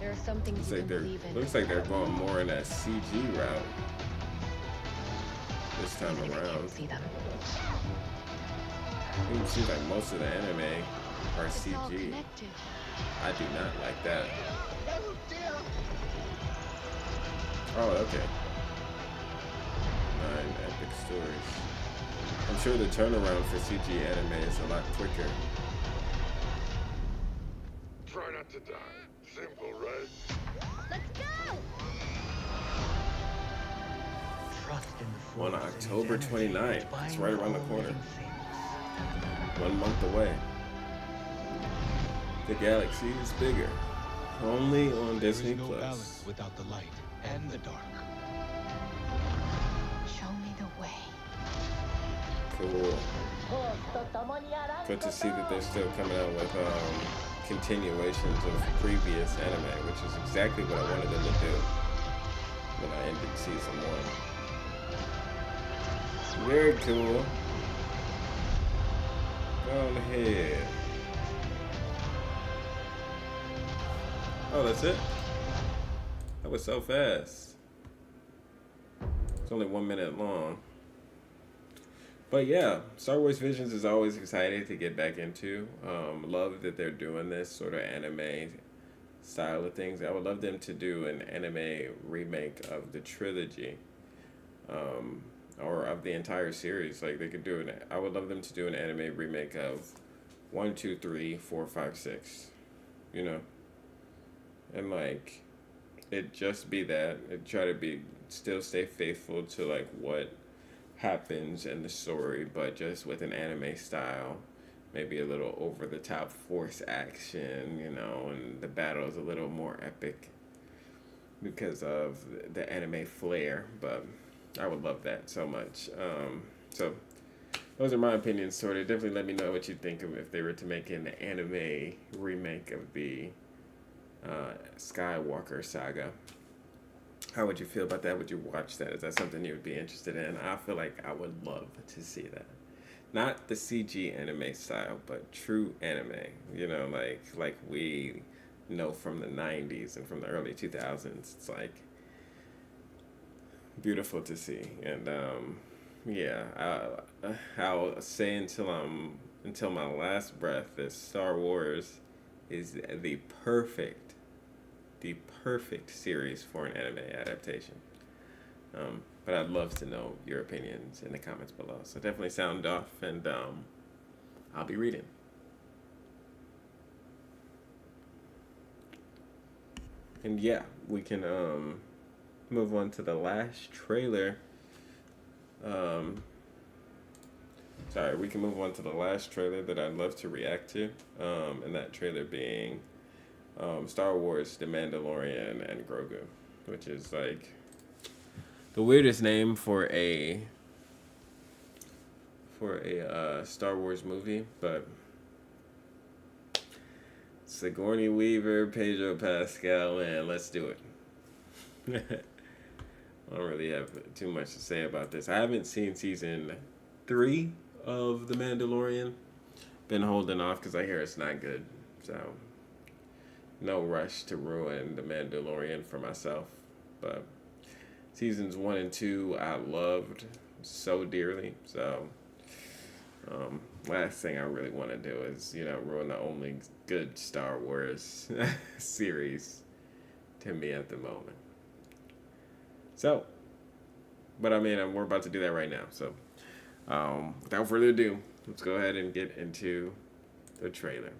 There are some things Looks like they're going more in that CG route this time around. It seems like most of the anime are CG. I do not like that. Oh, okay. 9 epic stories. I'm sure the turnaround for CG anime is a lot quicker. Try not to die. Simple, right? Let's go! Trust in the Force On October 29th. It's right around the corner. 1 month away. The galaxy is bigger. Only on Disney Plus. Balance without the light and the dark. Show me the way. Cool. Good to see that they're still coming out with continuations of previous anime, which is exactly what I wanted them to do when I ended season 1. Very cool. Go on ahead. Oh, that's it? That was so fast. It's only 1 minute long. But yeah, Star Wars Visions is always exciting to get back into. Love that they're doing this sort of anime style of things. I would love them to do an anime remake of the trilogy, or of the entire series. Like they could do it. I would love them to do an anime remake of 1, 2, 3, 4, 5, 6. You know, and like it just be that. It try to still stay faithful to like what happens in the story, but just with an anime style, maybe a little over the top force action, and the battle is a little more epic because of the anime flair. But I would love that so much. So those are my opinions sort of. Definitely let me know what you think of if they were to make an anime remake of the Skywalker saga. How would you feel about that? Would you watch that? Is that something you would be interested in? I feel like I would love to see that. Not the CG anime style, but true anime. Like we know from the 90s and from the early 2000s. It's like beautiful to see. And yeah, I'll say until my last breath that Star Wars is the perfect series for an anime adaptation. But I'd love to know your opinions in the comments below. So definitely sound off, and I'll be reading. And yeah, we can move on to the last trailer. We can move on to the last trailer that I'd love to react to. And that trailer being Star Wars, The Mandalorian, and Grogu, which is like the weirdest name for a Star Wars movie, but Sigourney Weaver, Pedro Pascal, and let's do it. I don't really have too much to say about this. I haven't seen season 3 of The Mandalorian. Been holding off because I hear it's not good, so no rush to ruin The Mandalorian for myself. But seasons 1 and 2 I loved so dearly. So last thing I really want to do is, ruin the only good Star Wars series to me at the moment. So, but I mean, we're about to do that right now. So without further ado, let's go ahead and get into the trailer.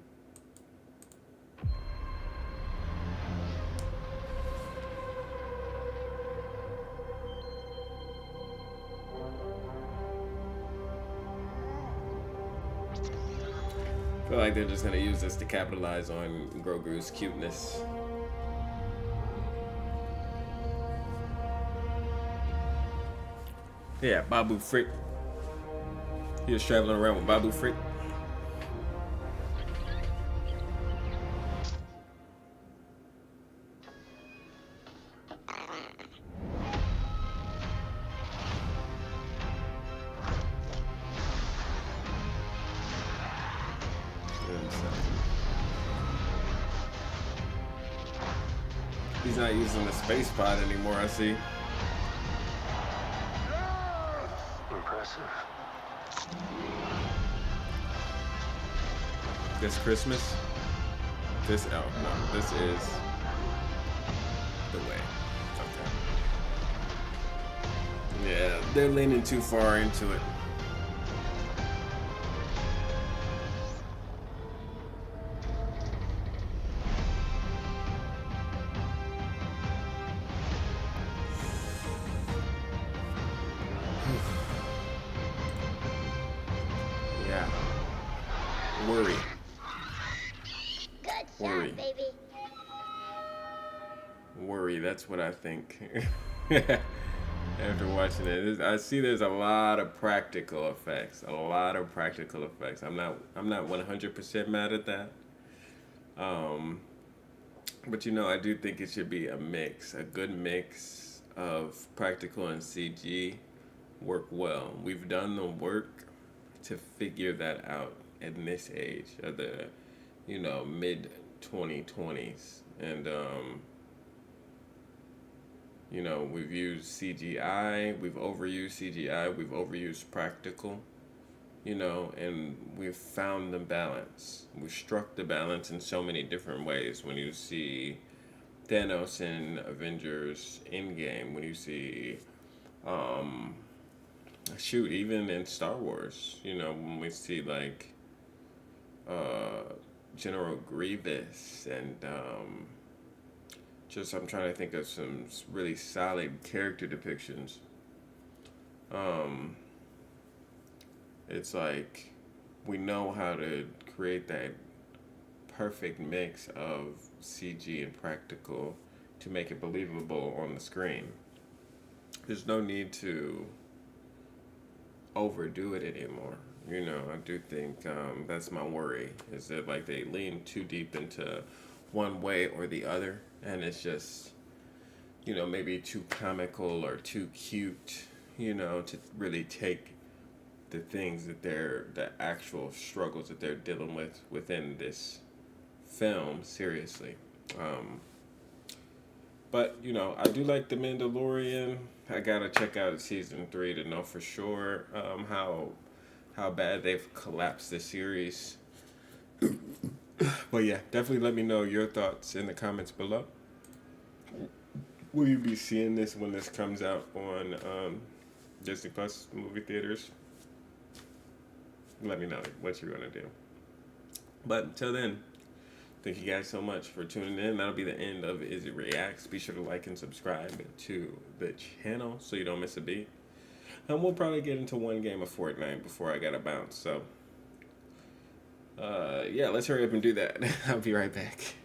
I feel like they're just gonna use this to capitalize on Grogu's cuteness. Yeah, Babu Frick. He was traveling around with Babu Frick. He's not using the space pod anymore, I see. Impressive. This Christmas? This, oh no, this is the way. Okay. Yeah, they're leaning too far into it. Yeah. Worry. Good Worry. job, baby. Worry, that's what I think. After watching it, I see there's a lot of practical effects. A lot of practical effects. I'm not 100% mad at that. But you know, I do think it should be a mix, a good mix of practical and CG work well. We've done the work to figure that out in this age of the, you know, mid 2020s. And you know, we've used CGI, we've overused CGI, we've overused practical, you know, and we've found the balance. We've struck the balance in so many different ways. When you see Thanos in Avengers Endgame, when you see, shoot, even in Star Wars, you know, when we see like General Grievous and just I'm trying to think of some really solid character depictions. It's like we know how to create that perfect mix of CG and practical to make it believable on the screen. There's no need to overdo it anymore. You know, I do think that's my worry, is that like they lean too deep into one way or the other, and it's just, you know, maybe too comical or too cute, you know, to really take the things that the actual struggles that they're dealing with within this film seriously. But you know, I do like The Mandalorian. I gotta check out season 3 to know for sure how bad they've collapsed the series. But yeah, definitely let me know your thoughts in the comments below. Will you be seeing this when this comes out on Disney Plus movie theaters? Let me know what you're gonna do. But until then, thank you guys so much for tuning in. That'll be the end of Is It Reacts. Be sure to like and subscribe to the channel so you don't miss a beat. And we'll probably get into one game of Fortnite before I gotta bounce. So, yeah, let's hurry up and do that. I'll be right back.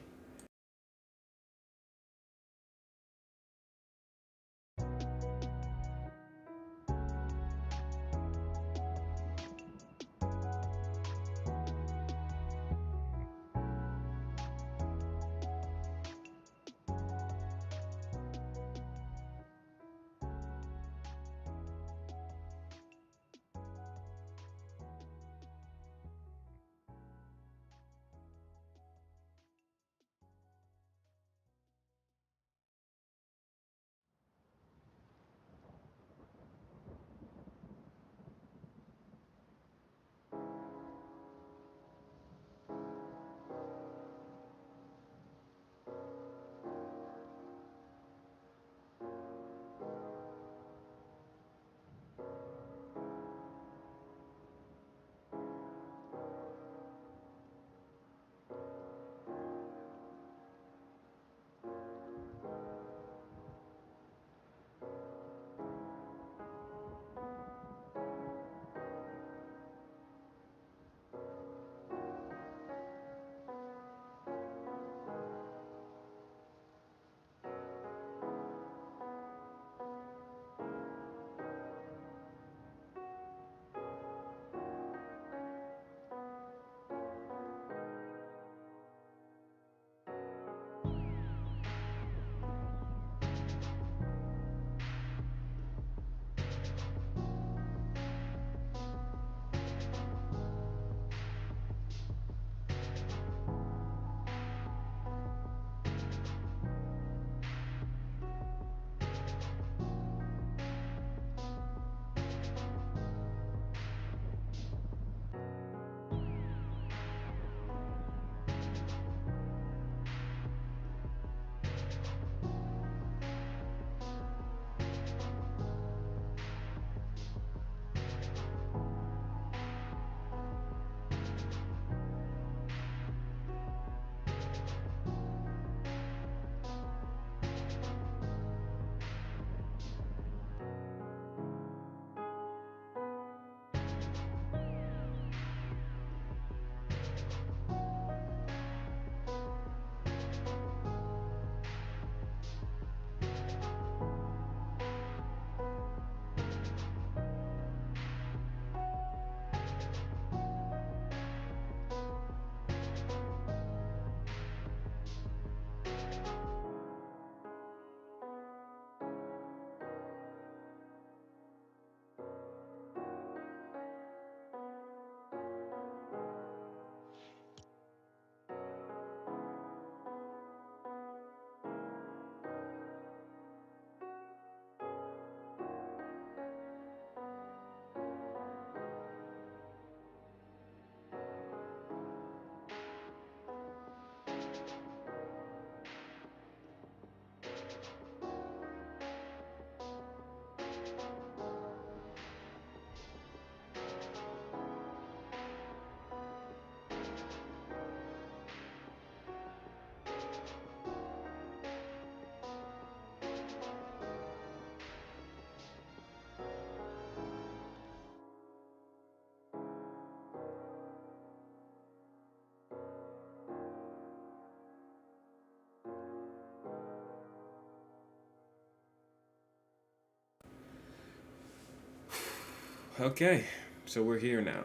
Okay, so we're here now,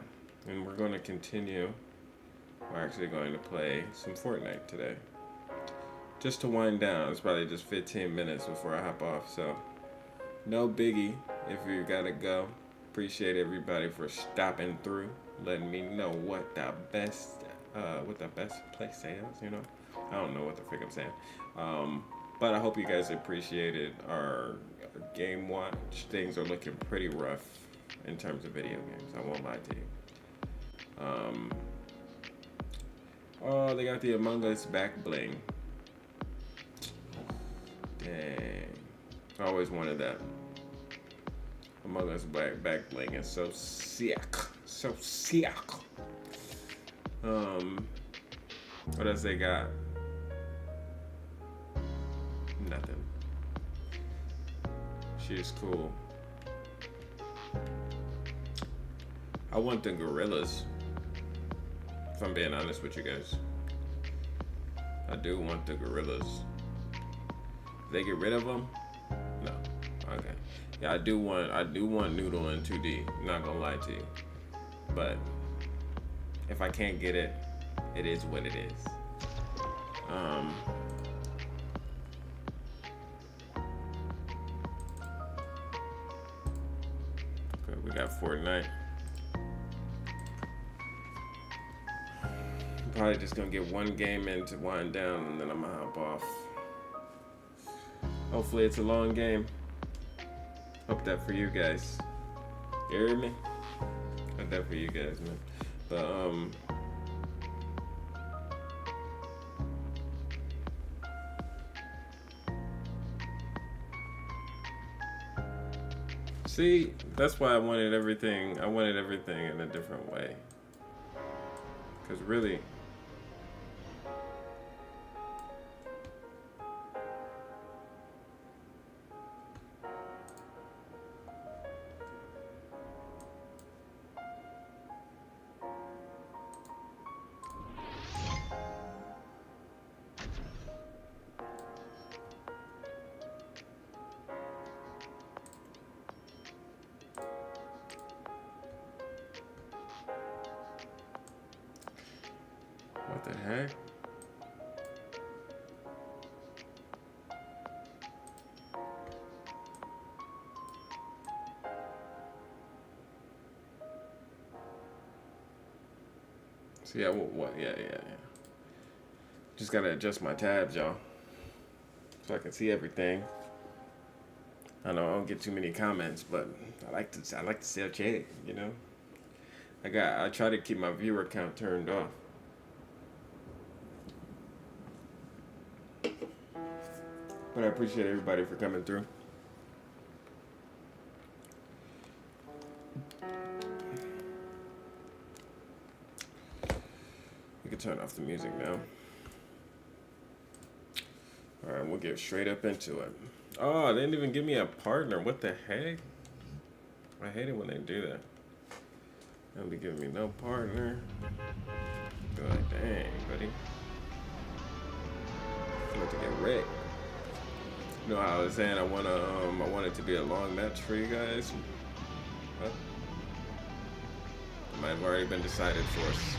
and we're going to continue. We're actually going to play some Fortnite today. Just to wind down, it's probably just 15 minutes before I hop off, so no biggie if you gotta go. Appreciate everybody for stopping through, letting me know what the best place is, you know? I don't know what the frick I'm saying. But I hope you guys appreciated our game watch. Things are looking pretty rough in terms of video games. I won't lie to you. Oh, they got the Among Us back bling. Dang. I always wanted that. Among Us back bling is so sick. So sick. What else they got? Nothing. She's cool. I want the gorillas. If I'm being honest with you guys. I do want the gorillas. If they get rid of them? No. Okay. Yeah, I do want Noodle in 2D. I'm not gonna lie to you. But if I can't get it, it is what it is. Okay, we got Fortnite. Probably just gonna get one game in to wind down, and then I'm gonna hop off. Hopefully it's a long game. Hope that for you guys. You hear me? Hope that for you guys, man. But see, that's why I wanted everything. I wanted everything in a different way. 'Cause really, what the heck? So yeah, what? Yeah. Just gotta adjust my tabs, y'all, so I can see everything. I know I don't get too many comments, but I like to see a chat, you know. I try to keep my viewer count turned off. But I appreciate everybody for coming through. We can turn off the music now. Alright, we'll get straight up into it. Oh, they didn't even give me a partner. What the heck? I hate it when they do that. They don't be giving me no partner. Be like, dang, buddy. I'm about to get wrecked. You know how I was saying I want it to be a long match for you guys? Well, it might have already been decided for us.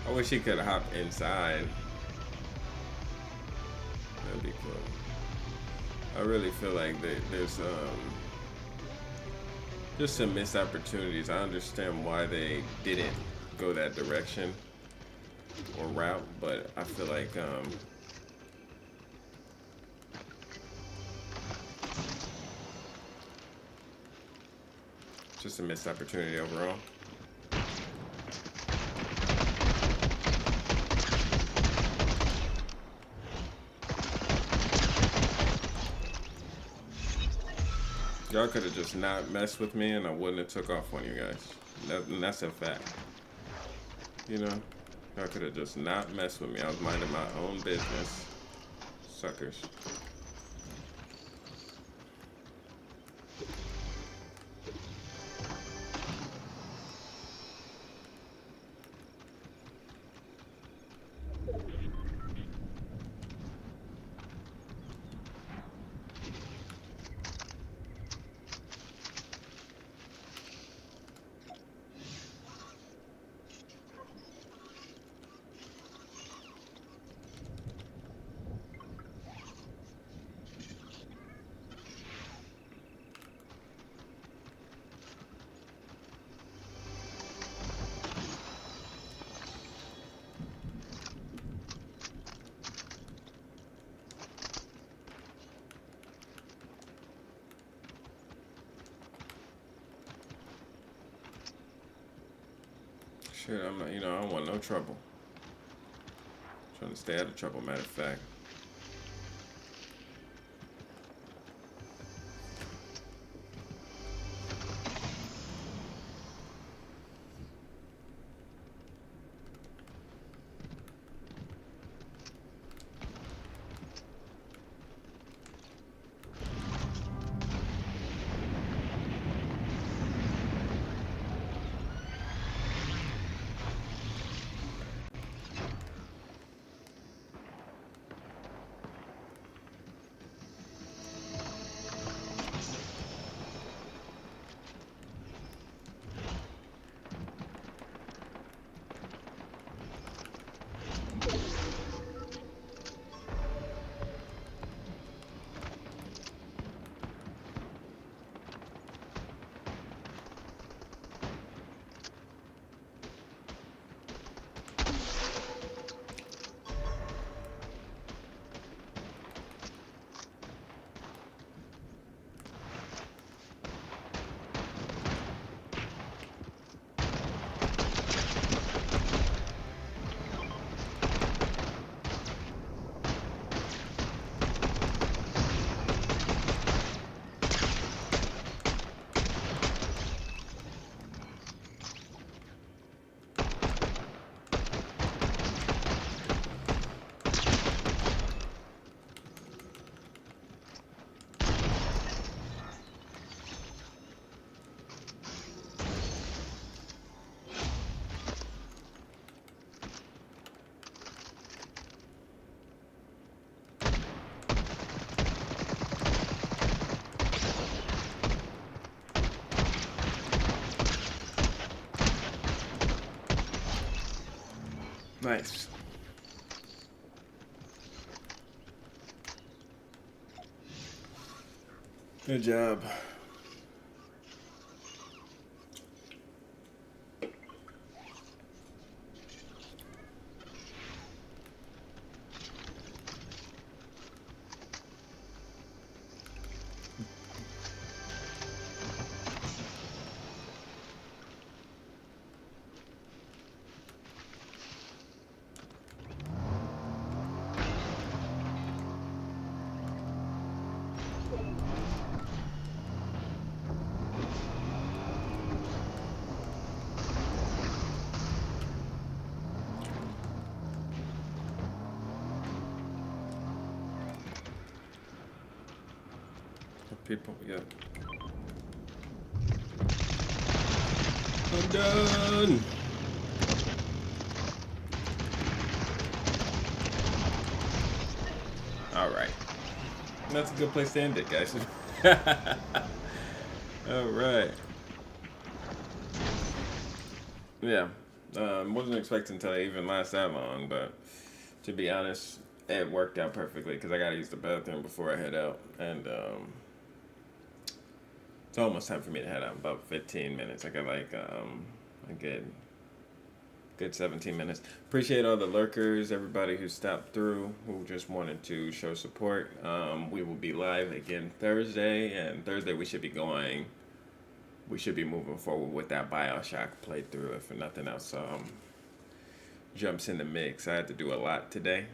I wish he could hop inside. That'd be cool. I really feel like there's just some missed opportunities. I understand why they didn't go that direction or route, but I feel like just a missed opportunity overall. Y'all could have just not messed with me and I wouldn't have took off on you guys. And that's a fact. You know? Y'all could have just not messed with me. I was minding my own business. Suckers. Shit, I'm not, you know, I don't want no trouble. Trying to stay out of trouble, matter of fact. Nice. Good job. People, yeah. I'm done. All right. That's a good place to end it, guys. All right. Yeah. Wasn't expecting to even last that long, but to be honest, it worked out perfectly because I gotta use the bathroom before I head out, and it's almost time for me to head out. About 15 minutes. I got like a good 17 minutes. Appreciate all the lurkers, everybody who stopped through, who just wanted to show support. We will be live again Thursday, and Thursday we should be moving forward with that BioShock playthrough, if for nothing else. Jumps in the mix. I had to do a lot today.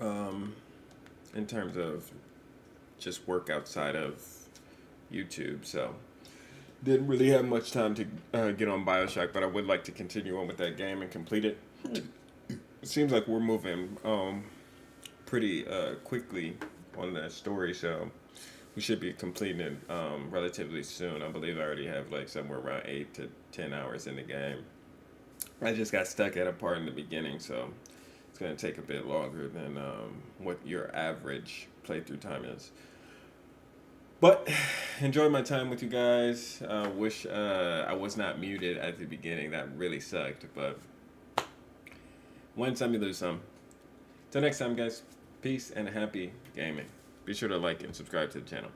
In terms of just work outside of YouTube, so didn't really have much time to get on BioShock, but I would like to continue on with that game and complete it. It seems like we're moving pretty quickly on that story, so we should be completing it relatively soon. I believe I already have like somewhere around 8 to 10 hours in the game. I just got stuck at a part in the beginning, so it's going to take a bit longer than what your average playthrough time is. But enjoyed my time with you guys. Wish I was not muted at the beginning. That really sucked. But win some, you lose some. Till next time, guys. Peace and happy gaming. Be sure to like and subscribe to the channel.